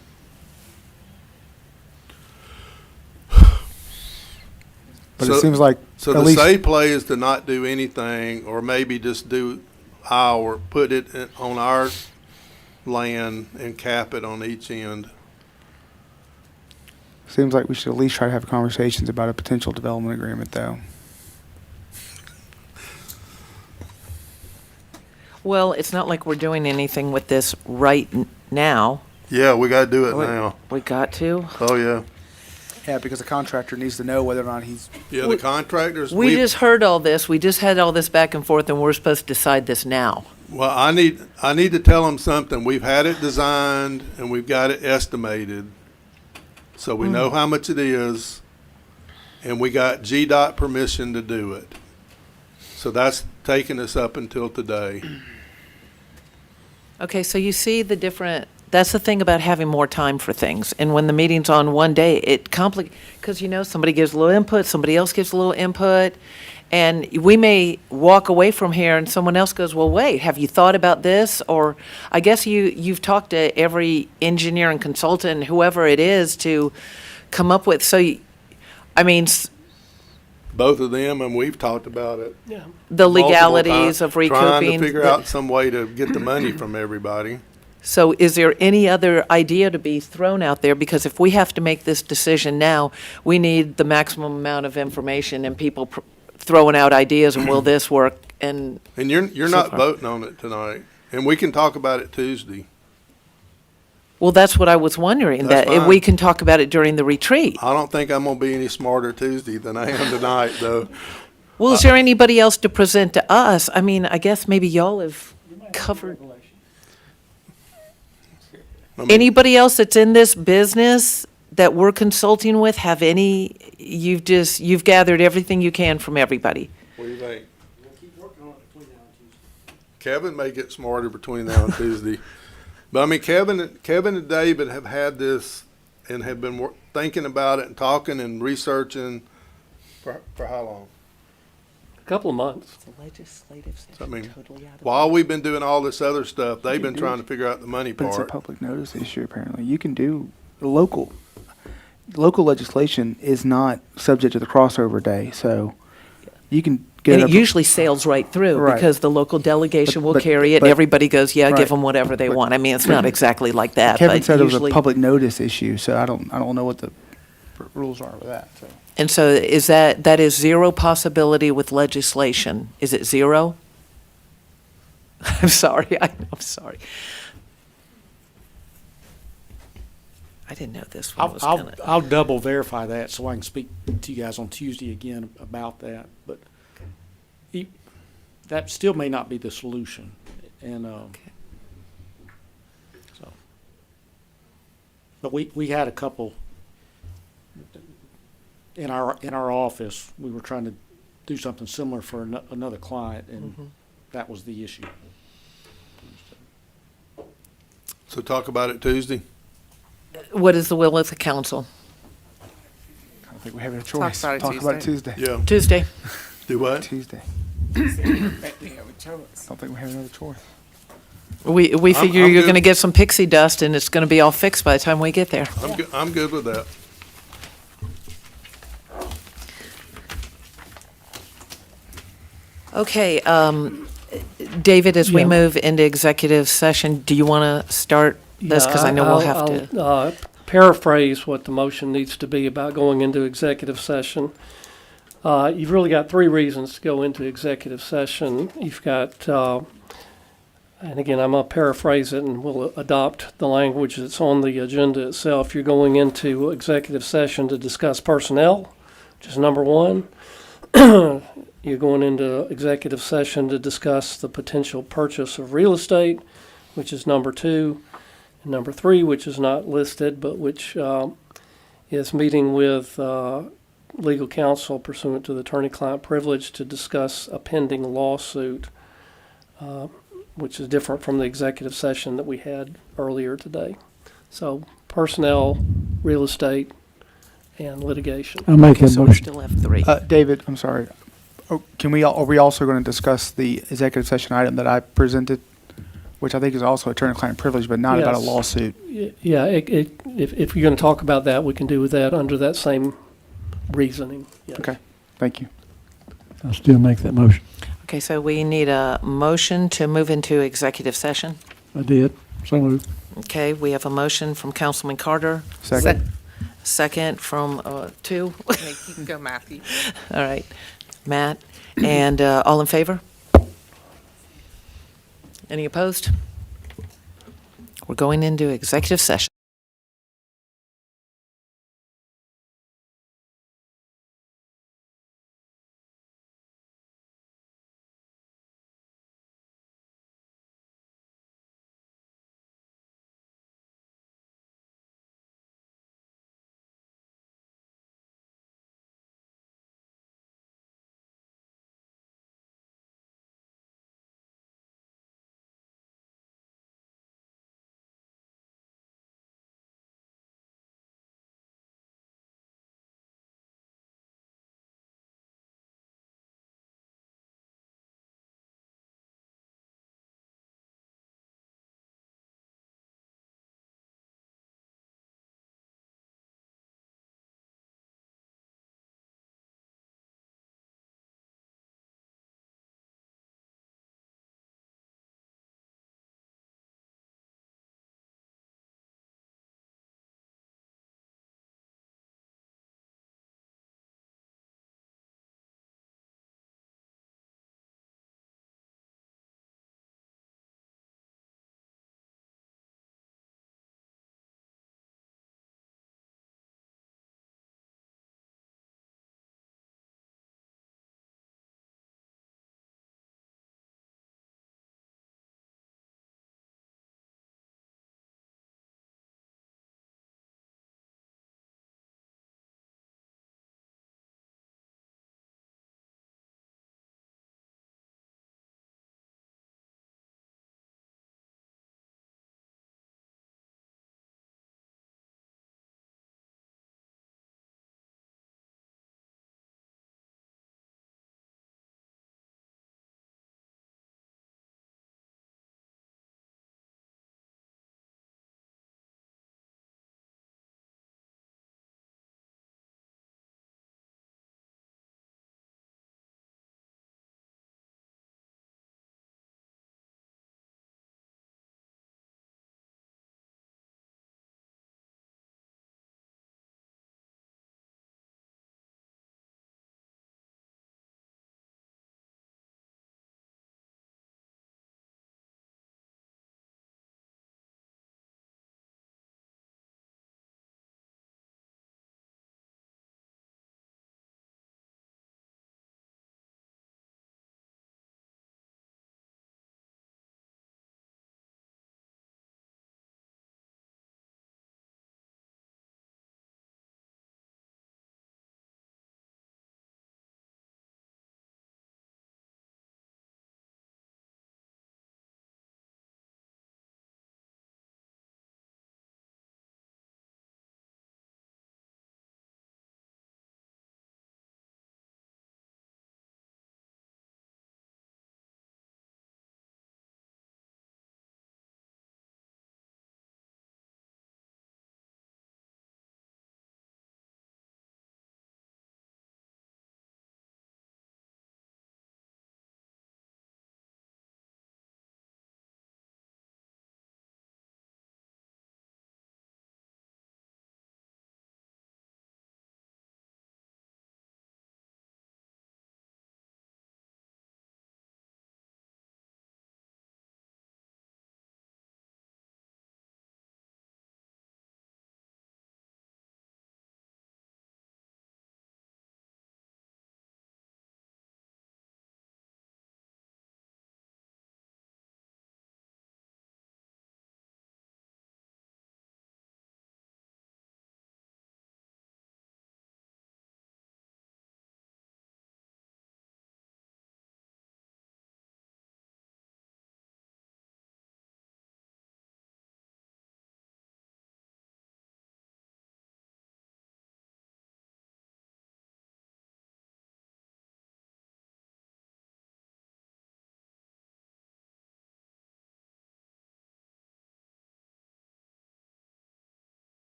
But
So-
it seems like
So
at
the
least
safe play is to not do anything, or maybe just put it on our land and cap it on each end.
seems like we should at least try to have conversations about a potential development agreement, though.
Well, it's not like we're doing anything with this right now.
Yeah, we gotta do it now.
We got to.
Oh, yeah.
Yeah, because the contractor needs to know whether or not he's.
Yeah, the contractors,
We just heard all this. We just had all this back and forth, and we're supposed to decide this now.
well, I need to tell them something. We've had it designed and we've got it estimated. So we know how much it is, and we got GDOT permission to do it. So that's taken us up until today.
Okay, so you see the different, that's the thing about having more time for things. And when the meeting's on one day, it complicates, because somebody gives a little input, somebody else gives a little input, and we may walk away from here and someone else goes, well, wait, have you thought about this? Or I guess you've talked to every engineer and consultant, whoever it is, to come up with,
Both of them, and we've talked about it.
Yeah.
the
multiple
legalities
times,
of
Trying
recouping.
to figure
the-
out some way to get the money from everybody.
So is there any other idea to be thrown out there? Because if we have to make this decision now, we need the maximum amount of information and people throwing out ideas and will this work? And
you're
so
not
far.
voting on it tonight, and we can talk about it Tuesday.
Well, that's what I was wondering,
That's
that if
fine.
we can talk about it during the retreat.
I don't think I'm gonna be any smarter Tuesday than I am tonight, though.
Well, is there anybody else to present to us? I mean, I guess maybe y'all have covered.
I mean,
Anybody else that's in this business that we're consulting with have any, you've gathered everything you can from everybody?
What do you think? Kevin may get smarter between now and Tuesday. But I mean, Kevin and David have had this and have been thinking about it and talking and researching for how long?
A couple of months.
The legislative session
So, I mean,
totally out of
while we've been doing all this other stuff, they've been trying to figure out the money
But it's a
part.
public notice issue, apparently. You can do local legislation is not subject to the crossover day, so you can get
And
up-
it usually sails right through
Right.
because the local delegation will
But-
carry it, and
but-
everybody goes, yeah,
right.
give them whatever they
But-
want. I mean, it's not exactly like that,
Kevin
but
said it was a
usually.
public notice issue, so I don't know what the rules are with that, so.
And so is that is zero possibility with legislation? Is it zero? I'm sorry, I'm sorry. I didn't know this one was gonna.
I'll double verify that so I can speak to you guys on Tuesday again about that. But that still may not be the solution. And so, but we had a couple in our office. We were trying to do something similar for another client, and that was the issue.
So talk about it Tuesday.
What is the will of the council?
I don't think we have a choice.
about it
Talk about it Tuesday.
Yeah.
Tuesday.
Do what?
Tuesday.
I don't think we have a choice.
I don't think we have another choice.
We figure
I'm
you're
good.
going to get some pixie dust, and it's going to be all fixed by the time we get there.
I'm good with that.
Okay, David, as we
Yeah.
move into executive session, do you want to start this? Because I know we'll have to.
I'll paraphrase what the motion needs to be about going into executive session. You've really got three reasons to go into executive session. You've got, and again, I'm going to paraphrase it and we'll adopt the language that's on the agenda itself. You're going into executive session to discuss personnel, which is number one. You're going into executive session to discuss the potential purchase of real estate, which is number two. And number three, which is not listed, but which is meeting with legal counsel pursuant to the attorney-client privilege to discuss a pending lawsuit, which is different from the executive session that we had earlier today. So personnel, real estate, and litigation.
I'll make
Okay,
that
so we
motion.
still have three.
David, I'm sorry. Oh, are we also going to discuss the executive session item that I presented, which I think is also attorney-client privilege, but not about a
Yes.
lawsuit?
Yeah, if you're going to talk about that, we can do that under that same reasoning. Yes.
Okay, thank you.
I'll still make that motion.
Okay, so we need a motion to move into executive session.
I did. So moved.
Okay, we have a motion from Councilman Carter.
Second.
Second from two.
Okay, you can go, Matthew.
All right, Matt. And all in favor? Any opposed? We're going into executive session.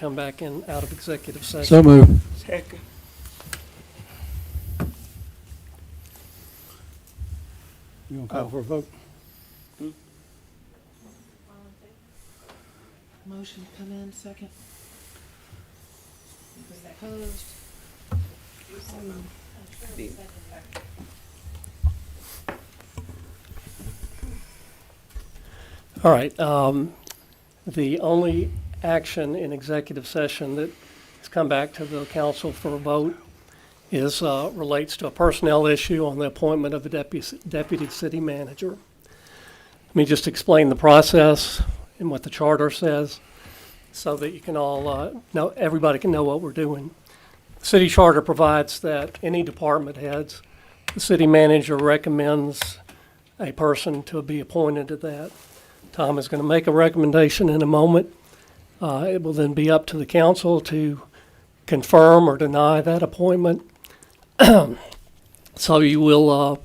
come back in out of executive session.
So moved.
Second.
You want to call for a vote?
Motion to come in second. Opposed?
All right. The only action in executive session that has come back to the council for a vote is relates to a personnel issue on the appointment of a deputy city manager. Let me just explain the process and what the charter says so that you can all know, everybody can know what we're doing. The city charter provides that any department heads, the city manager recommends a person to be appointed to that. Tom is going to make a recommendation in a moment. It will then be up to the council to confirm or deny that appointment. So you will,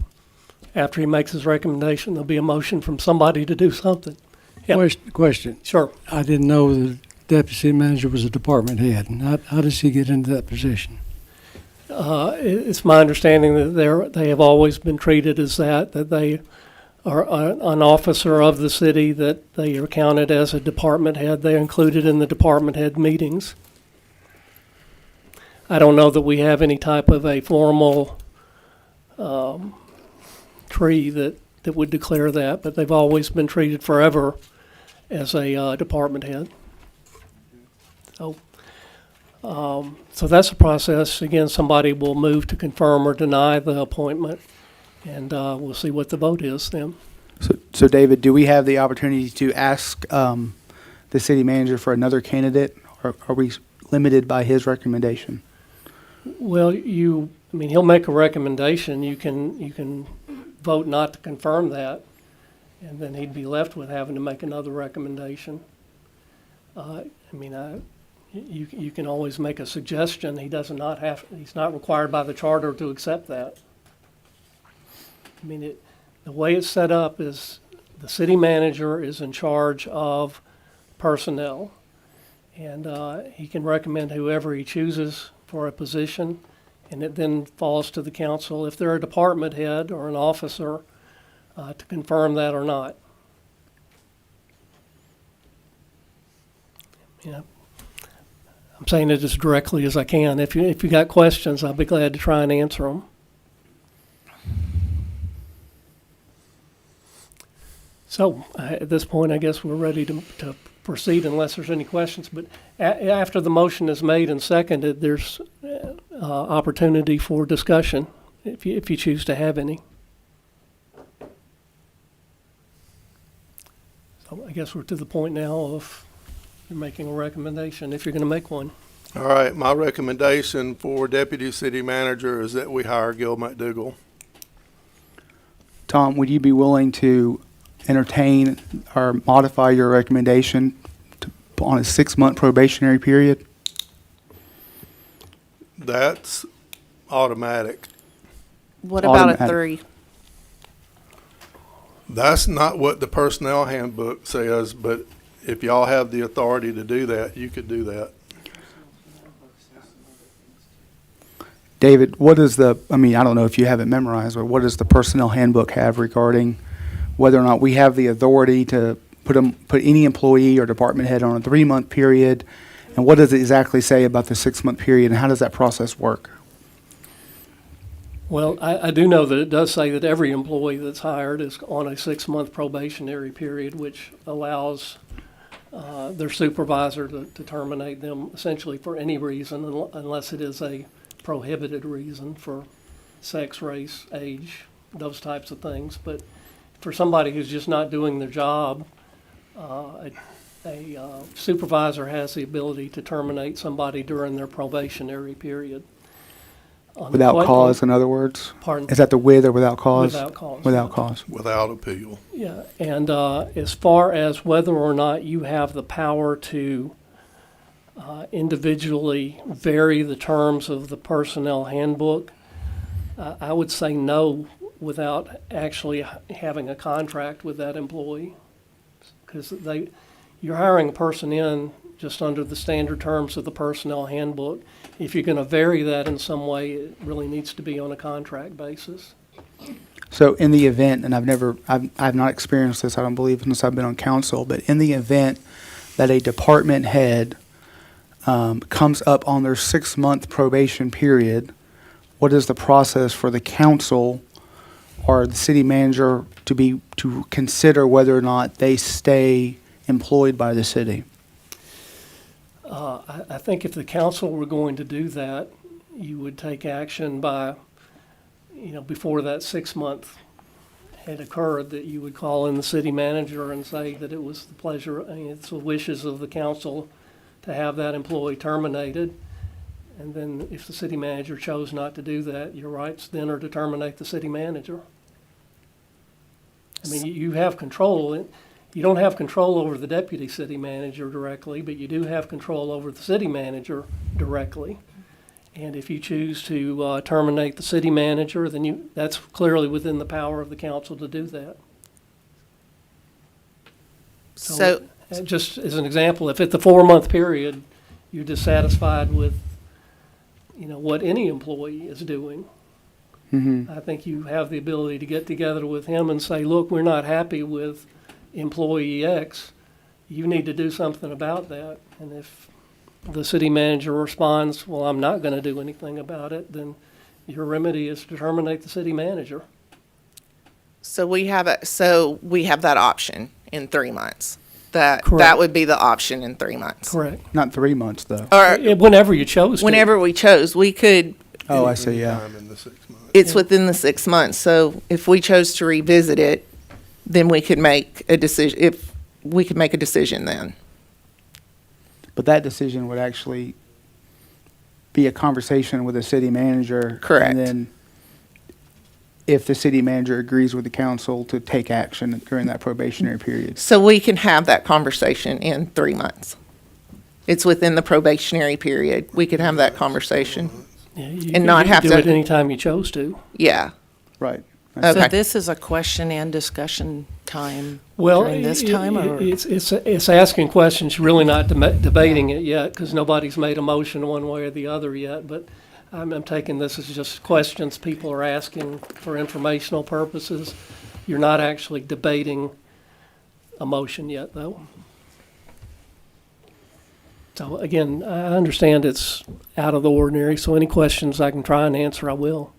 after he makes his recommendation, there'll be a motion from somebody to do something. Yep.
Question.
Sure.
I didn't know the deputy city manager was a department head. How does he get into that position?
It's my understanding that they have always been treated as that they are an officer of the city, that they are counted as a department head. They're included in the department head meetings. I don't know that we have any type of a formal tree that would declare that, but they've always been treated forever as a department head. So that's the process. Again, somebody will move to confirm or deny the appointment, and we'll see what the vote is then.
So David, do we have the opportunity to ask the city manager for another candidate, or are we limited by his recommendation?
Well, he'll make a recommendation. You can vote not to confirm that, and then he'd be left with having to make another recommendation. You can always make a suggestion. He's not required by the charter to accept that. The way it's set up is the city manager is in charge of personnel, and he can recommend whoever he chooses for a position, and it then falls to the council, if they're a department head or an officer, to confirm that or not. I'm saying it as directly as I can. If you got questions, I'll be glad to try and answer them. So at this point, I guess we're ready to proceed unless there's any questions. But after the motion is made and seconded, there's opportunity for discussion if you choose to have any. So I guess we're to the point now of you're making a recommendation, if you're going to make one.
All right, my recommendation for deputy city manager is that we hire Gil McDougall.
Tom, would you be willing to entertain or modify your recommendation on a 6-month probationary period?
That's automatic.
What about
Automatic.
a 3?
That's not what the personnel handbook says, but if y'all have the authority to do that, you could do that.
David, what is I don't know if you have it memorized, but what does the personnel handbook have regarding whether or not we have the authority to put any employee or department head on a 3-month period? And what does it exactly say about the 6-month period, and how does that process work?
Well, I do know that it does say that every employee that's hired is on a 6-month probationary period, which allows their supervisor to terminate them essentially for any reason, unless it is a prohibited reason for sex, race, age, those types of things. But for somebody who's just not doing their job, a supervisor has the ability to terminate somebody during their probationary period.
Without cause, in other words?
Pardon?
Is that the with or without cause?
Without cause.
Without cause.
Without appeal.
Yeah, and as far as whether or not you have the power to individually vary the terms of the personnel handbook, I would say no without actually having a contract with that employee. Because you're hiring a person in just under the standard terms of the personnel handbook. If you're going to vary that in some way, it really needs to be on a contract basis.
So in the event, and I've not experienced this, I don't believe, since I've been on council, but in the event that a department head comes up on their 6-month probation period, what is the process for the council or the city manager to consider whether or not they stay employed by the city?
I think if the council were going to do that, you would take action by, before that 6-month had occurred, that you would call in the city manager and say that it was the pleasure, it's the wishes of the council to have that employee terminated. And then if the city manager chose not to do that, your rights then are to terminate the city manager. I mean, you have control. You don't have control over the deputy city manager directly, but you do have control over the city manager directly. And if you choose to terminate the city manager, then that's clearly within the power of the council to do that.
So,
Just as an example, if at the 4-month period, you're dissatisfied with, what any employee is doing, I think you have the ability to get together with him and say, look, we're not happy with employee X. You need to do something about that. And if the city manager responds, well, I'm not going to do anything about it, then your remedy is to terminate the city manager.
so we have that option in 3 months. That
Correct.
would be the option in 3 months.
Correct.
Not 3 months, though.
Or
Whenever you chose to.
whenever we chose, we could.
Oh, I see, yeah.
Time in the 6 months.
It's within the 6 months. So if we chose to revisit it, then we could make a decision. If we could make a decision then.
But that decision would actually be a conversation with the city manager.
Correct.
And then if the city manager agrees with the council to take action during that probationary period.
So we can have that conversation in 3 months. It's within the probationary period. We could have that conversation.
Yeah,
And not have
do
to-
it anytime you chose to.
Yeah.
Right.
So
Okay.
this is a question and discussion time
Well,
during this time, or?
it's asking questions, you're really not debating it yet, because nobody's made a motion one way or the other yet, but I'm taking this as just questions people are asking for informational purposes. You're not actually debating a motion yet, though. So again, I understand it's out of the ordinary, so any questions I can try and answer, I will.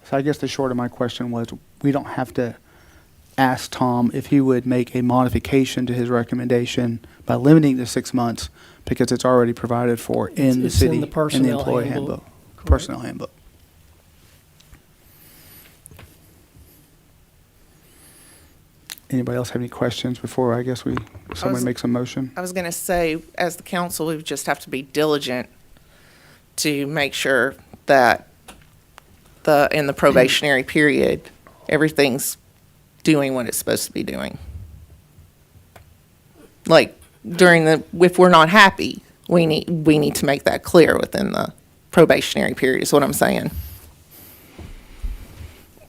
So I guess the short of my question was, we don't have to ask Tom if he would make a modification to his recommendation by limiting to 6 months, because it's already provided for in the
It's in
city,
the
in the
personnel
employee
handbook.
handbook, personnel handbook. Anybody else have any questions before, I guess, somebody makes a motion?
I was going to say, as the council, we just have to be diligent to make sure that in the probationary period, everything's doing what it's supposed to be doing. Like if we're not happy, we need to make that clear within the probationary period, is what I'm saying.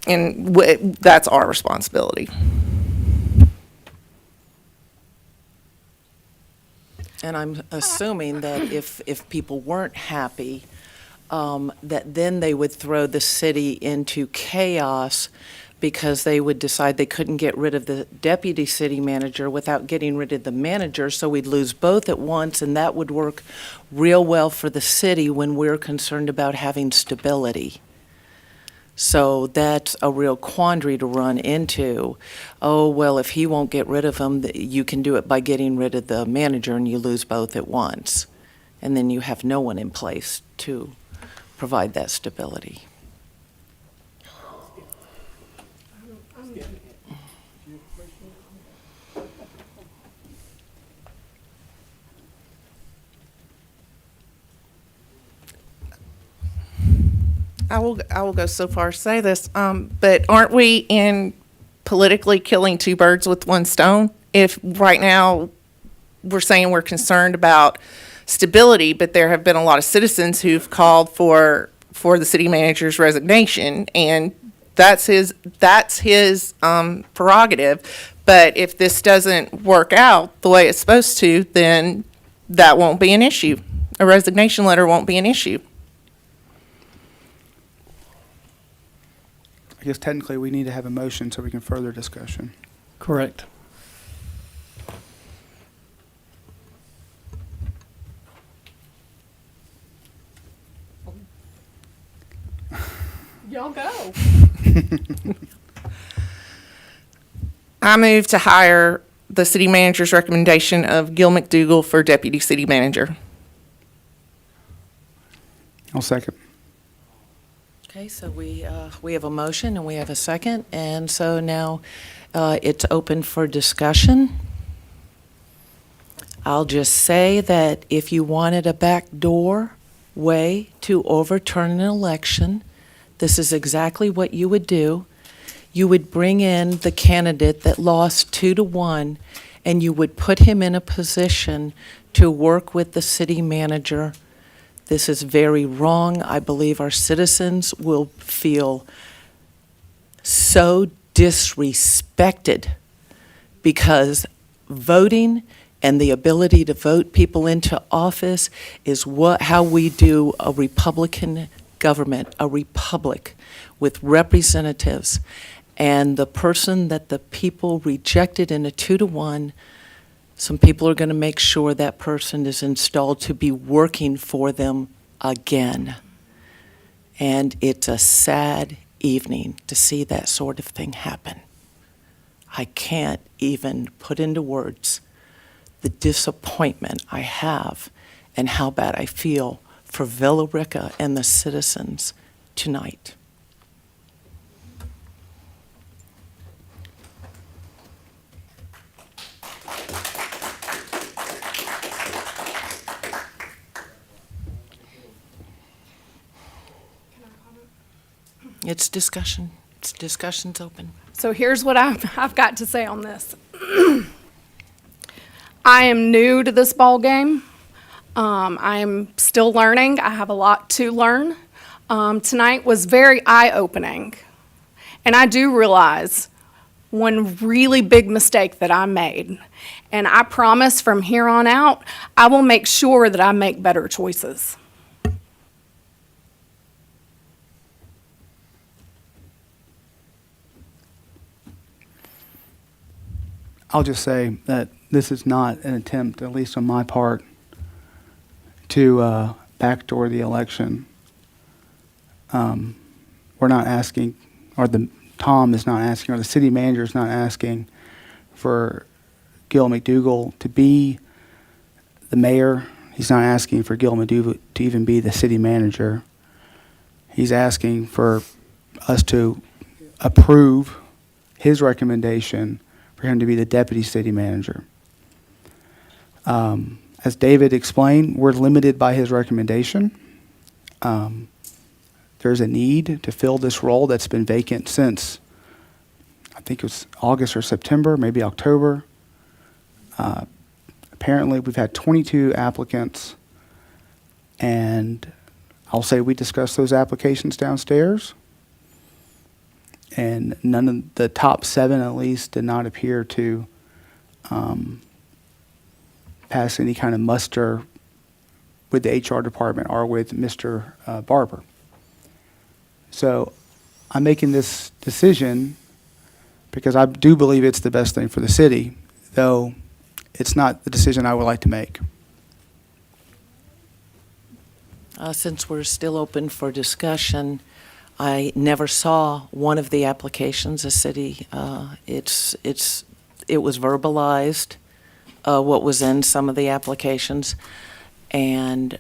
And that's our responsibility.
And I'm assuming that if people weren't happy, that then they would throw the city into chaos because they would decide they couldn't get rid of the deputy city manager without getting rid of the manager, so we'd lose both at once, and that would work real well for the city when we're concerned about having stability. So that's a real quandary to run into. Oh, well, if he won't get rid of him, you can do it by getting rid of the manager and you lose both at once. And then you have no one in place to provide that stability.
I will go so far as to say this, but aren't we in politically killing two birds with one stone? If right now we're saying we're concerned about stability, but there have been a lot of citizens who've called for the city manager's resignation, and that's his prerogative. But if this doesn't work out the way it's supposed to, then that won't be an issue. A resignation letter won't be an issue.
I guess technically we need to have a motion so we can further discussion.
Correct.
Y'all go.
I move to hire the city manager's recommendation of Gil McDougall for deputy city manager.
I'll second.
Okay, so we have a motion and we have a second, and so now it's open for discussion. I'll just say that if you wanted a backdoor way to overturn an election, this is exactly what you would do. You would bring in the candidate that lost 2-1, and you would put him in a position to work with the city manager. This is very wrong. I believe our citizens will feel so disrespected because voting and the ability to vote people into office is how we do a Republican government, a republic with representatives. And the person that the people rejected in a 2-1, some people are going to make sure that person is installed to be working for them again. And it's a sad evening to see that sort of thing happen. I can't even put into words the disappointment I have and how bad I feel for Villa Rica and the citizens tonight. It's discussion. Discussion's open.
So here's what I've got to say on this. I am new to this ball game. I'm still learning. I have a lot to learn. Tonight was very eye-opening. And I do realize one really big mistake that I made. And I promise from here on out, I will make sure that I make better choices.
I'll just say that this is not an attempt, at least on my part, to backdoor the election. We're not asking, or Tom is not asking, or the city manager is not asking for Gil McDougall to be the mayor. He's not asking for Gil McDougall to even be the city manager. He's asking for us to approve his recommendation for him to be the deputy city manager. As David explained, we're limited by his recommendation. There's a need to fill this role that's been vacant since, I think it was August or September, maybe October. Apparently, we've had 22 applicants, and I'll say we discussed those applications downstairs, and none of the top 7, at least, did not appear to pass any kind of muster with the HR department or with Mr. Barber. So I'm making this decision because I do believe it's the best thing for the city, though it's not the decision I would like to make.
Since we're still open for discussion, I never saw one of the applications. The city, it was verbalized what was in some of the applications, and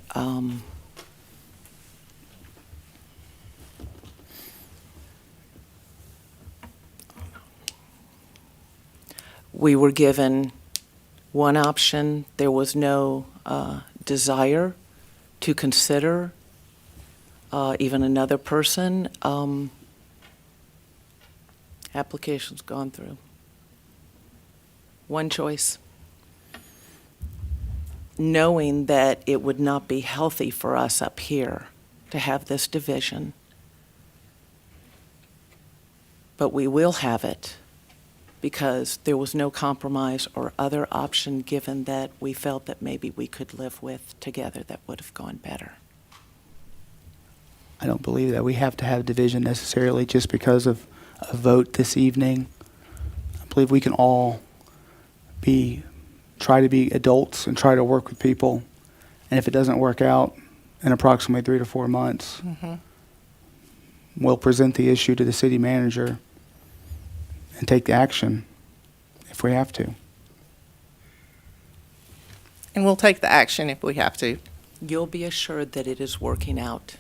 we were given one option. There was no desire to consider even another person. Applications gone through. One choice. Knowing that it would not be healthy for us up here to have this division. but we will have it because there was no compromise or other option given that we felt that maybe we could live with together that would have gone better.
I don't believe that we have to have division necessarily just because of a vote this evening. I believe we can all try to be adults and try to work with people. And if it doesn't work out in approximately 3 to 4 months, we'll present the issue to the city manager and take the action if we have to.
And we'll take the action if we have to.
You'll be assured that it is working out.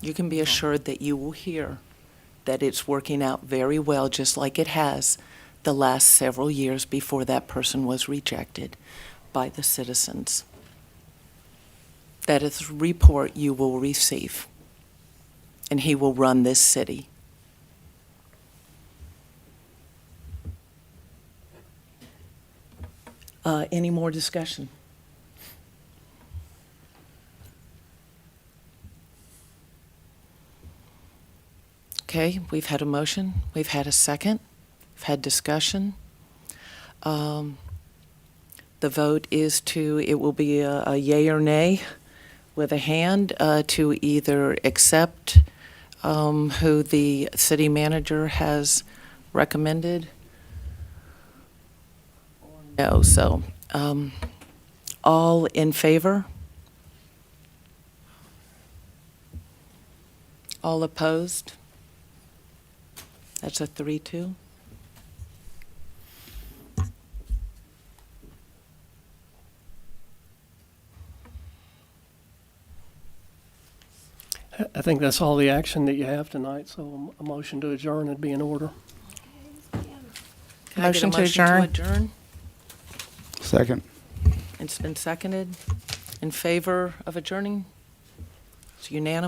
You can be assured that you will hear that it's working out very well, just like it has the last several years before that person was rejected by the citizens. That is a report you will receive, and he will run this city. Any more discussion? Okay, we've had a motion, we've had a second, we've had discussion. The vote is it will be a yay or nay with a hand to either accept who the city manager has recommended or no. So, all in favor? All opposed? That's a 3-2.
I think that's all the action that you have tonight, so a motion to adjourn would be in order.
Can I get a
Motion to adjourn.
Second.
It's been seconded. In favor of adjourning? It's unanimous.